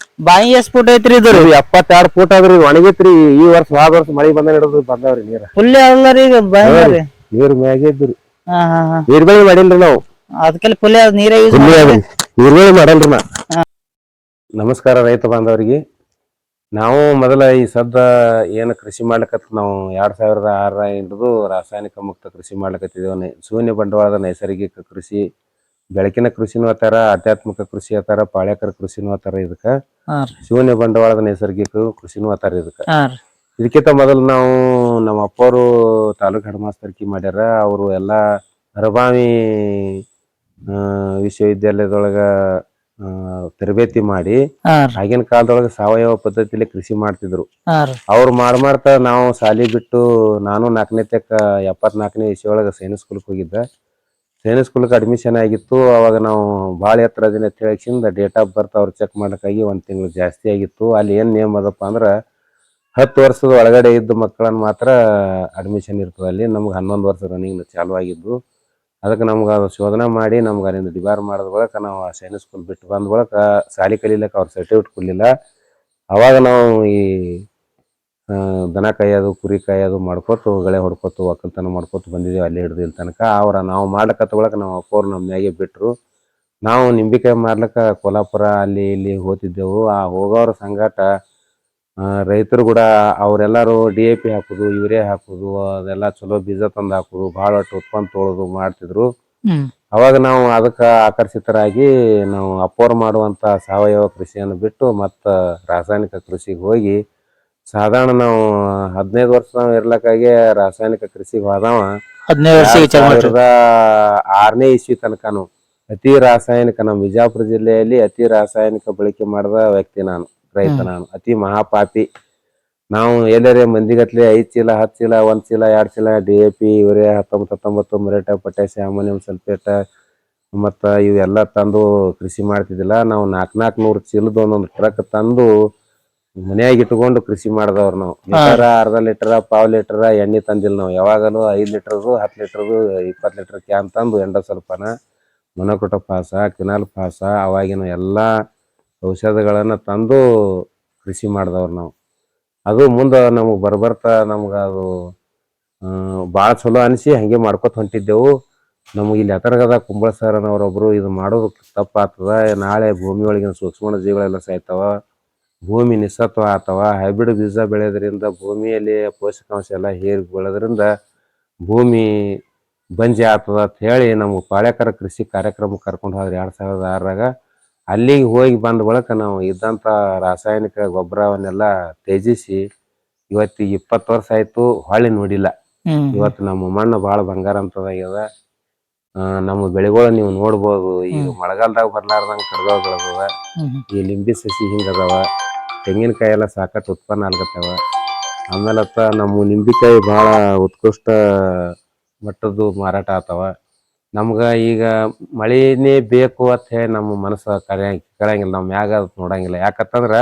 ಬಾಯಿ ಎಷ್ಟ್ ಫುಟ್ ಐತ್ರಿ ಇದು? 72 ಫುಟ್ ಅದ್ರಿ. ಒಣಗಿತ್ರಿ. ಈ ವರ್ಷ ವರ್ಷ ಮಳಿ ಬಂದ ಹಿಡಿದು ಬಂದವ್ರಿ ನೀರ. ಫುಲ್ ಅಲ್ಲರಿ ಈಗ ನೀರ್ ಮ್ಯಾಗೆ ಇದ್ರಿ. ನೀರ್ ಬೆಳಿ ಮಾಡಿಲ್ರಿ ನಾವು. ಅದಕ್ಕೆಲ್ಲ ಫುಲ್ ನೀರೇ ನೀರ್ ಬೆಳಿ ಮಾಡಲ್ರಿ ನಾ. ನಮಸ್ಕಾರ ರೈತ ಬಾಂಧವರಿಗೆ. ನಾವು ಮೊದಲ ಈ ಸದ್ದ ಏನ್ ಕೃಷಿ ಮಾಡ್ಲಿಕತ್ ನಾವು 2006 ಹಿಡಿದು ರಾಸಾಯನಿಕ ಮುಕ್ತ ಕೃಷಿ ಮಾಡ್ಲಿಕತ್ತಿದ್ದೇವೆ. ಶೂನ್ಯ ಬಂಡವಾಳದ ನೈಸರ್ಗಿಕ ಕೃಷಿ, ಬೆಳಕಿನ ಕೃಷಿನೂ ಅತ್ತಾರ, ಆಧ್ಯಾತ್ಮಿಕ ಕೃಷಿ ಅತ್ತಾರ, ಪಾಳ್ಯಕರ ಕೃಷಿನೂ ಅತ್ತಾರ. ಇದಕ್ಕ ಶೂನ್ಯ ಬಂಡವಾಳದ ನೈಸರ್ಗಿಕ ಕೃಷಿನೂ ಅತ್ತಾರ. ಇದಕ್ಕಿಂತ ಮೊದಲು ನಾವು ನಮ್ಮ ಅಪ್ಪವರು ತಾಲೂಕ್ ಹೆಡ್ ಮಾಸ್ತರ್ಕಿ ಮಾಡ್ಯಾರ. ಅವರು ಎಲ್ಲಾ ಅರಬಾವಿ ವಿಶ್ವವಿದ್ಯಾಲಯದೊಳಗ ತರಬೇತಿ ಮಾಡಿ ಆಗಿನ ಕಾಲದೊಳಗ ಸಾವಯವ ಪದ್ಧತಿಯಲ್ಲಿ ಕೃಷಿ ಮಾಡ್ತಿದ್ರು. ಅವ್ರು ಮಾಡ್ತಾ ನಾವು ಶಾಲಿ ಬಿಟ್ಟು, ನಾನು 4ನೇ ತಕ್ಕ 74ನೇ ಇಸ್ವಿಯೊಳಗ ಸೈನಿಕ್ ಸ್ಕೂಲ್ಕ್ ಹೋಗಿದ್ದ. ಸೈನಿಕ್ ಸ್ಕೂಲ್ಕ್ ಅಡ್ಮಿಷನ್ ಆಗಿತ್ತು. ಅವಾಗ ನಾವು ಭಾಳ ಎತ್ತರ ಅದಿನ ತಿಳಿಸಿಂದ ಡೇಟ್ ಆಫ್ ಬರ್ತ್ ಅವ್ರು ಚೆಕ್ ಮಾಡಕ್ಕಾಗಿ 1 ತಿಂಗಳು ಜಾಸ್ತಿ ಆಗಿತ್ತು. ಅಲ್ಲಿ ಏನ್ ನೇಮ್ ಅದಪ್ಪ ಅಂದ್ರ 10 ವರ್ಷದ ಒಳಗಡೆ ಇದ್ದ ಮಕ್ಕಳನ್ನ ಮಾತ್ರ ಅಡ್ಮಿಷನ್ ಇರ್ತದ. ಅಲ್ಲಿ ನಮ್ಗೆ 11 ವರ್ಷ ರನ್ನಿಂಗ್ ಚಾಲು ಆಗಿದ್ದು. ಅದಕ್ಕೆ ನಮ್ಗೆ ಅದು ಶೋಧನೆ ಮಾಡಿ ನಮ್ಗೆ ಅಲ್ಲಿಂದ ಡಿಬಾರ್ ಮಾಡಿದ ಬಳಿಕ ನಾವು ಆ ಸೈನಿಕ್ ಸ್ಕೂಲ್ ಬಿಟ್ಟು ಬಂದ ಬಳಿಕ ಶಾಲಿ ಕಲೀಲಿಕ್ಕೆ ಅವ್ರ ಸರ್ಟಿಫಿಕೇಟ್ ಕೊಡ್ಲಿಲ್ಲ. ಅವಾಗ ನಾವು ಈ ದನ ಕಾಯೋದು, ಕುರಿ ಕಾಯೋದು ಮಾಡ್ಕೊತು, ಗಳೆ ಹೊಡ್ಕೊತು, ಒಕ್ಕಲ್ತನ ಮಾಡ್ಕೊತು ಬಂದಿದ್ದೇವೆ ಅಲ್ಲಿ ಹಿಡಿದು ಇಲ್ಲಿ ತನಕ. ನಾವು ಮಾಡ್ಲಕತ್ತ ಬಳಕ ನಾವು ಅಪ್ಪವ್ರು ನಮ್ಮ ಮ್ಯಾಗೆ ಬಿಟ್ಟರು. ನಾವು ನಿಂಬಿಕಾಯಿ ಮಾರ್ಲಿಕ್ಕೆ ಕೋಲ್ಹಾಪುರ ಅಲ್ಲಿ ಇಲ್ಲಿ ಹೋಗ್ತಿದ್ದೆವು. ಆ ಹೋಗೋರ ಸಂಗಾಟ ರೈತರು ಕೂಡ ಅವರೆಲ್ಲರೂ DAP ಹಾಕುದು, ಯೂರಿಯಾ ಹಾಕುದು, ಅದೆಲ್ಲ ಚಲೋ ಬೀಜ ತಂದು ಹಾಕುದು, ಭಾಳ ಉತ್ಪನ್ನ ತೊಗೊಳೋದು ಮಾಡ್ತಿದ್ರು. ಅವಾಗ ನಾವು ಅದಕ್ಕೆ ಆಕರ್ಷಿತರಾಗಿ ನಾವು ಅಪ್ಪೋರ್ ಮಾಡುವಂತ ಸಾವಯವ ಕೃಷಿಯನ್ನು ಬಿಟ್ಟು ಮತ್ತ ರಾಸಾಯನಿಕ ಕೃಷಿಗೆ ಹೋಗಿ ಸಾಧಾರಣ ನಾವು 15 ವರ್ಷ ನಾವು ಇರ್ಲಕ್ಕಾಗಿ ರಾಸಾಯನಿಕ ಕೃಷಿಗೆ ಹೋದವ 2006ನೇ ಇಸ್ವಿ ತನಕನು ಅತಿ ರಾಸಾಯನಿಕ ನಮ್ಮ ಬಿಜಾಪುರ ಜಿಲ್ಲೆಯಲ್ಲಿ ಅತಿ ರಾಸಾಯನಿಕ ಬಳಕೆ ಮಾಡಿದ ವ್ಯಕ್ತಿ ನಾನು, ರೈತ ನಾನು, ಅತಿ ಮಹಾಪಾಪಿ. ನಾವು ಎಲ್ಲರೇ ಮಂದಿಗತ್ಲೆ 5 ಚೀಲ 10 ಚೀಲ 1 ಚೀಲ 2 ಚೀಲ DAP urea 19 muriate potassium ammonium sulphate ಮತ್ತ ಇವೆಲ್ಲ ತಂದು ಕೃಷಿ ಮಾಡ್ತಿದ್ದಿಲ್ಲ. ನಾವು 400 ಚೀಲದ ಒಂದೊಂದು ಟ್ರಕ್ ತಂದು ಮನ್ಯಾಗ ಇಟ್ಕೊಂಡು ಕೃಷಿ ಮಾಡಿದವ್ರು ನಾವು. ಲೀಟರ ಅರ್ಧ ಲೀಟರ ಪಾವ್ ಲೀಟರ ಎಣ್ಣೆ ತಂದಿಲ್ಲ ನಾವು. ಯಾವಾಗಲೂ 5 ಲೀಟರ್ದು 10 ಲೀಟರ್ದು 20 ಲೀಟರ್ ಕ್ಯಾನ್ ತಂದು ಎಂಡೋಸಲ್ಫಾನ ಮೊನೊಕೊಟೋಫಾಸ ಕ್ವಿನಾಲ್ಫಾಸ ಅವಾಗಿನ ಎಲ್ಲಾ ಔಷಧಗಳನ್ನ ತಂದು ಕೃಷಿ ಮಾಡಿದವ್ರು ನಾವು. ಅದು ಮುಂದೆ ನಮಗೆ ಬರ್ಬರ್ತಾ ನಮ್ಗೆ ಅದು ಭಾಳ ಚಲೋ ಅನಿಸಿ ಹಂಗೆ ಮಾಡ್ಕೊತ ಹೊಂಟಿದ್ದೆವು. ನಮಗೆ ಇಲ್ಲಿ ಹತ್ರಗದ ಕುಂಬಳ ಸರನವರೊಬ್ರು ಇದು ಮಾಡೋದು ತಪ್ಪಾಗ್ತದ, ನಾಳೆ ಭೂಮಿ ಒಳಗಿನ ಸೂಕ್ಷ್ಮ ಜೀವಿಗಳೆಲ್ಲ ಸಾಯ್ತಾವ, ಭೂಮಿ ನಿಸ್ಸತ್ವ ಆಗ್ತಾವ, ಹೈಬ್ರಿಡ್ ಬೀಜ ಬೆಳೆಯೋದ್ರಿಂದ ಭೂಮಿಯಲ್ಲಿ ಪೋಷಕಾಂಶ ಎಲ್ಲ ಹೇರಿ ಬೆಳೆದ್ರಿಂದ ಭೂಮಿ ಬಂಜೆ ಆಗ್ತದ ಅಂತ ಹೇಳಿ ನಮ್ಗೆ ಪಾಳ್ಯಕರ ಕೃಷಿ ಕಾರ್ಯಕ್ರಮ ಕರ್ಕೊಂಡು ಹೋದ್ರೆ 2006ರಾಗ. ಅಲ್ಲಿಗೆ ಹೋಗಿ ಬಂದ ಬಳಿಕ ನಾವು ಇದ್ದಂಥ ರಾಸಾಯನಿಕ ಗೊಬ್ಬರವನ್ನೆಲ್ಲ ತ್ಯಜಿಸಿ ಇವತ್ತಿಗೆ 20 ವರ್ಷ ಆಯ್ತು, ಹೊಳ್ಳಿ ನೋಡಿಲ್ಲ. ಇವತ್ತು ನಮ್ಮ ಮಣ್ಣು ಭಾಳ ಬಂಗಾರ ಅಂತದಾಗ್ಯದ. ನಮ್ಮ ಬೆಳೆಗಳು ನೀವು ನೋಡ್ಬೋದು, ಈಗ ಮಳೆಗಾಲದಾಗ ಬರ್ಲಾರ್ದಂಗೆ ಕಡ್ಗಳು ಬೆಳೆದವ, ಈ ಲಿಂಬಿ ಸಸಿ ಹಿಂಗದಾವ, ತೆಂಗಿನಕಾಯಿ ಎಲ್ಲ ಸಾಕಷ್ಟು ಉತ್ಪನ್ನ ಆಗ್ಲತ್ತವ. ಆಮೇಲೆ ನಮ್ಮ ನಿಂಬಿಕಾಯಿ ಭಾಳ ಉತ್ಕೃಷ್ಟ ಮಟ್ಟದ್ದು ಮಾರಾಟ ಆಗ್ತಾವ. ನಮ್ಗೆ ಈಗ ಮಳೆನೇ ಬೇಕು ಅಂತ ಹೇಳಿ ನಮ್ಮ ಮನಸ್ಸು ಕೇಳಂಗಿಲ್ಲ, ನಾವು ಮ್ಯಾಗ ನೋಡಂಗಿಲ್ಲ. ಯಾಕಂತಂದ್ರೆ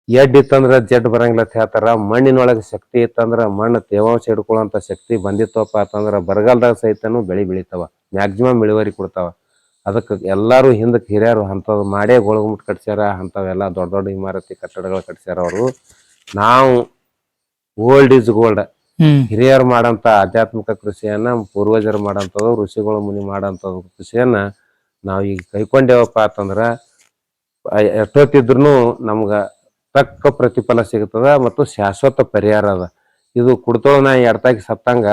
ಎಡ್ ಇತ್ತಂದ್ರೆ ಜಡ್ ಬರಂಗಿಲ್ಲ ಅಂತ ಹೇಳ್ತಾರ. ಮಣ್ಣಿನೊಳಗೆ ಶಕ್ತಿ ಇತ್ತಂದ್ರೆ ಮಣ್ಣು ತೇವಾಂಶ ಹಿಡ್ಕೊಳ್ಳೋಂಥ ಶಕ್ತಿ ಬಂದಿತ್ತಪ್ಪ ಅಂತಂದ್ರೆ ಬರಗಾಲದಾಗ ಸಹಿತನು ಬೆಳೆ ಬೆಳಿತಾವ, ಮ್ಯಾಕ್ಸಿಮಮ್ ಇಳುವರಿ ಕೊಡ್ತಾವ. ಅದಕ್ಕೆ ಎಲ್ಲರೂ ಹಿಂದಕ್ಕೆ ಹಿರಿಯರು ಅಂಥದ್ದು ಮಾಡೇ ಗೋಳಗುಮಟ್ ಕಟ್ಸ್ಯಾರ, ಅಂಥವೆಲ್ಲ ದೊಡ್ಡ ದೊಡ್ಡ ಇಮಾರತಿ ಕಟ್ಟಡಗಳು ಕಟ್ಸ್ಯಾರ ಅವರು. ನಾವು ಓಲ್ಡ್ ಈಸ್ ಗೋಲ್ಡ್, ಹಿರಿಯರು ಮಾಡಂತ ಆಧ್ಯಾತ್ಮಿಕ ಕೃಷಿಯನ್ನ, ಪೂರ್ವಜರು ಮಾಡಂಥದ್ದು, ಋಷಿಗಳು ಮುನಿ ಮಾಡಂಥದ್ದು ಕೃಷಿಯನ್ನ ನಾವು ಈಗ ಕೈಕೊಂಡೇವಪ್ಪ ಅಂತಂದ್ರ ಎಷ್ಟೊತ್ತಿದ್ರು ನಮ್ಗ ತಕ್ಕ ಪ್ರತಿಫಲ ಸಿಗ್ತದ ಮತ್ತು ಶಾಶ್ವತ ಪರಿಹಾರ ಅದ. ಇದು ಕುಡ್ತೋ ನಾ ಎಡ್ತಾಗಿ ಸತ್ತಂಗ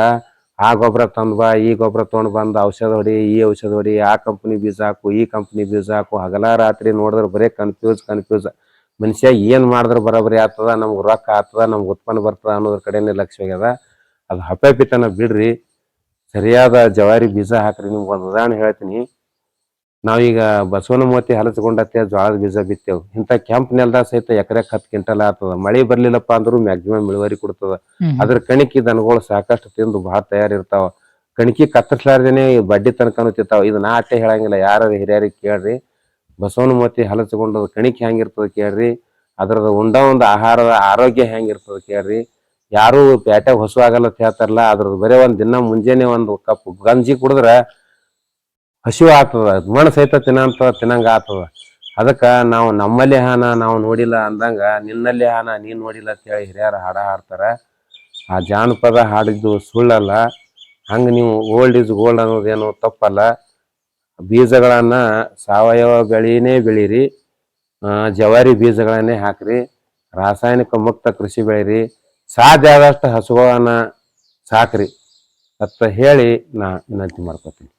ಆ ಗೊಬ್ಬರ ತಂದ್ ಬಾ, ಈ ಗೊಬ್ಬರ ತೊಗೊಂಡ್ ಬಂದ ಔಷಧ ಹೊಡಿ, ಈ ಔಷಧ ಹೊಡಿ, ಆ ಕಂಪ್ನಿ ಬೀಜ ಹಾಕು, ಈ ಕಂಪ್ನಿ ಬೀಜ ಹಾಕು, ಹಗಲ ರಾತ್ರಿ ನೋಡಿದ್ರೆ ಬರೀ ಕನ್ಫ್ಯೂಸ್. ಮನುಷ್ಯ ಏನ್ ಮಾಡಿದ್ರೆ ಬರೋಬರಿ ಆಗ್ತದ, ನಮ್ಗೆ ರೊಕ್ಕ ಆಗ್ತದ, ನಮ್ಗೆ ಉತ್ಪನ್ನ ಬರ್ತದ ಅನ್ನೋದ್ರ ಕಡೆನೇ ಲಕ್ಷ್ಯ ಆಗ್ಯದ. ಅದು ಹಪ್ಪಿತನ ಬಿಡ್ರಿ, ಸರಿಯಾದ ಜವಾರಿ ಬೀಜ ಹಾಕ್ರಿ. ನಿಮ್ಗೆ ಒಂದು ಉದಾಹರಣೆ ಹೇಳ್ತೀನಿ. ನಾವೀಗ ಬಸವನ ಮೂರ್ತಿ ಹಲಸಗೊಂಡತ್ತೆ ಜೋಳದ ಬೀಜ ಬಿತ್ತೇವು. ಇಂಥ ಕೆಂಪ್ ನೆಲದಾಗ ಸಹಿತ ಎಕರೆಕ್ 10 ಕ್ವಿಂಟಲ್ ಆಗ್ತದ. ಮಳೆ ಬರ್ಲಿಲ್ಲಪ್ಪ ಅಂದ್ರೂ ಮ್ಯಾಕ್ಸಿಮಮ್ ಇಳುವರಿ ಕೊಡ್ತದ. ಅದ್ರ ಕಣಿಕಿ ದನಗಳು ಸಾಕಷ್ಟು ತಿಂದು ಭಾಳ ತಯಾರಿರ್ತಾವ. ಕಣಿಕಿ ಕತ್ತರಿಸ್ಲಾರ್ದೇನೆ ಬಡ್ಡಿ ತನಕನು ತಿಂತಾವ. ಇದು ನಾ ಅಟ್ಟೆ ಹೇಳಂಗಿಲ್ಲ, ಯಾರು ಹಿರಿಯರಿಗೆ ಕೇಳ್ರಿ. ಬಸವನ ಮೂರ್ತಿ ಹಲಸಗೊಂಡದ ಕಣಿಕಿ ಹೆಂಗಿರ್ತದ ಕೇಳ್ರಿ, ಅದ್ರದ ಉಂಡ ಒಂದು ಆಹಾರದ ಆರೋಗ್ಯ ಹೆಂಗಿರ್ತದ ಕೇಳ್ರಿ. ಯಾರು ಪ್ಯಾಟ್ಯಾಗ ಹೊಸು ಆಗಲ್ಲ ಅಂತ ಹೇಳ್ತಾರಲ್ಲ, ಅದ್ರದ್ದು ಬರೀ ಒಂದ್ ದಿನ ಮುಂಜಾನೆ ಒಂದು ಕಪ್ ಗಂಜಿ ಕುಡಿದ್ರ ಹಸಿವು ಆಗ್ತದ, ಮಣ್ಣು ಸಹಿತ ತಿನ್ನಂಗ ಆಗ್ತದ. ಅದಕ್ಕ ನಾವು ನಮ್ಮಲ್ಲಿ ಹಾನ ನಾವು ನೋಡಿಲ್ಲ ಅಂದಂಗ ನಿನ್ನಲ್ಲಿ ಹಾನ ನೀನ್ ನೋಡಿಲ್ಲ ಅಂತ ಹೇಳಿ ಹಿರಿಯರ ಹಾಡ ಹಾಡ್ತಾರ. ಆ ಜಾನಪದ ಹಾಡಿದ್ದು ಸುಳ್ಳಲ್ಲ. ಹಂಗ ನೀವು ಓಲ್ಡ್ ಈಸ್ ಗೋಲ್ಡ್ ಅನ್ನೋದೇನು ತಪ್ಪಲ್ಲ. ಬೀಜಗಳನ್ನ ಸಾವಯವ ಬೆಳೆನೇ ಬೆಳೀರಿ, ಜವಾರಿ ಬೀಜಗಳನ್ನೇ ಹಾಕ್ರಿ, ರಾಸಾಯನಿಕ ಮುಕ್ತ ಕೃಷಿ ಬೆಳೀರಿ, ಸಾಧ್ಯ ಆದಷ್ಟು ಹಸುಗಳನ್ನ ಸಾಕ್ರಿ ಅಂತ ಹೇಳಿ ನಾ ವಿನಂತಿ ಮಾಡ್ಕೊತೀನಿ.